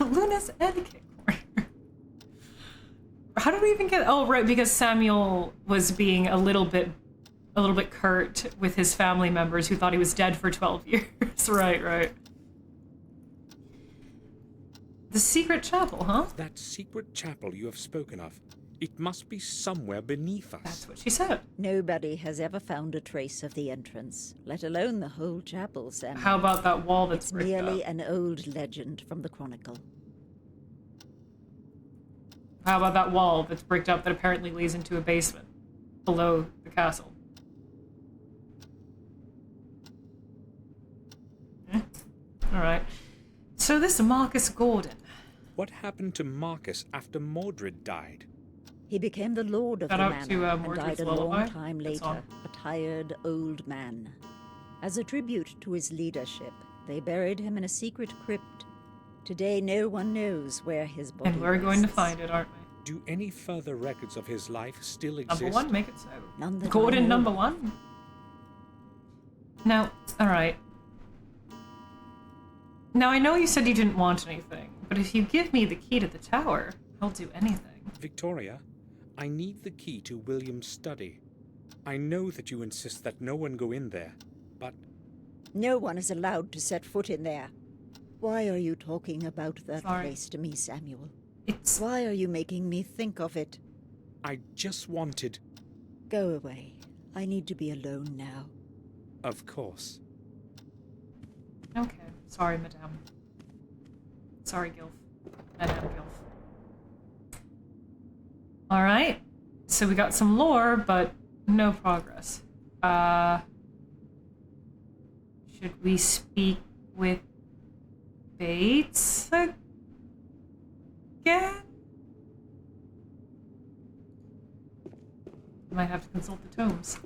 Luna's etiquette corner. How did we even get? Oh, right, because Samuel was being a little bit curt with his family members who thought he was dead for 12 years. Right. The secret chapel, huh? That secret chapel you have spoken of. It must be somewhere beneath us. That's what she said. Nobody has ever found a trace of the entrance, let alone the whole chapel, Sam. How about that wall that's It's bricked merely up? an old legend from the Chronicle. How about that wall that's bricked up that apparently leads into a basement below the castle? Alright. So this Marcus Gordon. What happened to Marcus after Mordred died? He became the lord of Shout the out manor to, and Mordred's died a Lullaby. long time Good later, song. a tired old man. As a tribute to his leadership, they buried him in a secret crypt. Today, no one knows where his body And we're going to rests. find it, aren't we? Do any further records of his life still exist? Number one, make it so. None that I Gordon, know number of. one. Now, alright. Now, I know you said you didn't want anything, but if you give me the key to the tower, I'll do anything. Victoria, I need the key to William's study. I know that you insist that no one go in there, but No one is allowed to set foot in there. Why are you talking about that Sorry. place to me, Samuel? It's... Why are you making me think of it? I just wanted... Go away. I need to be alone now. Of course. Okay. Sorry, Madame. Sorry, Gilf. Madame Gilf. Alright. So we got some lore, but no progress. Should we speak with Bates again? Might have to consult the tomes.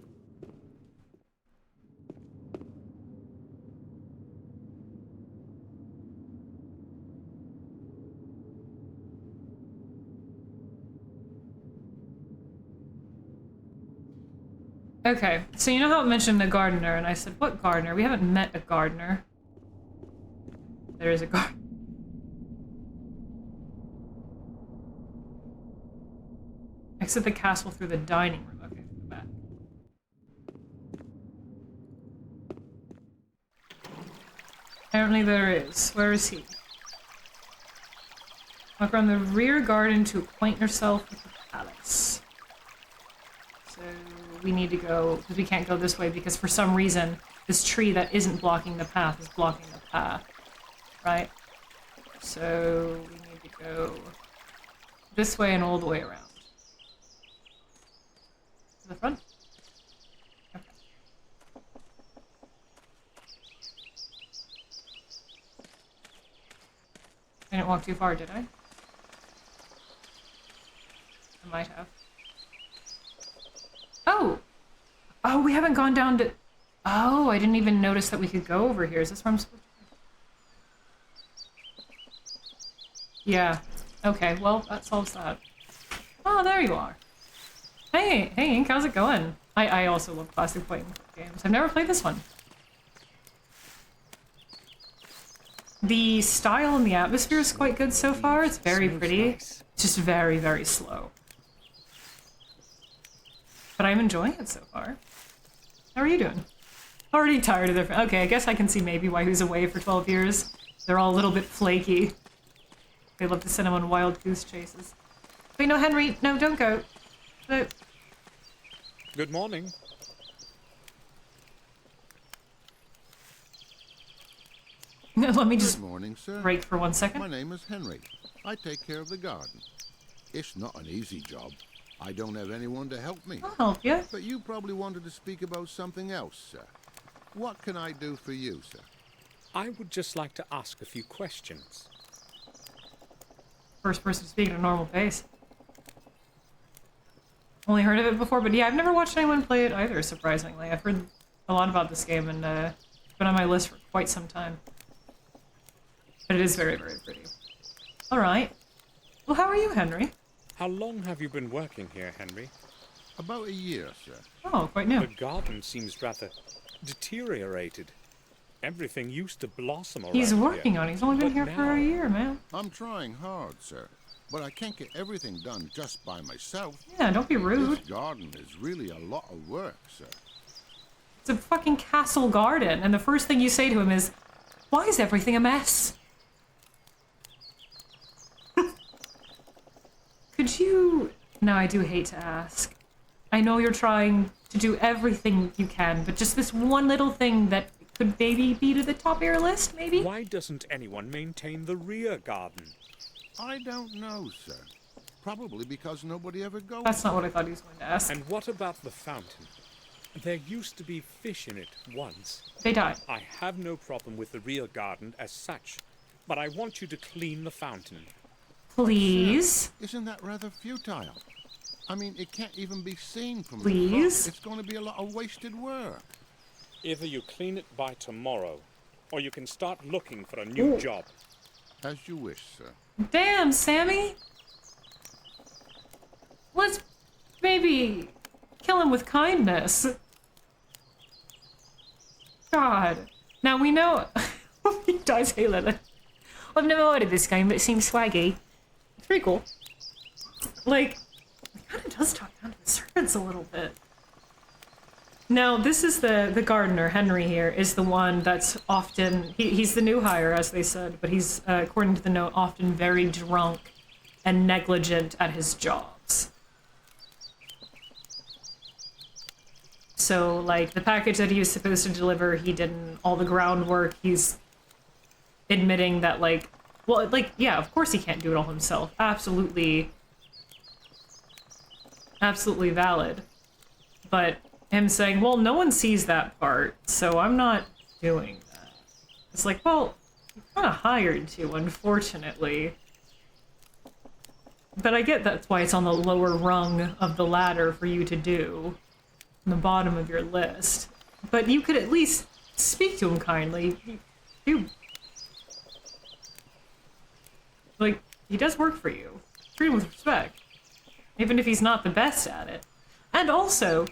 Okay, so you know how it mentioned the gardener, and I said, what gardener? We haven't met a gardener. There is a gardener. Exit the castle through the dining room. Okay, through the back. Apparently there is. Where is he? Walk around the rear garden to acquaint yourself with the palace. So we need to go, because we can't go this way because for some reason this tree that isn't blocking the path is blocking the path. Right? So we need to go this way and all the way around. To the front? Okay. I didn't walk too far, did I? I might have. Oh! Oh, we haven't gone down to... Oh, I didn't even notice that we could go over here. Is this where I'm supposed to go? Yeah. Okay, well, that solves that. Oh, there you are. Hey, Ink, how's it going? I also love classic point games. I've never played this one. The style and the atmosphere is quite good so far. It's very pretty. It's just very, very slow. But I'm enjoying it so far. How are you doing? Already tired of their... Okay, I guess I can see maybe why he was away for 12 years. They're all a little bit flaky. They love to send him on wild goose chases. Wait, no, Henry. No, don't go. No. Good morning. Let me just Good morning, sir. break for 1 second. My name is Henry. I take care of the garden. It's not an easy job. I don't have anyone to help me. I'll help you. But you probably wanted to speak about something else, sir. What can I do for you, sir? I would just like to ask a few questions. First person to speak at a normal pace. Only heard of it before, but yeah, I've never watched anyone play it either, surprisingly. I've heard a lot about this game, and it's been on my list for quite some time. But it is very, very pretty. Alright. Well, how are you, Henry? How long have you been working here, Henry? About a year, sir. Oh, quite new. The garden seems rather deteriorated. Everything used to blossom around He's here. working on it. He's only been But here for a now- year, man. I'm trying hard, sir. But I can't get everything done just by myself. Yeah, don't be rude. This garden is really a lot of work, sir. It's a fucking castle garden, and the first thing you say to him is, "Why is everything a mess?" Could you... Now, I do hate to ask. I know you're trying to do everything you can, but just this one little thing that could maybe be to the top of your list, maybe? Why doesn't anyone maintain the rear garden? I don't know, sir. Probably because nobody ever goes. That's not what I thought he was going to ask. And what about the fountain? There used to be fish in it once. They died. I have no problem with the rear garden as such, but I want you to clean the fountain. Please? Isn't that rather futile? I mean, it can't even be seen from the Please? front. It's going to be a lot of wasted work. Either you clean it by tomorrow, or you can start looking for a new job. As you wish, sir. Damn, Sammy! Let's maybe kill him with kindness. God. Now we know... he dies Halo. I've never heard of this game, but it seems swaggy. It's pretty cool. Like, it kind of does talk down to the servants a little bit. Now, this is the gardener, Henry here, is the one that's often... He's the new hire, as they said, but he's, according to the note, often very drunk and negligent at his jobs. So, like, the package that he was supposed to deliver, he didn't. All the groundwork, he's admitting that, like... Well, like, yeah, of course he can't do it all himself. Absolutely... Absolutely valid. But... him saying, well, no one sees that part, so I'm not doing that. It's like, well, you're kind of hired to, unfortunately. But I get that's why it's on the lower rung of the ladder for you to do. On the bottom of your list. But you could at least speak to him kindly. Like, he does work for you. Treat him with respect. Even if he's not the best at it. And also...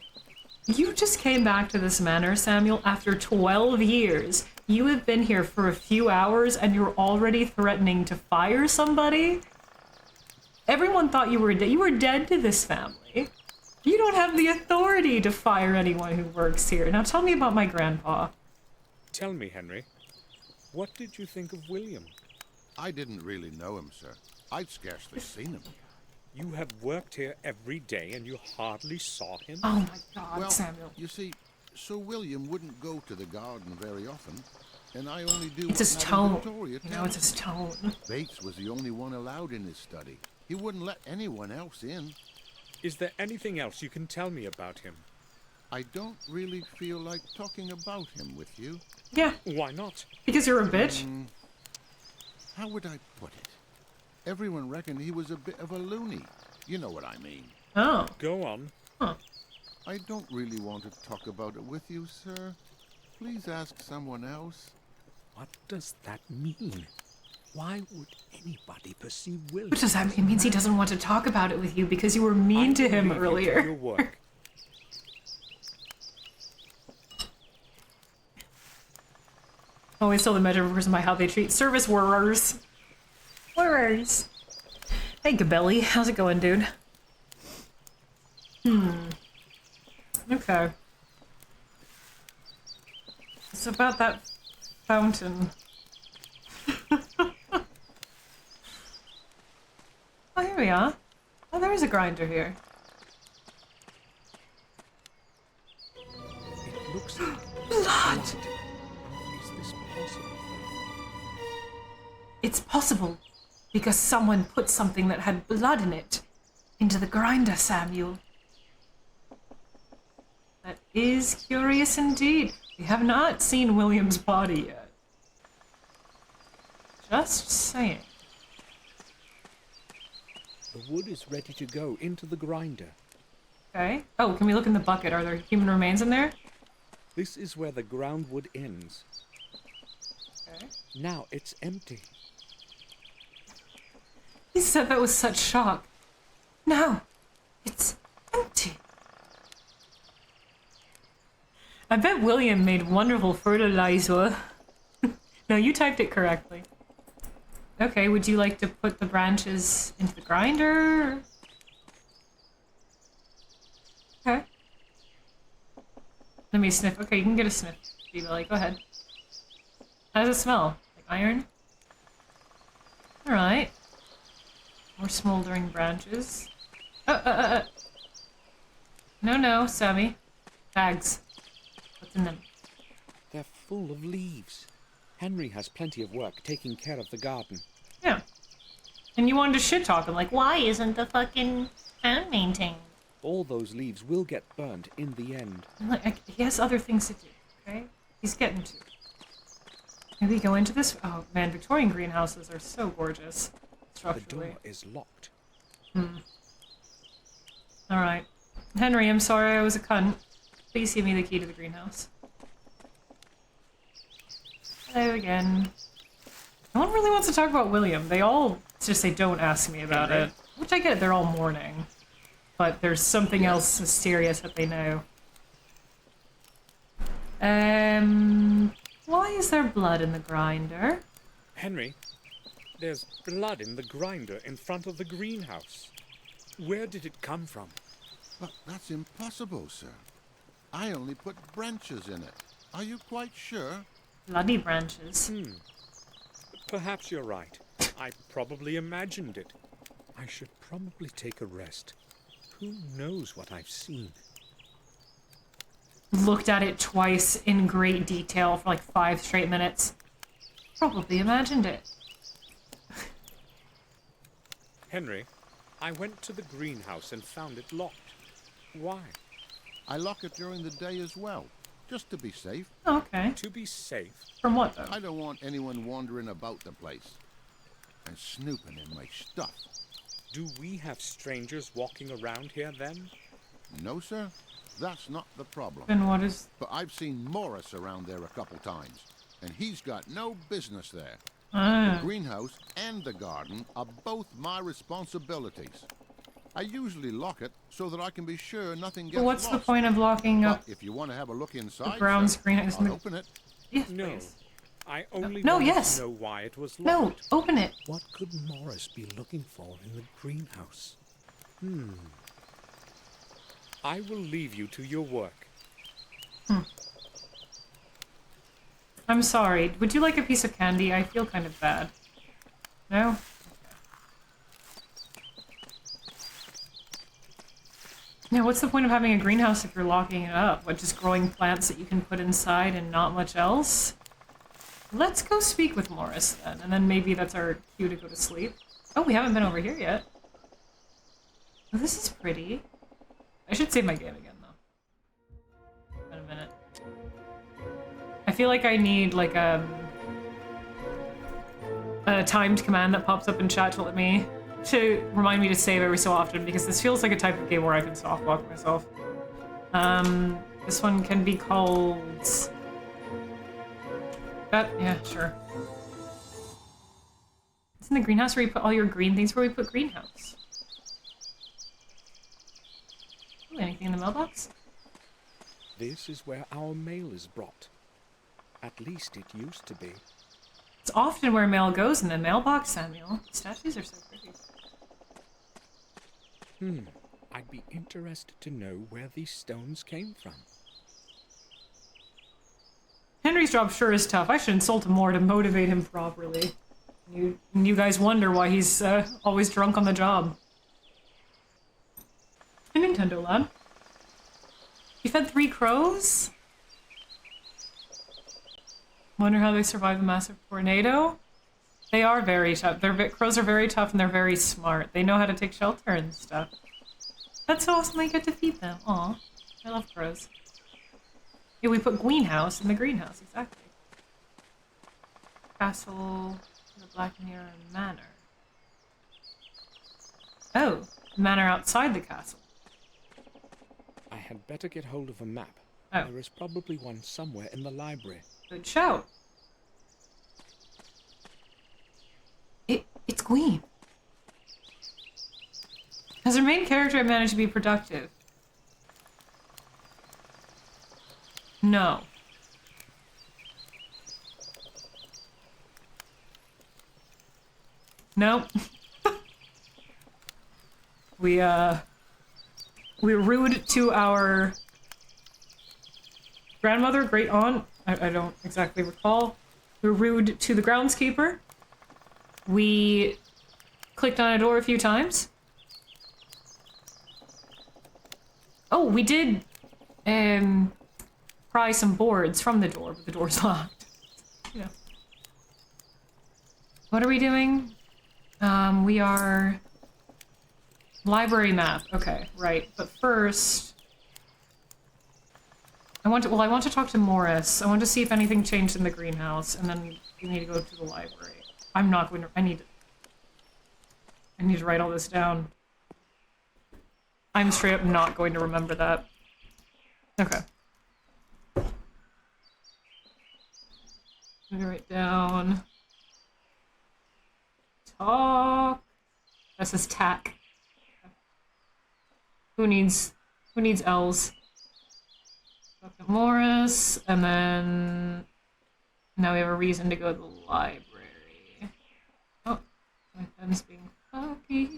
you just came back to this manor, Samuel, after 12 years. You have been here for a few hours and you're already threatening to fire somebody? Everyone thought you were dead. You were dead to this family. You don't have the authority to fire anyone who works here. Now tell me about my grandpa. Tell me, Henry, what did you think of William? I didn't really know him, sir. I'd scarcely seen him. You have worked here every day and you hardly saw him? Oh my God, Well, Samuel. you see, Sir William wouldn't go to the garden very often, and I only do It's what his Madame tone. Victoria You know, tells it's his me. tone. Bates was the only one allowed in his study. He wouldn't let anyone else in. Is there anything else you can tell me about him? I don't really feel like talking about him with you. Yeah, Why not? because you're a bitch. How would I put it? Everyone reckoned he was a bit of a loony. You know what I mean. Oh. Go on. I don't really want to talk about it with you, sir. Please ask someone else. What does that mean? Why would anybody perceive William? What does that mean? It means he doesn't want to talk about it with you because you were mean to him Leave you to earlier. your work. Always tell the measure of a person by how they treat service workers. Workers. Hey, Gabelli. How's it going, dude? Okay. It's about that fountain. Oh, here we are. Oh, there is a grinder here. It looks like Blood! is this possible? It's possible because someone put something that had blood in it into the grinder, Samuel. That is curious indeed. We have not seen William's body yet. Just saying. The wood is ready to go into the grinder. Okay. Oh, can we look in the bucket? Are there human remains in there? This is where the groundwood ends. Okay. Now it's empty. He said that with such shock. No, it's empty. I bet William made wonderful fertilizer. No, you typed it correctly. Okay, would you like to put the branches into the grinder? Okay. Let me sniff. Okay, you can get a sniff, Billy. Go ahead. How does it smell? Like iron? Alright. More smoldering branches. No, Sammy. Bags. What's in them? They're full of leaves. Henry has plenty of work taking care of the garden. Yeah. And you wanted to shit talk him like, Why isn't the fucking town maintained? All those leaves will get burned in the end. he has other things to do, okay? He's getting to. Maybe go into this. Oh man, Victorian greenhouses are so gorgeous. The Structurally. door is locked. Alright. Henry, I'm sorry I was a cunt. Please give me the key to the greenhouse. Hello again. No one really wants to talk about William. They all just say don't ask me about it. Which I get, they're all mourning. But there's something else mysterious that they know. Why is there blood in the grinder? Henry, there's blood in the grinder in front of the greenhouse. Where did it come from? But that's impossible, sir. I only put branches in it. Are you quite sure? Bloody branches. Perhaps you're right. I probably imagined it. I should probably take a rest. Who knows what I've seen? Looked at it twice in great detail for like 5 straight minutes. Probably imagined it. Henry, I went to the greenhouse and found it locked. Why? I lock it during the day as well, just to be safe. Oh, okay. To be safe. From what though? I don't want anyone wandering about the place and snooping in my stuff. Do we have strangers walking around here then? No, sir. That's not the problem. Then what is... But I've seen Morris around there a couple times, and he's got no business there. The greenhouse and the garden are both my responsibilities. I usually lock it so that I can be sure nothing gets But what's lost. the point of locking up But if you want to have a look inside, the brown sir, screen? I'll open it. Yes, No. please. I only No, wanted yes. to know why it was No, locked. open it. What could Morris be looking for in the greenhouse? I will leave you to your work. I'm sorry. Would you like a piece of candy? I feel kind of bad. No? Yeah, what's the point of having a greenhouse if you're locking it up? What, just growing plants that you can put inside and not much else? Let's go speak with Morris then, and then maybe that's our cue to go to sleep. Oh, we haven't been over here yet. Oh, this is pretty. I should save my game again, though. In a minute. I feel like I need, like, a timed command that pops up in chat to remind me to save every so often, because this feels like a type of game where I can softlock myself. This one can be called... yeah, sure. It's in the greenhouse where you put all your green things, where we put greenhouse. Ooh, anything in the mailbox? This is where our mail is brought. At least it used to be. It's often where mail goes in the mailbox, Samuel. Statues are so pretty. I'd be interested to know where these stones came from. Henry's job sure is tough. I should insult him more to motivate him properly. You guys wonder why he's always drunk on the job. Hey, Nintendo lad. You fed 3 crows? Wonder how they survive a massive tornado? They are very tough. Crows are very tough and they're very smart. They know how to take shelter and stuff. That's so awesome I get to feed them. Aw, I love crows. Yeah, we put greenhouse in the greenhouse, exactly. Castle, the Black Mirror Manor. Oh, the manor outside the castle. I had better get hold of a map. Oh. There is probably one somewhere in the library. Good shout. It's Gwen. Has her main character managed to be productive? No. Nope. We were rude to our grandmother, great aunt. I don't exactly recall. We were rude to the groundskeeper. We clicked on a door a few times. Oh, we did pry some boards from the door, but the door's locked. Yeah. What are we doing? We are... Library map. Okay, right. But first... I want to talk to Morris. I want to see if anything changed in the greenhouse, and then we need to go to the library. I'm not going to... I need to write all this down. I'm straight up not going to remember that. Okay. I'm gonna write down... Talk... This is tack. Who needs L's? Dr. Morris, and then... Now we have a reason to go to the library. Oh, my pen's being funky.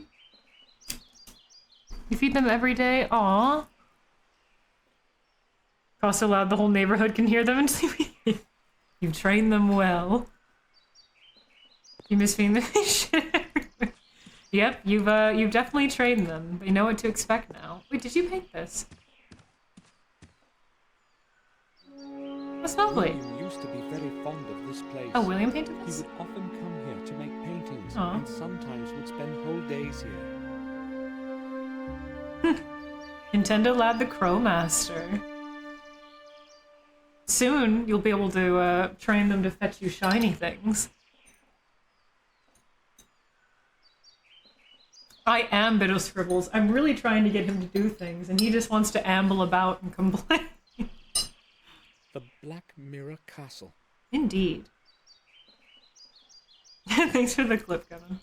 You feed them every day? Aww. Talk so loud the whole neighborhood can hear them and sleep. You train them well. You miss feeding the fish. Yep, you've definitely trained them. They know what to expect now. Wait, did you paint this? That's lovely. William used to be very fond of this place. Oh, William painted this? He would often come here to make paintings, Aw. and sometimes would spend whole days here. Nintendo Lad the Crow Master. Soon, you'll be able to train them to fetch you shiny things. I am Biddle Scribbles. I'm really trying to get him to do things, and he just wants to amble about and complain. The Black Mirror Castle. Indeed. Thanks for the clip, Kevin.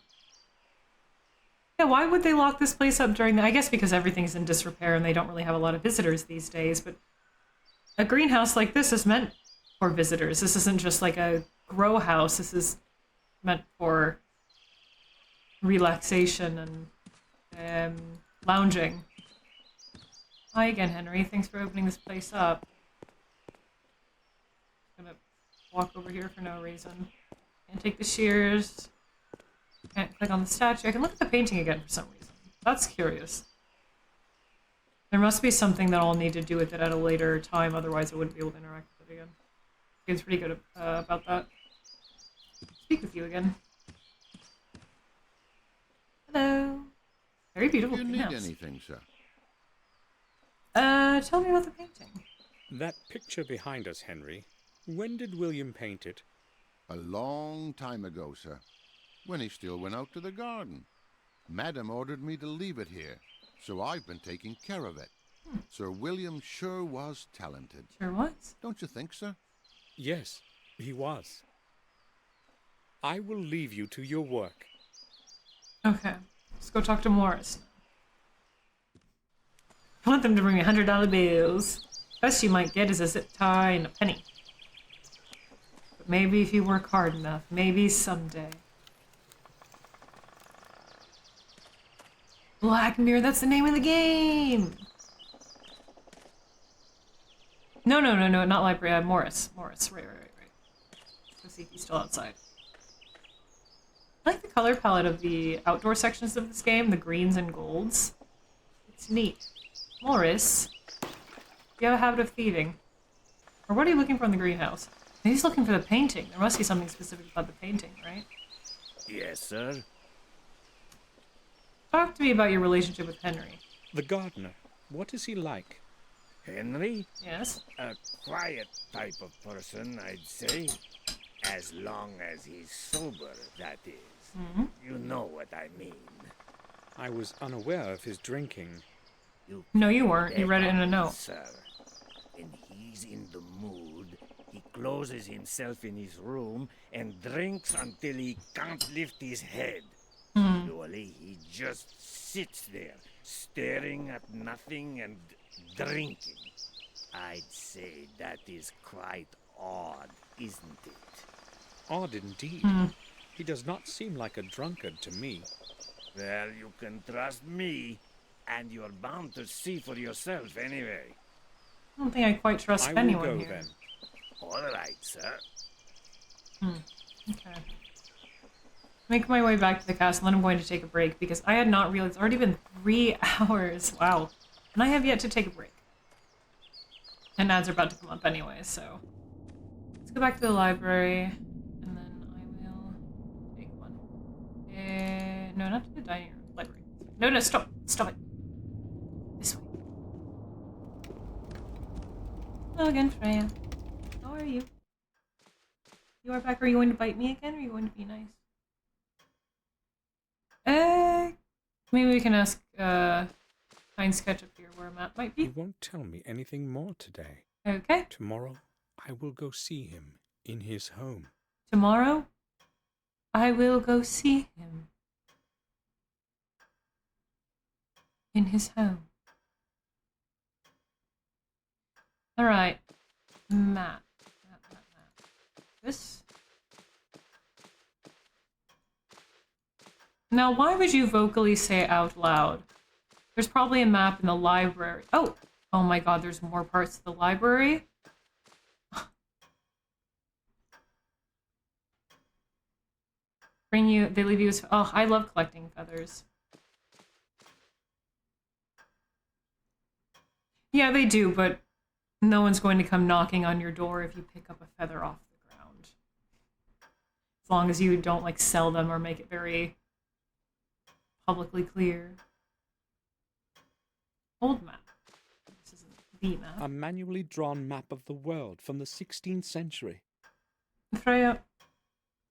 Yeah, why would they lock this place up during the... I guess because everything's in disrepair and they don't really have a lot of visitors these days, but a greenhouse like this is meant for visitors. This isn't just like a grow house. This is meant for relaxation and lounging. Hi again, Henry. Thanks for opening this place up. Gonna walk over here for no reason. Can't take the shears. Can't click on the statue. I can look at the painting again for some reason. That's curious. There must be something that I'll need to do with it at a later time, otherwise I wouldn't be able to interact with it again. Game's pretty good about that. Speak with you again. Hello. Very beautiful Do you need greenhouse. anything, sir? Tell me about the painting. That picture behind us, Henry. When did William paint it? A long time ago, sir. When he still went out to the garden. Madam ordered me to leave it here, so I've been taking care of it. Sir William sure was talented. Sure was. Don't you think, sir? Yes, he was. I will leave you to your work. Okay. Let's go talk to Morris. I want them to bring me $100 bills. Best you might get is a zip tie and a penny. But maybe if you work hard enough, maybe someday. Black Mirror, that's the name of the game! No, not library, Morris. Morris, right. Let's go see if he's still outside. I like the color palette of the outdoor sections of this game, the greens and golds. It's neat. Morris, do you have a habit of thieving? Or what are you looking for in the greenhouse? Maybe he's looking for the painting. There must be something specific about the painting, right? Yes, sir. Talk to me about your relationship with Henry. The gardener. What is he like? Henry? Yes? A quiet type of person, I'd say. As long as he's sober, that is. Mm-hmm. You know what I mean. I was unaware of his drinking. No, you weren't. You read it in a note. Sir, when he's in the mood, he closes himself in his room and drinks until he can't lift his head. Usually he just sits there, staring at nothing and drinking. I'd say that is quite odd, isn't it? Odd indeed. He does not seem like a drunkard to me. Well, you can trust me, and you're bound to see for yourself anyway. I don't think I quite trust anyone I will go here. then. All right, sir. Okay. Make my way back to the castle, and I'm going to take a break because I had not realized it's already been 3 hours. Wow. And I have yet to take a break. And ads are about to come up anyway, so let's go back to the library, and then I will take one. No, not to the dining room. Library. No, stop. Stop it. This way. Hello again, Freya. How are you? You are back. Are you going to bite me again, or are you going to be nice? Maybe we can ask, Heinz Ketchup here where a map might He be. won't tell me anything more today. Okay. Tomorrow, I will go see him in his home. Tomorrow, I will go see him in his home. Alright. Map. This. Now, why would you vocally say it out loud? There's probably a map in the library. Oh! Oh my god, there's more parts of the library? They leave you as... Oh, I love collecting feathers. Yeah, they do, but no one's going to come knocking on your door if you pick up a feather off the ground. As long as you don't, like, sell them or make it very publicly clear. Old map. This isn't the map. A manually drawn map of the world from the 16th century. Freya,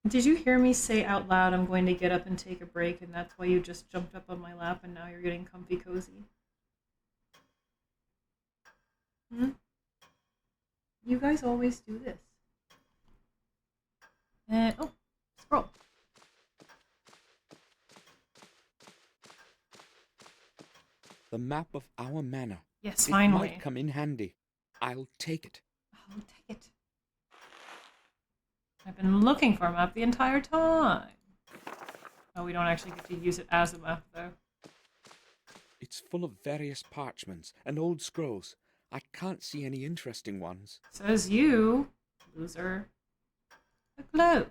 did you hear me say out loud I'm going to get up and take a break, and that's why you just jumped up on my lap and now you're getting comfy cozy? Hmm? You guys always do this. Oh, scroll. The map of our manor. Yes, It finally. might come in handy. I'll take it. I'll take it. I've been looking for a map the entire time. Oh, we don't actually get to use it as a map, though. It's full of various parchments and old scrolls. I can't see any interesting ones. Says you, loser. A globe.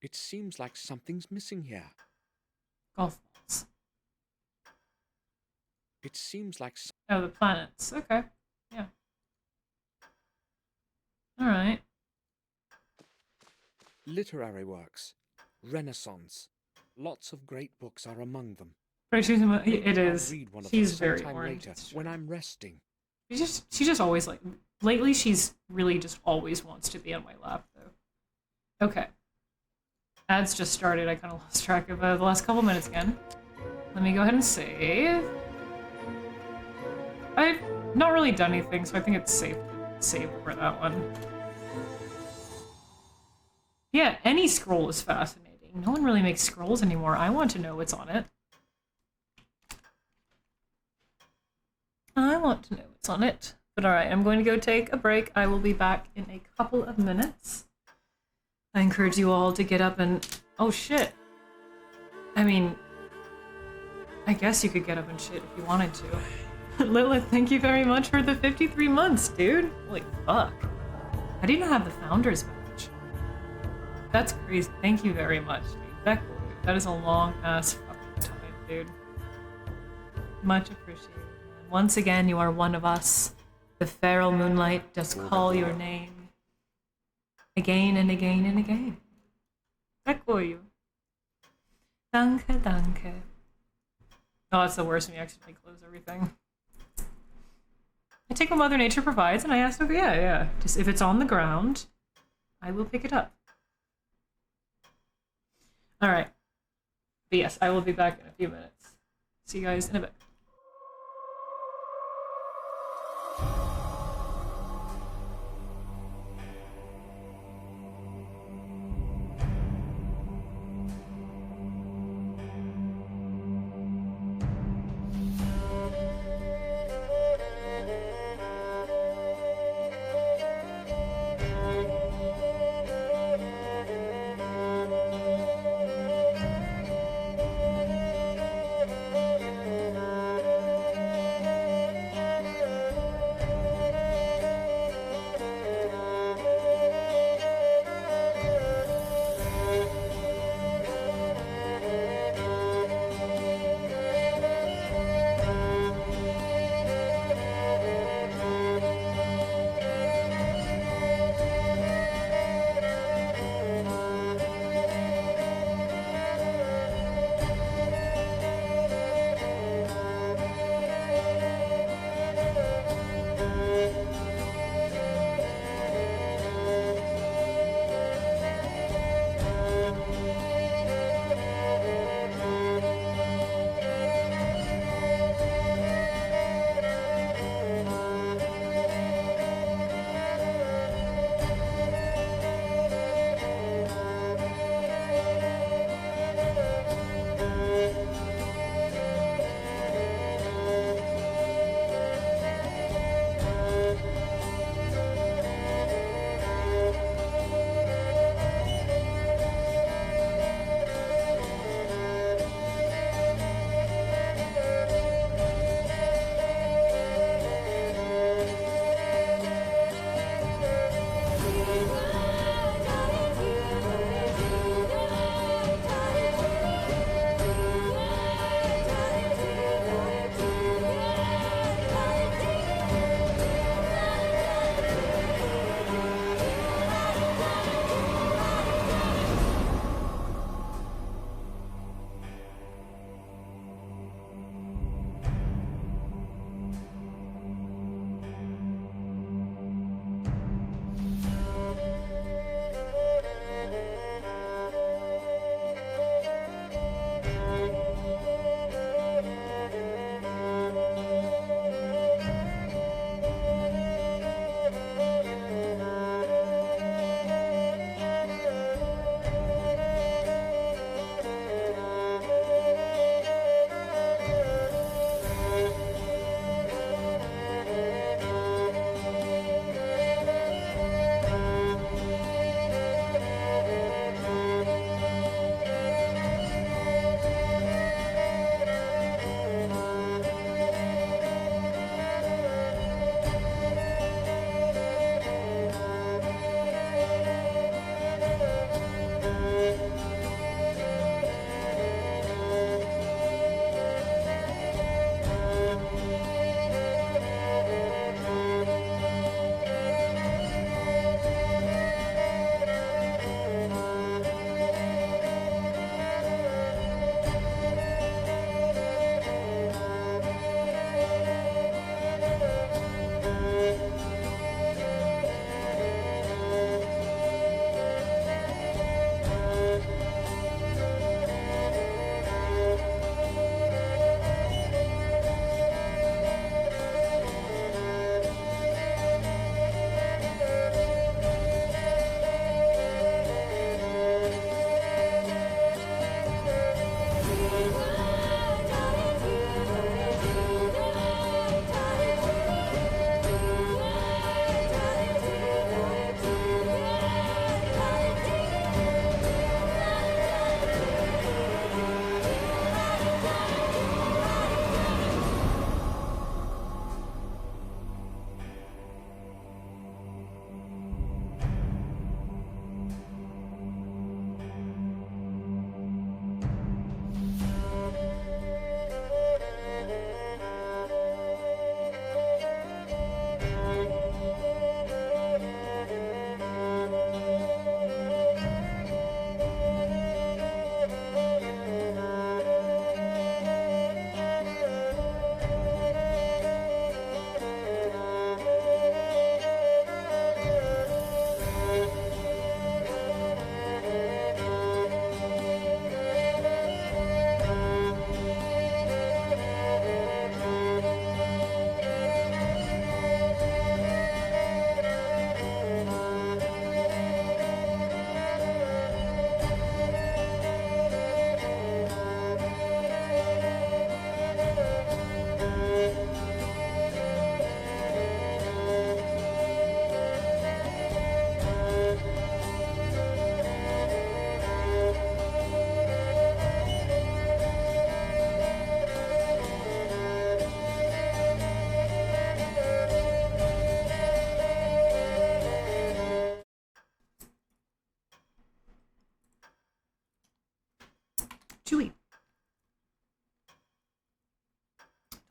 It seems like something's missing here. Golf balls. It seems like Oh, the planets. Okay. Yeah. Alright. literary works, Renaissance. Lots of great books are among them. It I'll is. read one of She's them very sometime orange. later when I'm resting. She just always like... Lately, she's really just always wants to be on my lap, though. Okay. Ads just started. I kind of lost track of the last couple minutes again. Let me go ahead and save. I've not really done anything, so I think it's safe to save for that one. Yeah, any scroll is fascinating. No one really makes scrolls anymore. I want to know what's on it. I want to know what's on it. But alright, I'm going to go take a break. I will be back in a couple of minutes. I encourage you all to get up and... Oh, shit. I mean... I guess you could get up and shit if you wanted to. Lilith, thank you very much for the 53 months, dude. Holy fuck. I didn't have the Founders Badge. That's crazy. Thank you very much, dude. That is a long-ass fucking time, dude. Much appreciated. Once again, you are one of us. The feral moonlight does call your name. Again and again and again. Däkuoju. Danke, danke. Oh, that's the worst when you accidentally close everything. I take what Mother Nature provides, and I ask, okay, yeah. Just if it's on the ground, I will pick it up. Alright. But yes, I will be back in a few minutes. See you guys in a bit.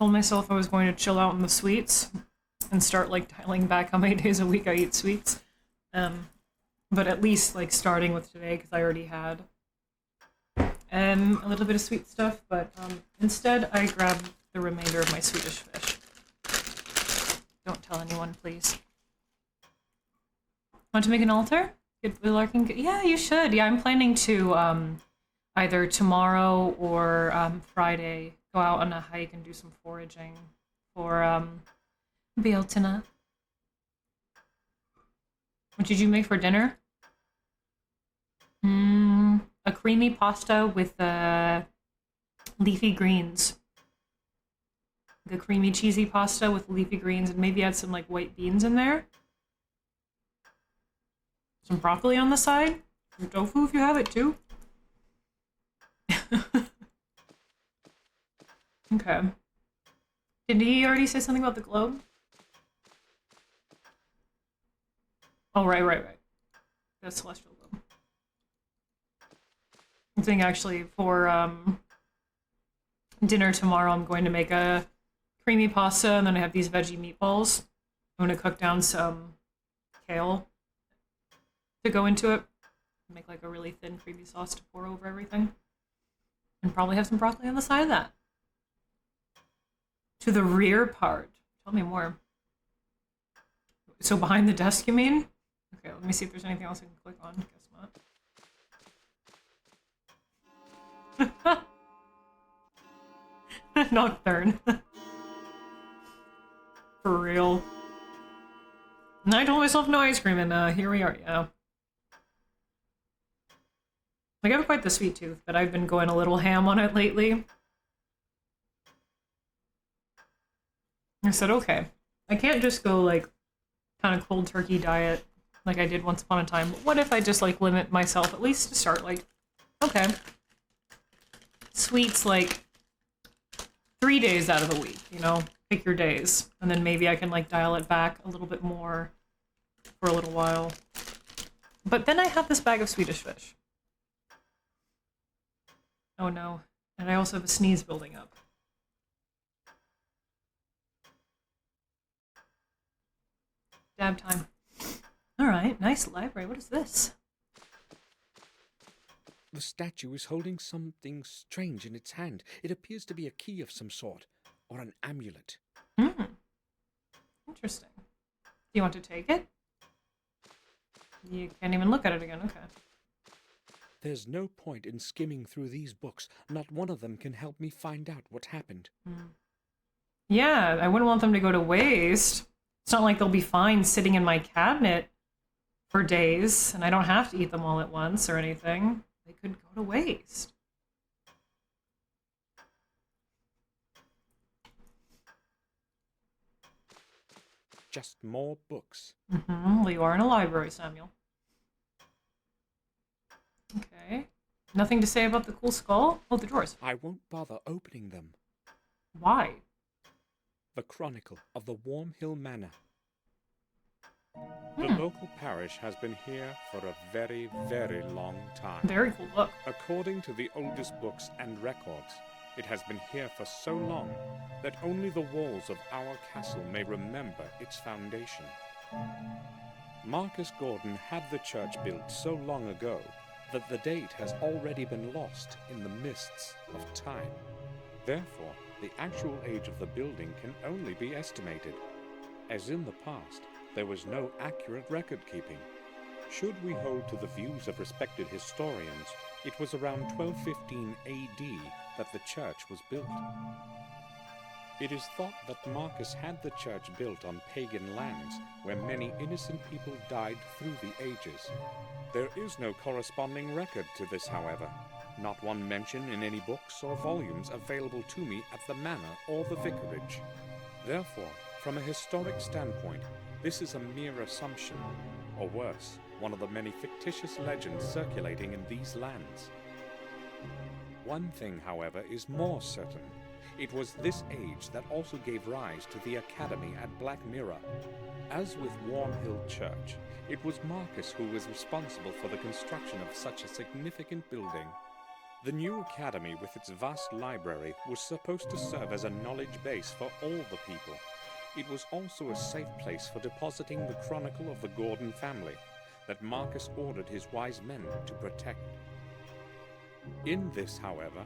told myself I was going to chill out on the sweets and start like dialing back how many days a week I eat sweets. But at least like starting with today, because I already had a little bit of sweet stuff, but instead I grabbed the remainder of my Swedish fish. Don't tell anyone, please. Want to make an altar? Get the larking? Yeah, you should. Yeah, I'm planning to either tomorrow or Friday go out on a hike and do some foraging for Bealtina. What did you make for dinner? A creamy pasta with leafy greens. The creamy cheesy pasta with leafy greens, and maybe add some like white beans in there. Some broccoli on the side. Some tofu if you have it too. Okay. Did he already say something about the globe? Oh, right. The celestial globe. I think actually for dinner tomorrow I'm going to make a creamy pasta, and then I have these veggie meatballs. I'm going to cook down some kale to go into it. Make like a really thin creamy sauce to pour over everything. And probably have some broccoli on the side of that. To the rear part. Tell me more. So behind the desk, you mean? Okay, let me see if there's anything else I can click on. Guess not. Nocturne. For real. And I told myself no ice cream, and here we are, yeah. Like, I have quite the sweet tooth, but I've been going a little ham on it lately. I said, okay, I can't just go, like, kind of cold turkey diet like I did once upon a time. But what if I just, like, limit myself, at least to start, like, okay, sweets, like, 3 days out of the week, you know? Pick your days. And then maybe I can, like, dial it back a little bit more for a little while. But then I have this bag of Swedish fish. Oh no. And I also have a sneeze building up. Dab time. Alright, nice library. What is this? The statue is holding something strange in its hand. It appears to be a key of some sort, or an amulet. Interesting. Do you want to take it? You can't even look at it again, okay. There's no point in skimming through these books. Not one of them can help me find out what happened. Yeah, I wouldn't want them to go to waste. It's not like they'll be fine sitting in my cabinet for days, and I don't have to eat them all at once or anything. They could go to waste. Just more books. Well, you are in a library, Samuel. Okay. Nothing to say about the cool skull? Oh, the drawers. I won't bother opening them. Why? The Chronicle of the Wormhill Manor. The local parish has been here for a very, very long time. Very cool book. According to the oldest books and records, it has been here for so long that only the walls of our castle may remember its foundation. Marcus Gordon had the church built so long ago that the date has already been lost in the mists of time. Therefore, the actual age of the building can only be estimated. As in the past, there was no accurate record-keeping. Should we hold to the views of respected historians, it was around 1215 AD that the church was built. It is thought that Marcus had the church built on pagan lands where many innocent people died through the ages. There is no corresponding record to this, however. Not one mention in any books or volumes available to me at the manor or the vicarage. Therefore, from a historic standpoint, this is a mere assumption, or worse, one of the many fictitious legends circulating in these lands. One thing, however, is more certain. It was this age that also gave rise to the academy at Black Mirror. As with Wormhill Church, it was Marcus who was responsible for the construction of such a significant building. The new academy, with its vast library, was supposed to serve as a knowledge base for all the people. It was also a safe place for depositing the chronicle of the Gordon family that Marcus ordered his wise men to protect. In this, however,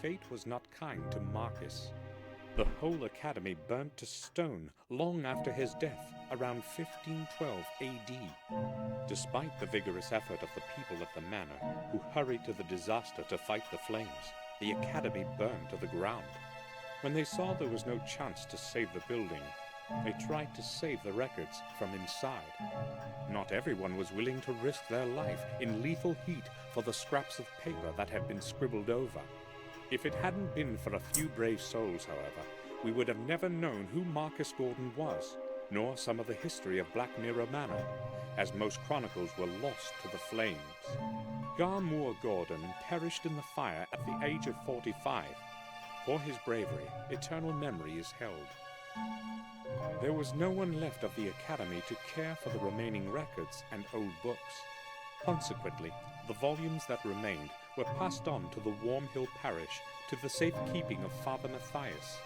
fate was not kind to Marcus. The whole academy burnt to stone long after his death, around 1512 AD. Despite the vigorous effort of the people of the manor, who hurried to the disaster to fight the flames, the academy burned to the ground. When they saw there was no chance to save the building, they tried to save the records from inside. Not everyone was willing to risk their life in lethal heat for the scraps of paper that had been scribbled over. If it hadn't been for a few brave souls, however, we would have never known who Marcus Gordon was, nor some of the history of Black Mirror Manor, as most chronicles were lost to the flames. Garmoor Gordon perished in the fire at the age of 45. For his bravery, eternal memory is held. There was no one left of the academy to care for the remaining records and old books. Consequently, the volumes that remained were passed on to the Wormhill parish to the safekeeping of Father Matthias.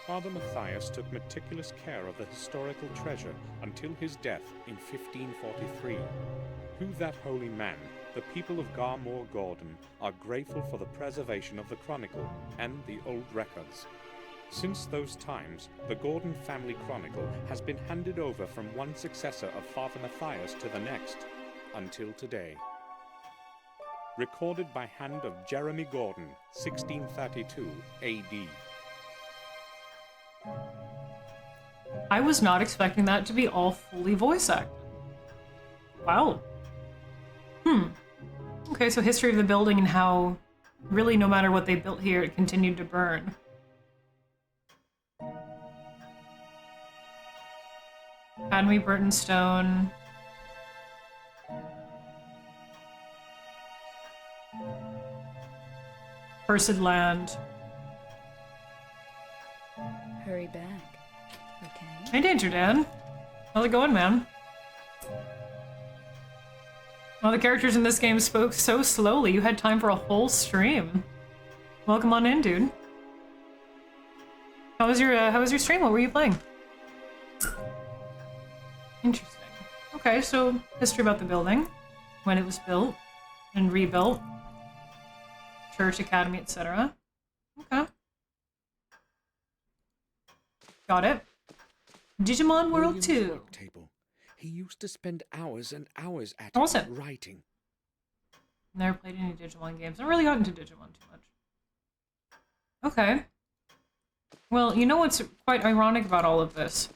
Father Matthias took meticulous care of the historical treasure until his death in 1543. To that holy man, the people of Garmoor Gordon are grateful for the preservation of the chronicle and the old records. Since those times, the Gordon family chronicle has been handed over from one successor of Father Matthias to the next, until today. Recorded by hand of Jeremy Gordon, 1632 AD. I was not expecting that to be all fully voice acted. Wow. Okay, so history of the building and how really no matter what they built here, it continued to burn. Academy Burton Stone. Cursed Land. Hurry back. Okay. Hey, Danger Dan. How's it going, man? All the characters in this game spoke so slowly, you had time for a whole stream. Welcome on in, dude. How was your stream? What were you playing? Interesting. Okay, so history about the building, when it was built and rebuilt, church, academy, etc. Okay. Got it. Digimon World William's 2. work table. He used to spend hours and hours at Awesome. it writing. Never played any Digimon games. I really got into Digimon too much. Okay. Well, you know what's quite ironic about all of this,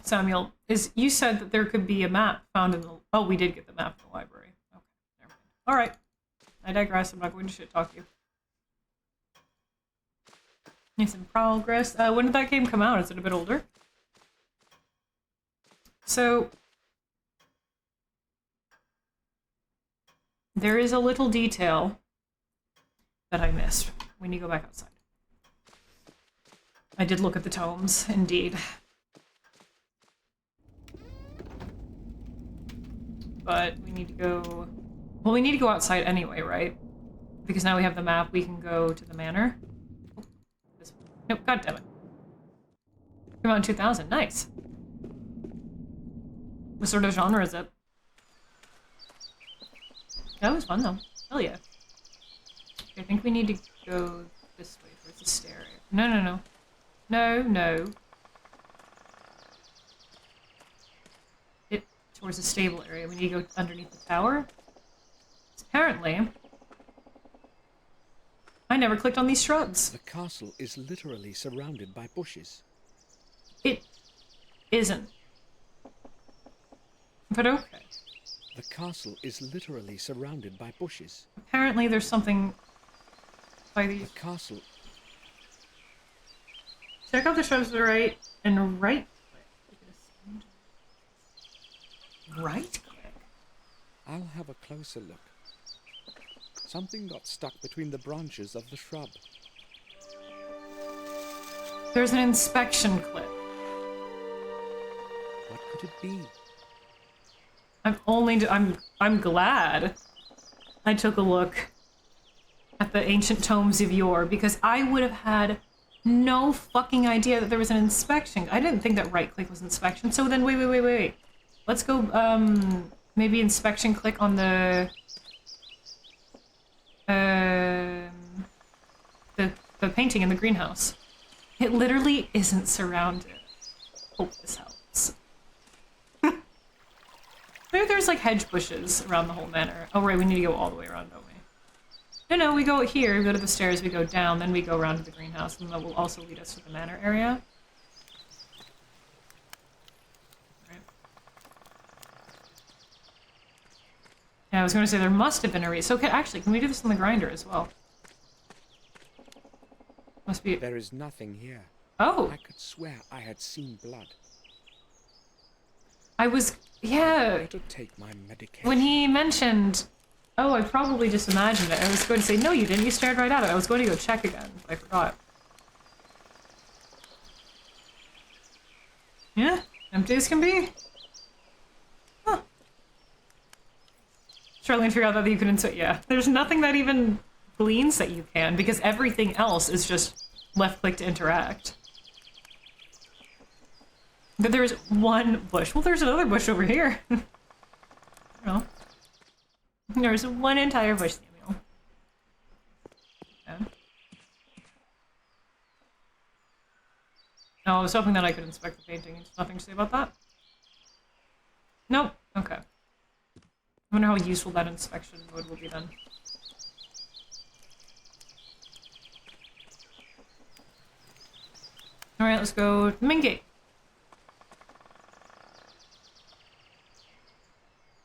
Samuel, is you said that there could be a map found in the... Oh, we did get the map in the library. Okay, never mind. Alright. I digress. I'm not going to shit talk you. Need some progress. When did that game come out? Is it a bit older? So... there is a little detail that I missed when you go back outside. I did look at the tomes, indeed. But we need to go... Well, we need to go outside anyway, right? Because now we have the map, we can go to the manor. Oh, this one. Nope, goddammit. Came out in 2000, nice. What sort of genre is it? That was fun, though. Hell yeah. Okay, I think we need to go this way towards the stair. No, no, no. No, no. Towards the stable area. We need to go underneath the tower. Apparently, I never clicked on these shrubs. The castle is literally surrounded by bushes. It isn't. But okay. The castle is literally surrounded by bushes. Apparently there's something by these... The castle... Check out the shrubs to the right and right click. Right click? I'll have a closer look. Something got stuck between the branches of the shrub. There's an inspection clip. What could it be? I'm glad I took a look at the ancient tomes of yore, because I would have had no fucking idea that there was an inspection. I didn't think that right click was inspection. So then wait. Let's go maybe inspection click on the painting in the greenhouse. It literally isn't surrounded. Hope this helps. Maybe there's like hedge bushes around the whole manor. Oh right, we need to go all the way around, don't we? No, we go here, we go to the stairs, we go down, then we go around to the greenhouse, and that will also lead us to the manor area. Right. Yeah, I was gonna say there must have been a reason. So actually, can we do this on the grinder as well? Must be. There is nothing here. Oh! I could swear I had seen blood. Yeah. Better take my medication. When he mentioned, oh, I probably just imagined it. I was going to say, no, you didn't. You stared right at it. I was going to go check again, but I forgot. Yeah, empty as can be. Huh. Struggling to figure out that you can insert. Yeah, there's nothing that even gleans that you can, because everything else is just left click to interact. But there's one bush. Well, there's another bush over here. No. There's one entire bush, Samuel. Yeah. No, I was hoping that I could inspect the painting. There's nothing to say about that? Nope. Okay. I wonder how useful that inspection mode will be then. Alright, let's go to the main gate.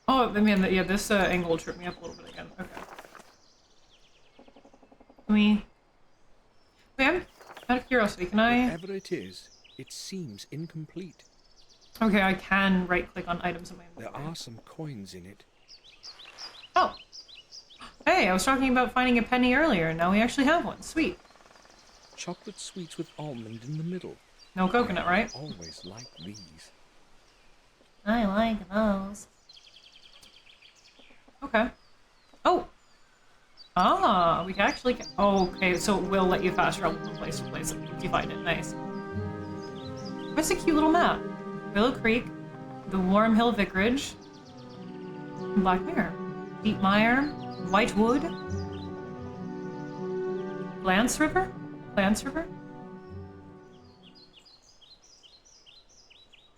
Oh, I mean, yeah, this angle tripped me up a little bit again. Okay. Can we... Wait, I'm out of curiosity, can I... Whatever it is, it seems incomplete. Okay, I can right-click on items in my inventory. There are some coins in it. Oh! Hey, I was talking about finding a penny earlier, and now we actually have one. Sweet. Chocolate sweets with almond in the middle. No coconut, right? I always like these. I like those. Okay. Oh! Ah, we can actually... Oh, okay, so it will let you fast travel from place to place if you find it. Nice. What's a cute little map? Willow Creek, the Warm Hill Vicarage, Black Mirror, Deep Mire, Whitewood, Lance River? Lance River?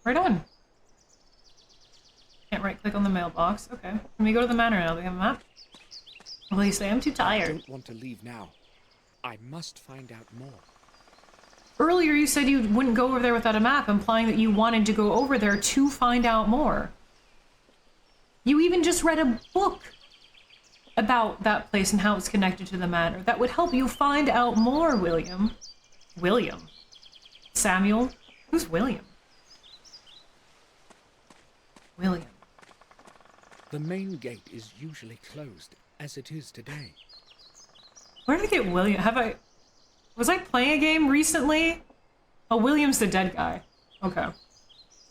Right on. Can't right-click on the mailbox. Okay. Can we go to the manor now? Do we have a map? Well, you say I'm too I tired. don't want to leave now. I must find out more. Earlier you said you wouldn't go over there without a map, implying that you wanted to go over there to find out more. You even just read a book about that place and how it's connected to the manor. That would help you find out more, William. William. Samuel? Who's William? William. The main gate is usually closed, as it is today. Where did I get William? Was I playing a game recently? Oh, William's the dead guy. Okay.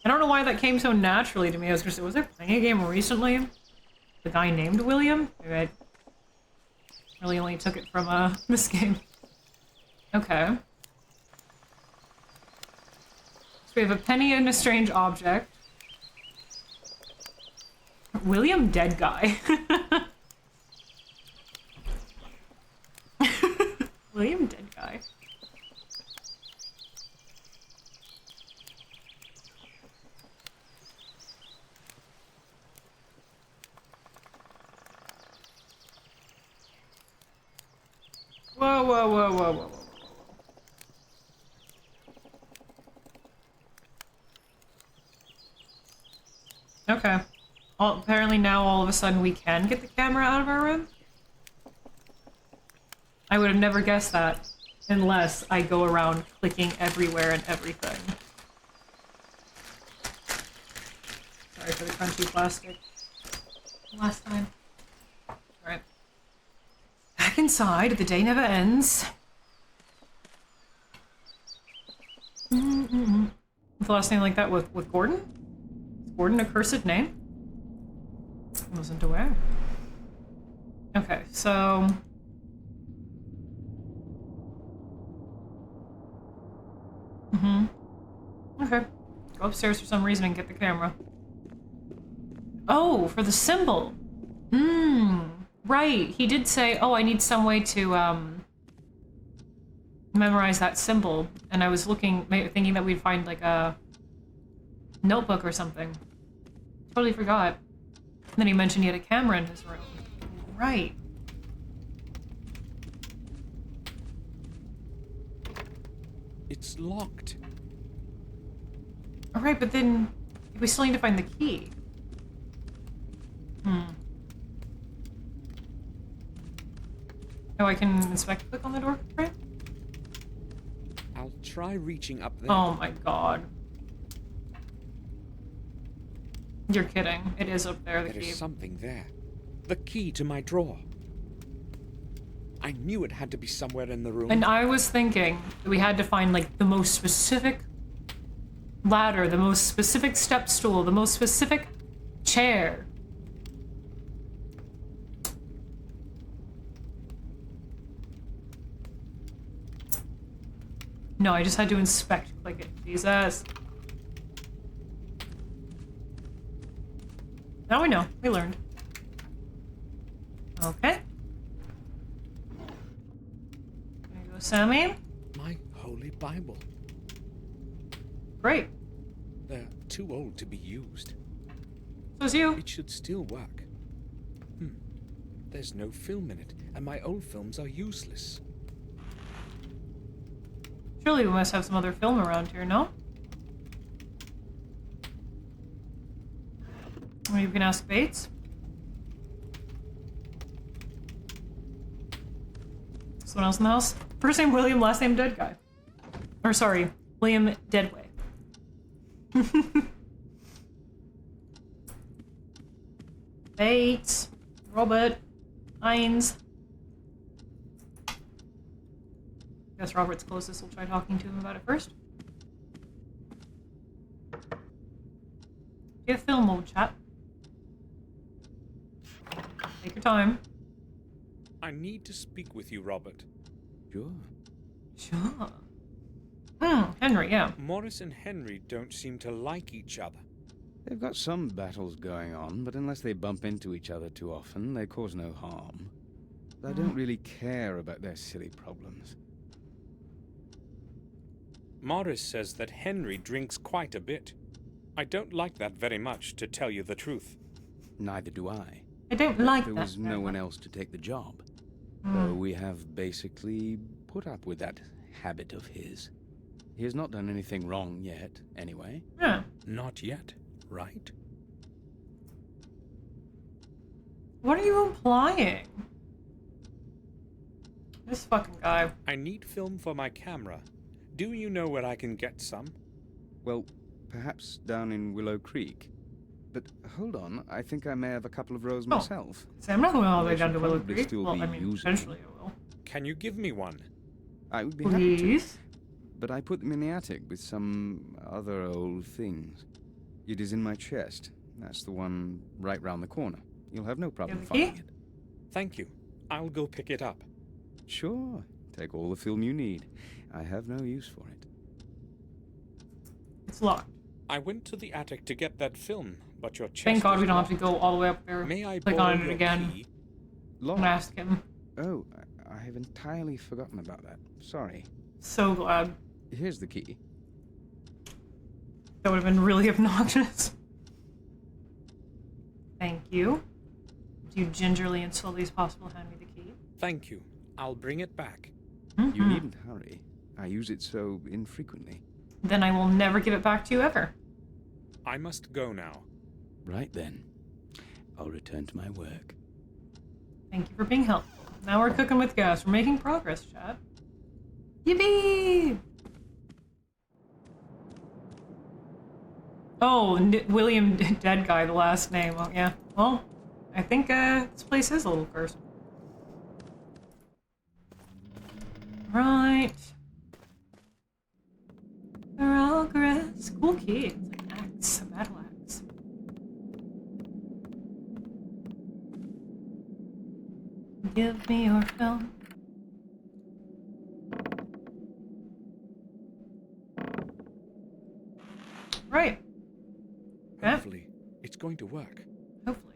I don't know why that came so naturally to me. I was gonna say, was I playing a game recently? The guy named William? Maybe I really only took it from this game. Okay. So we have a penny and a strange object. William dead guy. William dead guy. Whoa, whoa, whoa, whoa, whoa, whoa. Okay. Well, apparently now all of a sudden we can get the camera out of our room? I would have never guessed that unless I go around clicking everywhere and everything. Sorry for the crunchy plastic. Last time. Alright. Back inside, the day never ends. With the last name like that with Gordon? Is Gordon a cursed name? I wasn't aware. Okay, so... Okay. Go upstairs for some reason and get the camera. Oh, for the symbol. Right. He did say, oh, I need some way to, memorize that symbol. And I was thinking that we'd find, like, a notebook or something. Totally forgot. And then he mentioned he had a camera in his room. Right. It's locked. Alright, but then we still need to find the key. Oh, I can inspect click on the door frame? I'll try reaching up there. Oh my god. You're kidding. It is up there, the There key. is something there. The key to my drawer. I knew it had to be somewhere in the room. And I was thinking that we had to find, like, the most specific ladder, the most specific step stool, the most specific chair. No, I just had to inspect click it. Jesus. Now we know. We learned. Okay. There you go, Sammy. My holy Bible. Great. They're too old to be used. So's you. It should still work. There's no film in it, and my old films are useless. Surely we must have some other film around here, no? Or you can ask Bates. Someone else in the house? First name William, last name Dead Guy. Or sorry, William Deadway. Bates. Robert. Hines. Guess Robert's closest. We'll try talking to him about it first. Get a film, old chap. Take your time. I need to speak with you, Robert. Sure. Sure. Henry, yeah. Morris and Henry don't seem to like each other. They've got some battles going on, but unless they bump into each other too often, they cause no harm. I don't really care about their silly problems. Morris says that Henry drinks quite a bit. I don't like that very much, to tell you the truth. Neither do I. I don't like There that. was no one else to take the job. So we have basically put up with that habit of his. He has not done anything wrong yet, anyway. Yeah. Not yet, right? What are you implying? This fucking guy. I need film for my camera. Do you know where I can get some? Well, perhaps down in Willow Creek. But hold on, I think I may have a couple of rolls myself. See, I'm not going all the way They down to should Willow probably Creek. still Well, be I mean, usable. eventually I will. Can you give me one? I would be happy to. Please? But I put them in the attic with some other old things. It is in my chest. That's the one right round the corner. You'll have no problem have the key? finding it. Thank you. I'll go pick it up. Sure. Take all the film you need. I have no use for it. It's locked. I went to the attic to get that film, but your chest Thank God is we don't have to locked. go all the way up there. May I Click borrow on it your again. key? And ask him. Oh, I have entirely forgotten about that. Sorry. So glad. Here's the key. That would have been really obnoxious. Thank you. Do you gingerly and slowly as possible hand me the key? Thank you. I'll bring it back. You needn't hurry. I use it so infrequently. Then I will never give it back to you ever. I must go now. Right then. I'll return to my work. Thank you for being helpful. Now we're cooking with gas. We're making progress, chat. Yippee! Oh, William Dead Guy, the last name. Oh, yeah. Well, I think this place is a little cursed. Right. Progress. Cool key. It's like an axe, a battle axe. Give me your film. Right. Yeah. Hopefully, it's going to work. Hopefully.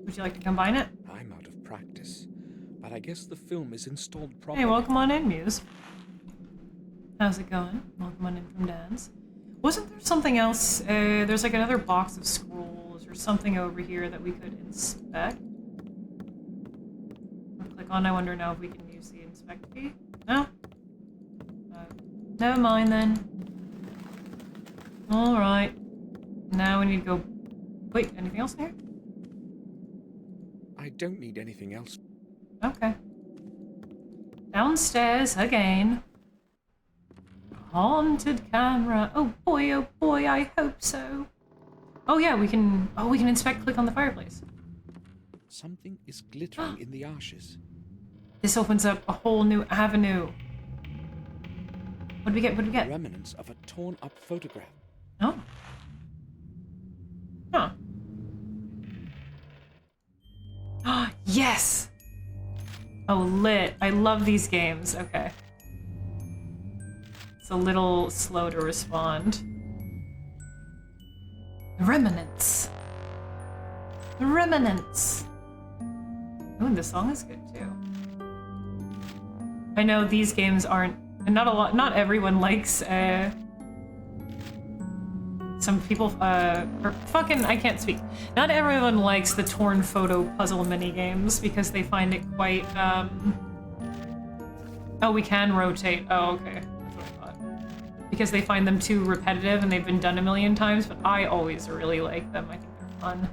Would you like to combine it? I'm out of practice, but I guess the film is installed properly. Hey, welcome on in, Muse. How's it going? Welcome on in from Dan's. Wasn't there something else? There's like another box of scrolls or something over here that we could inspect. Or click on. I wonder now if we can use the inspect key. No? Never mind then. Alright. Now we need to go... Wait, anything else in here? I don't need anything else. Okay. Downstairs again. Haunted camera. Oh boy, I hope so. Oh yeah, we can inspect, click on the fireplace. Something is glittering in the ashes. This opens up a whole new avenue. What do we get? What do we get? Remnants of a torn up photograph. Oh. Huh. Yes! Oh, lit. I love these games. Okay. It's a little slow to respond. Remnants. Remnants. Ooh, the song is good too. I know these games aren't, and not everyone likes, some people, or fucking, I can't speak. Not everyone likes the torn photo puzzle minigames because they find it quite, oh, we can rotate. Oh, okay. That's what I thought. Because they find them too repetitive and they've been done a million times, but I always really like them. I think they're fun.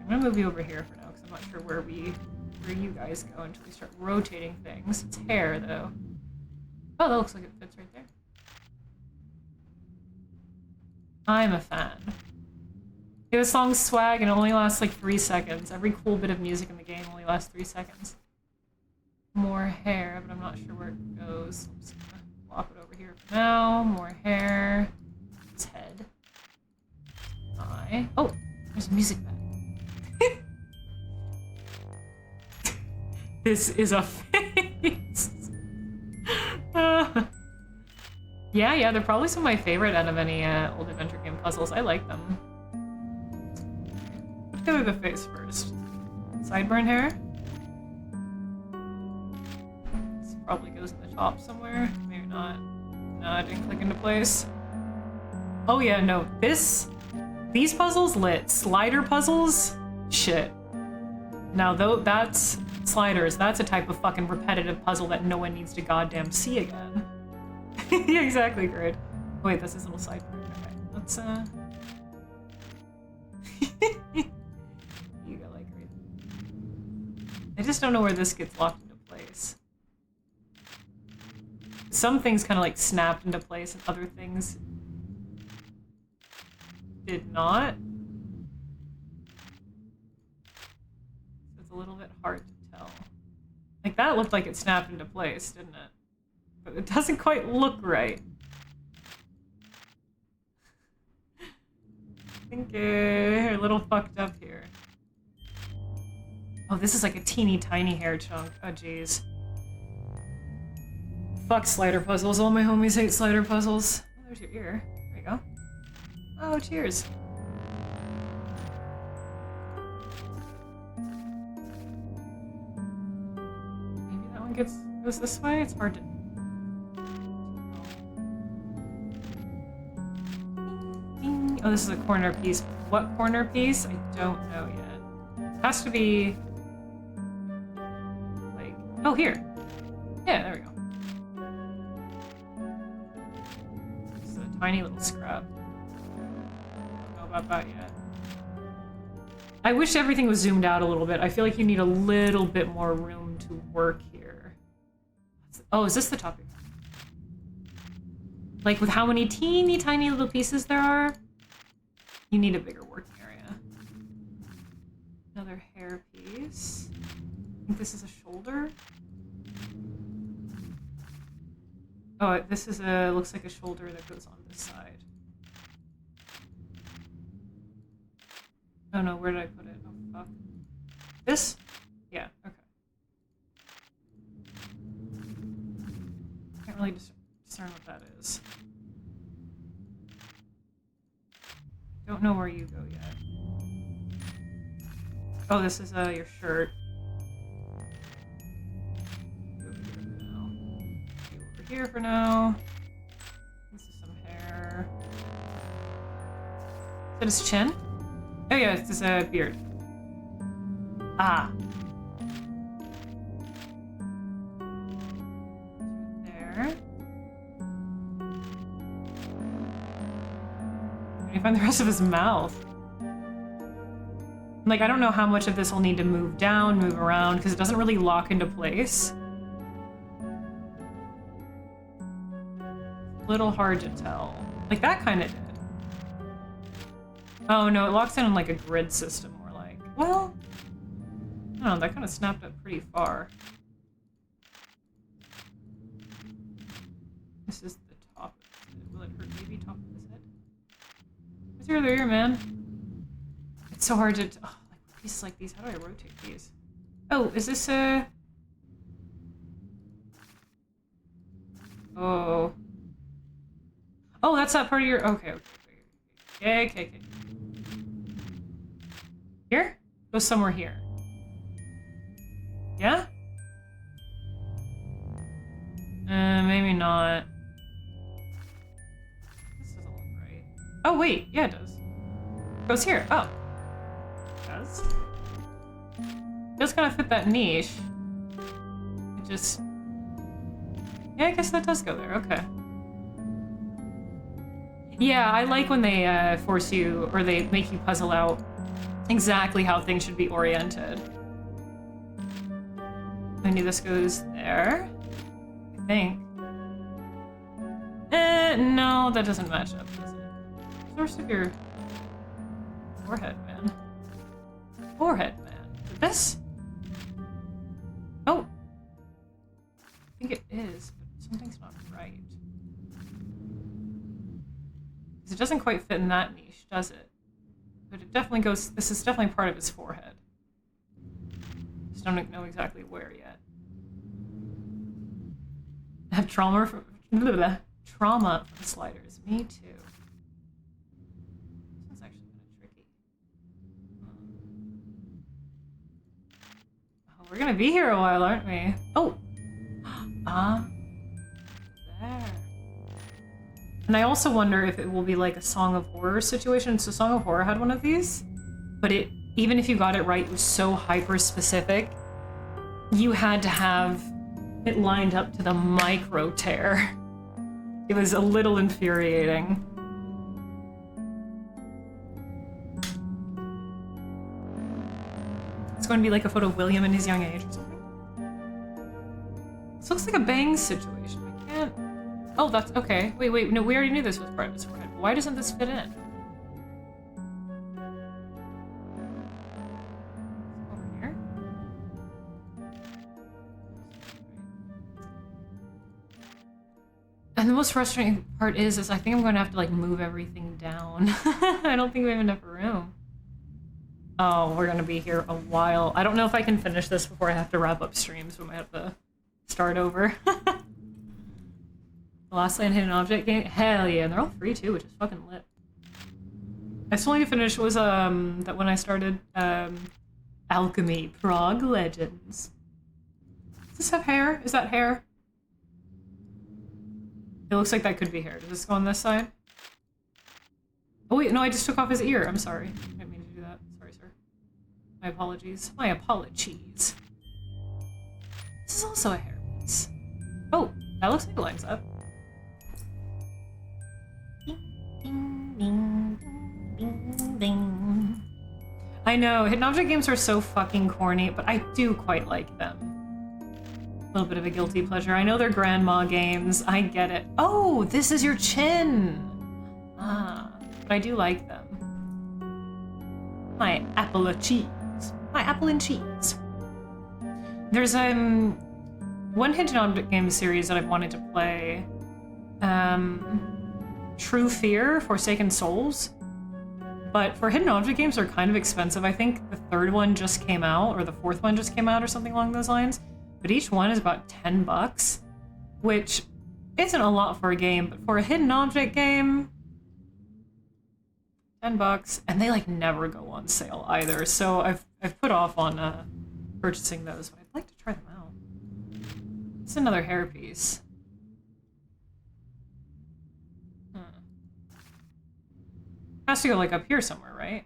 I'm gonna move you over here for now because I'm not sure where you guys go until we start rotating things. It's hair, though. Oh, that looks like it fits right there. I'm a fan. Yeah, the song's swag and it only lasts like 3 seconds. Every cool bit of music in the game only lasts 3 seconds. More hair, but I'm not sure where it goes. I'm just gonna plop it over here for now. More hair. Its head. Eye. Oh, there's a music bag. This is a face. Yeah, they're probably some of my favorite out of any old adventure game puzzles. I like them. Let's go with the face first. Sideburn hair. This probably goes in the top somewhere. Maybe not. No, it didn't click into place. Oh yeah, no. These puzzles lit. Slider puzzles? Shit. Now, though, that's sliders. That's a type of fucking repetitive puzzle that no one needs to goddamn see again. Yeah, exactly, great. Wait, that's his little side. Okay, let's, you go like right. I just don't know where this gets locked into place. Some things kind of like snapped into place and other things did not. So it's a little bit hard to tell. Like that looked like it snapped into place, didn't it? But it doesn't quite look right. I think a little fucked up here. Oh, this is like a teeny tiny hair chunk. Oh, jeez. Fuck slider puzzles. All my homies hate slider puzzles. Oh, there's your ear. There you go. Oh, cheers. Maybe that one goes this way? It's hard to... Oh, this is a corner piece. What corner piece? I don't know yet. It has to be... like... Oh, here. Yeah, there we go. This is a tiny little scrub. Don't know about that yet. I wish everything was zoomed out a little bit. I feel like you need a little bit more room to work here. Oh, is this the topic? Like, with how many teeny tiny little pieces there are, you need a bigger working area. Another hair piece. I think this is a shoulder. Oh, this is looks like a shoulder that goes on this side. Oh no, where did I put it? Oh fuck. This? Yeah, okay. Can't really discern what that is. Don't know where you go yet. Oh, this is your shirt. Go over here for now. Go over here for now. This is some hair. Is that his chin? Oh yeah, it's his beard. Ah. There. Can you find the rest of his mouth? Like, I don't know how much of this will need to move down, move around, because it doesn't really lock into place. A little hard to tell. Like, that kind of did. Oh, no, it locks in like a grid system, more like. Well, I don't know, that kind of snapped up pretty far. This is the top of his head. Will it hurt maybe top of his head? What's your other ear, man? It's so hard to... Oh, like pieces like these. How do I rotate these? Oh, is this a... Oh. Oh, that's that part of your... Okay. Here? Go somewhere here. Yeah? Maybe not. This doesn't look right. Oh, wait. Yeah, it does. Goes here. Oh. It does. It does kind of fit that niche. It just... Yeah, I guess that does go there. Okay. Yeah, I like when they force you, or they make you puzzle out exactly how things should be oriented. Maybe this goes there, I think. No, that doesn't match up, does it? Source of your forehead, man. Forehead, man. This? Oh. I think it is, but something's not right. Because it doesn't quite fit in that niche, does it? But it definitely goes... This is definitely part of his forehead. Just don't know exactly where yet. I have trauma from... Trauma from sliders. Me too. This one's actually kind of tricky. Oh, we're gonna be here a while, aren't we? Oh! There. And I also wonder if it will be like a Song of Horror situation. So Song of Horror had one of these, but it, even if you got it right, it was so hyper-specific. You had to have it lined up to the micro tear. It was a little infuriating. It's going to be like a photo of William in his young age or something. This looks like a Bang situation. I can't... Oh, that's... Okay. Wait. No, we already knew this was part of his forehead. Why doesn't this fit in? Over here? And the most frustrating part is I think I'm going to have to, like, move everything down. I don't think we have enough room. Oh, we're going to be here a while. I don't know if I can finish this before I have to wrap up streams. We might have to start over. The Last Land Hidden Object game? Hell yeah, and they're all free too, which is fucking lit. I still need to finish was that when I started Alchemy Prague Legends. Does this have hair? Is that hair? It looks like that could be hair. Does this go on this side? Oh wait, no, I just took off his ear. I'm sorry. I didn't mean to do that. Sorry, sir. My apologies. My apologies. This is also a hair piece. Oh, that looks like it lines up. Ding, ding, ding, ding. I know, hidden object games are so fucking corny, but I do quite like them. A little bit of a guilty pleasure. I know they're grandma games. I get it. Oh, this is your chin. Ah, but I do like them. My apple of cheese. My apple and cheese. There's one hidden object game series that I've wanted to play. True Fear, Forsaken Souls. But for hidden object games, they're kind of expensive. I think the third one just came out, or the fourth one just came out, or something along those lines. But each one is about $10, which isn't a lot for a game, but for a hidden object game, $10, and they like never go on sale either. So I've put off on purchasing those, but I'd like to try them out. It's another hairpiece. Has to go like up here somewhere, right?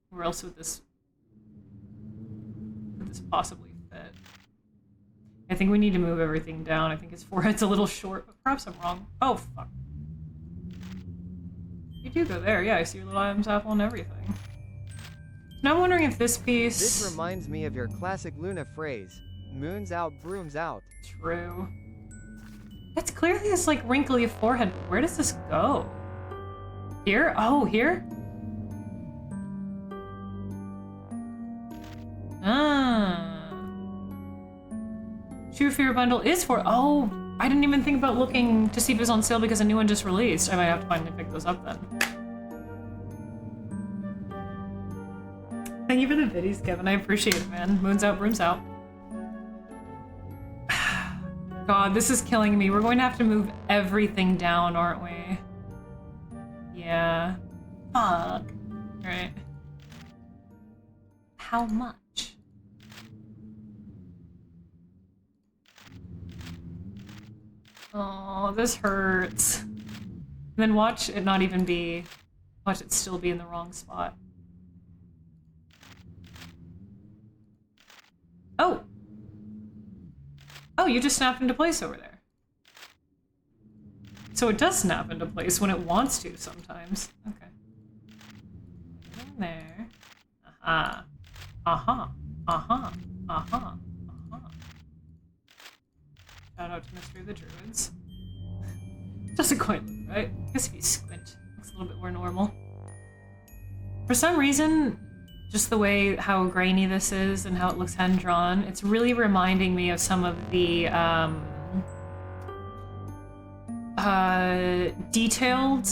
Where else would this possibly fit? I think we need to move everything down. I think his forehead's a little short, but perhaps I'm wrong. Oh, fuck. You do go there. Yeah, I see your little Adam's apple and everything. Now I'm wondering if this piece... This reminds me of your classic Luna phrase, moons out, brooms out. True. That's clearly his, like, wrinkly forehead. Where does this go? Here? Oh, here? True Fear bundle is for... Oh, I didn't even think about looking to see if it was on sale because a new one just released. I might have to finally pick those up then. Thank you for the biddies, Kevin. I appreciate it, man. Moon's out, brooms out. God, this is killing me. We're going to have to move everything down, aren't we? Yeah. Fuck. Right. How much? Oh, this hurts. And then watch it not even be... Watch it still be in the wrong spot. Oh! Oh, you just snapped into place over there. So it does snap into place when it wants to sometimes. Okay. In there. Aha. Aha. Aha. Aha. Aha. Shout out to Mystery of the Druids. Doesn't quite look right. I guess if you squint, it looks a little bit more normal. For some reason, just the way how grainy this is and how it looks hand-drawn, it's really reminding me of some of the detailed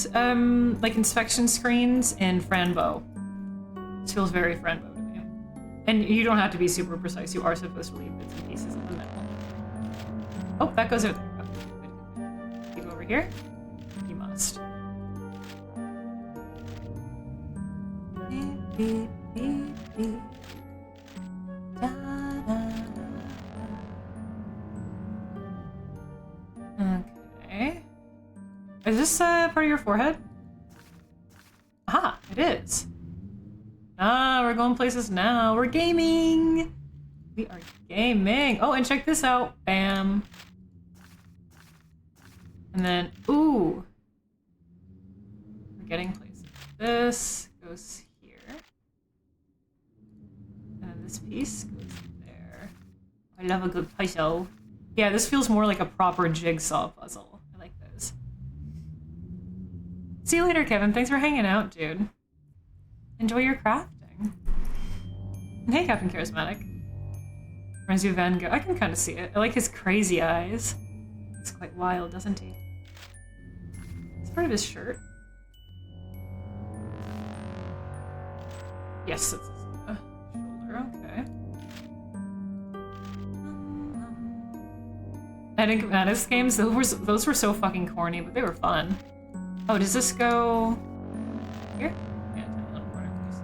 like inspection screens in Franbo. This feels very Franbo to me. And you don't have to be super precise, you are supposed to leave bits and pieces in the middle. Oh, that goes over there. Okay, good. You go over here? You must. Beep, beep, beep, beep. Da, da. Okay. Is this part of your forehead? Ah, it is. Ah, we're going places now. We're gaming. We are gaming. Oh, and check this out. Bam. And then, ooh. We're getting places. This goes here. And then this piece goes there. I love a good puzzle. Yeah, this feels more like a proper jigsaw puzzle. I like those. See you later, Kevin. Thanks for hanging out, dude. Enjoy your crafting. And hey, Captain Charismatic. Reminds you of Van Gogh. I can kind of see it. I like his crazy eyes. It's quite wild, doesn't he? It's part of his shirt. Yes, it's his shoulder. Okay. Enigmatis games, those were so fucking corny, but they were fun. Oh, does this go here? Yeah, tiny little corner piece.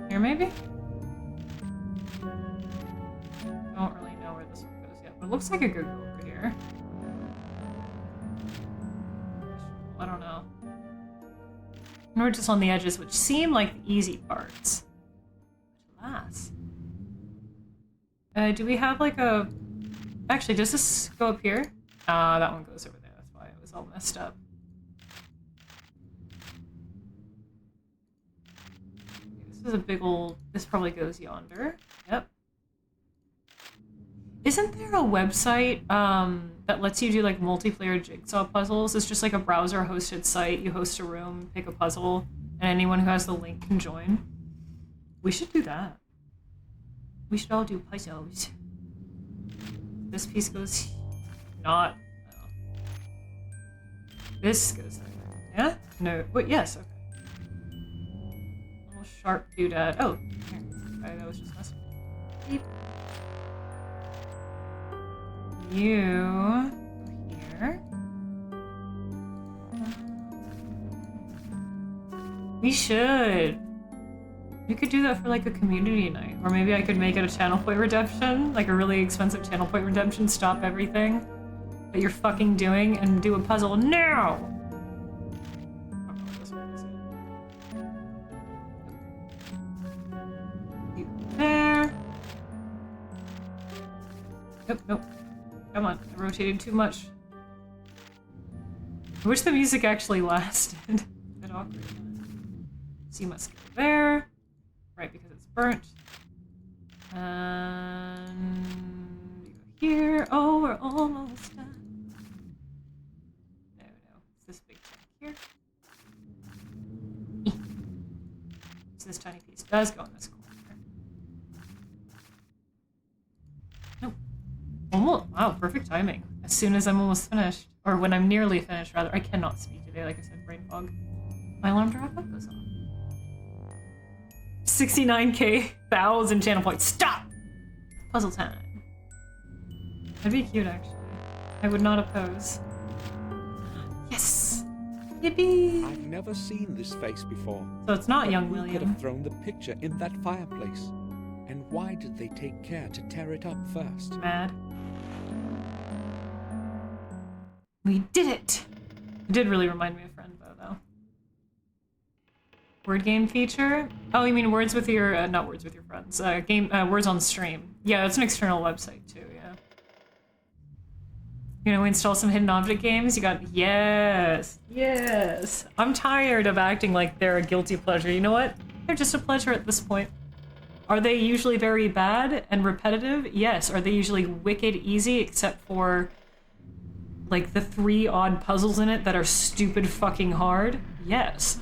Here, maybe? Don't really know where this one goes yet, but it looks like it could go over here. I don't know. And we're just on the edges, which seem like the easy parts. But alas. Do we have like a... Actually, does this go up here? That one goes over there. That's why it was all messed up. This is a big old... This probably goes yonder. Yep. Isn't there a website that lets you do like multiplayer jigsaw puzzles? It's just like a browser-hosted site. You host a room, pick a puzzle, and anyone who has the link can join. We should do that. We should all do puzzles. This piece goes not. Oh. This goes there. Yeah? No. Wait, yes. Okay. Little sharp doodad. Oh, here. Okay, that was just messing. Beep. You here. We should. We could do that for like a community night. Or maybe I could make it a channel point redemption. Like a really expensive channel point redemption. Stop everything that you're fucking doing and do a puzzle now! There. Nope, nope. Come on, I rotated too much. I wish the music actually lasted. A bit awkward. So you must go there. Right, because it's burnt. And you go here. Oh, we're almost done. No, it's this big chunk here. So this tiny piece does go in this corner. Nope. Almost. Wow, perfect timing. As soon as I'm almost finished, or when I'm nearly finished, rather. I cannot speak today, like I said, brain fog. My alarm wrap-up goes on. 69k, 1,000 channel points. Stop! Puzzle time. That'd be cute, actually. I would not oppose. Yes! Yippee! I've never seen this face before. So it's not young Who William. could have thrown the picture in that fireplace? And why did they take care to tear it up first? Mad. We did it! It did really remind me of Friendbow, though. Word game feature? Oh, you mean words with your, not words with your friends. Words on stream. Yeah, it's an external website, too, yeah. You know, install some hidden object games? You got, yes! Yes! I'm tired of acting like they're a guilty pleasure. You know what? They're just a pleasure at this point. Are they usually very bad and repetitive? Yes. Are they usually wicked easy, except for like the 3 odd puzzles in it that are stupid fucking hard? Yes.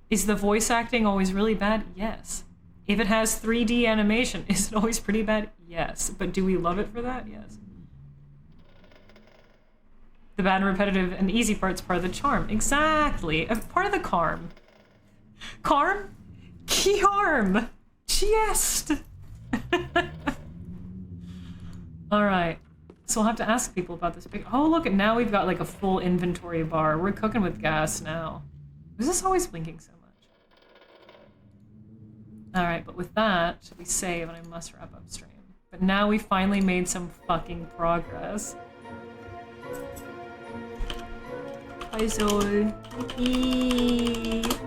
Is the voice acting always really bad? Yes. If it has 3D animation, is it always pretty bad? Yes. But do we love it for that? Yes. The bad and repetitive and easy part's part of the charm. Exactly. Part of the charm. Charm? Charm! Jest! Alright. So we'll have to ask people about this big... Oh, look, now we've got like a full inventory bar. We're cooking with gas now. Was this always blinking so much? Alright, but with that, we save and I must wrap up stream. But now we finally made some fucking progress. Hi, Zoe. Yippee.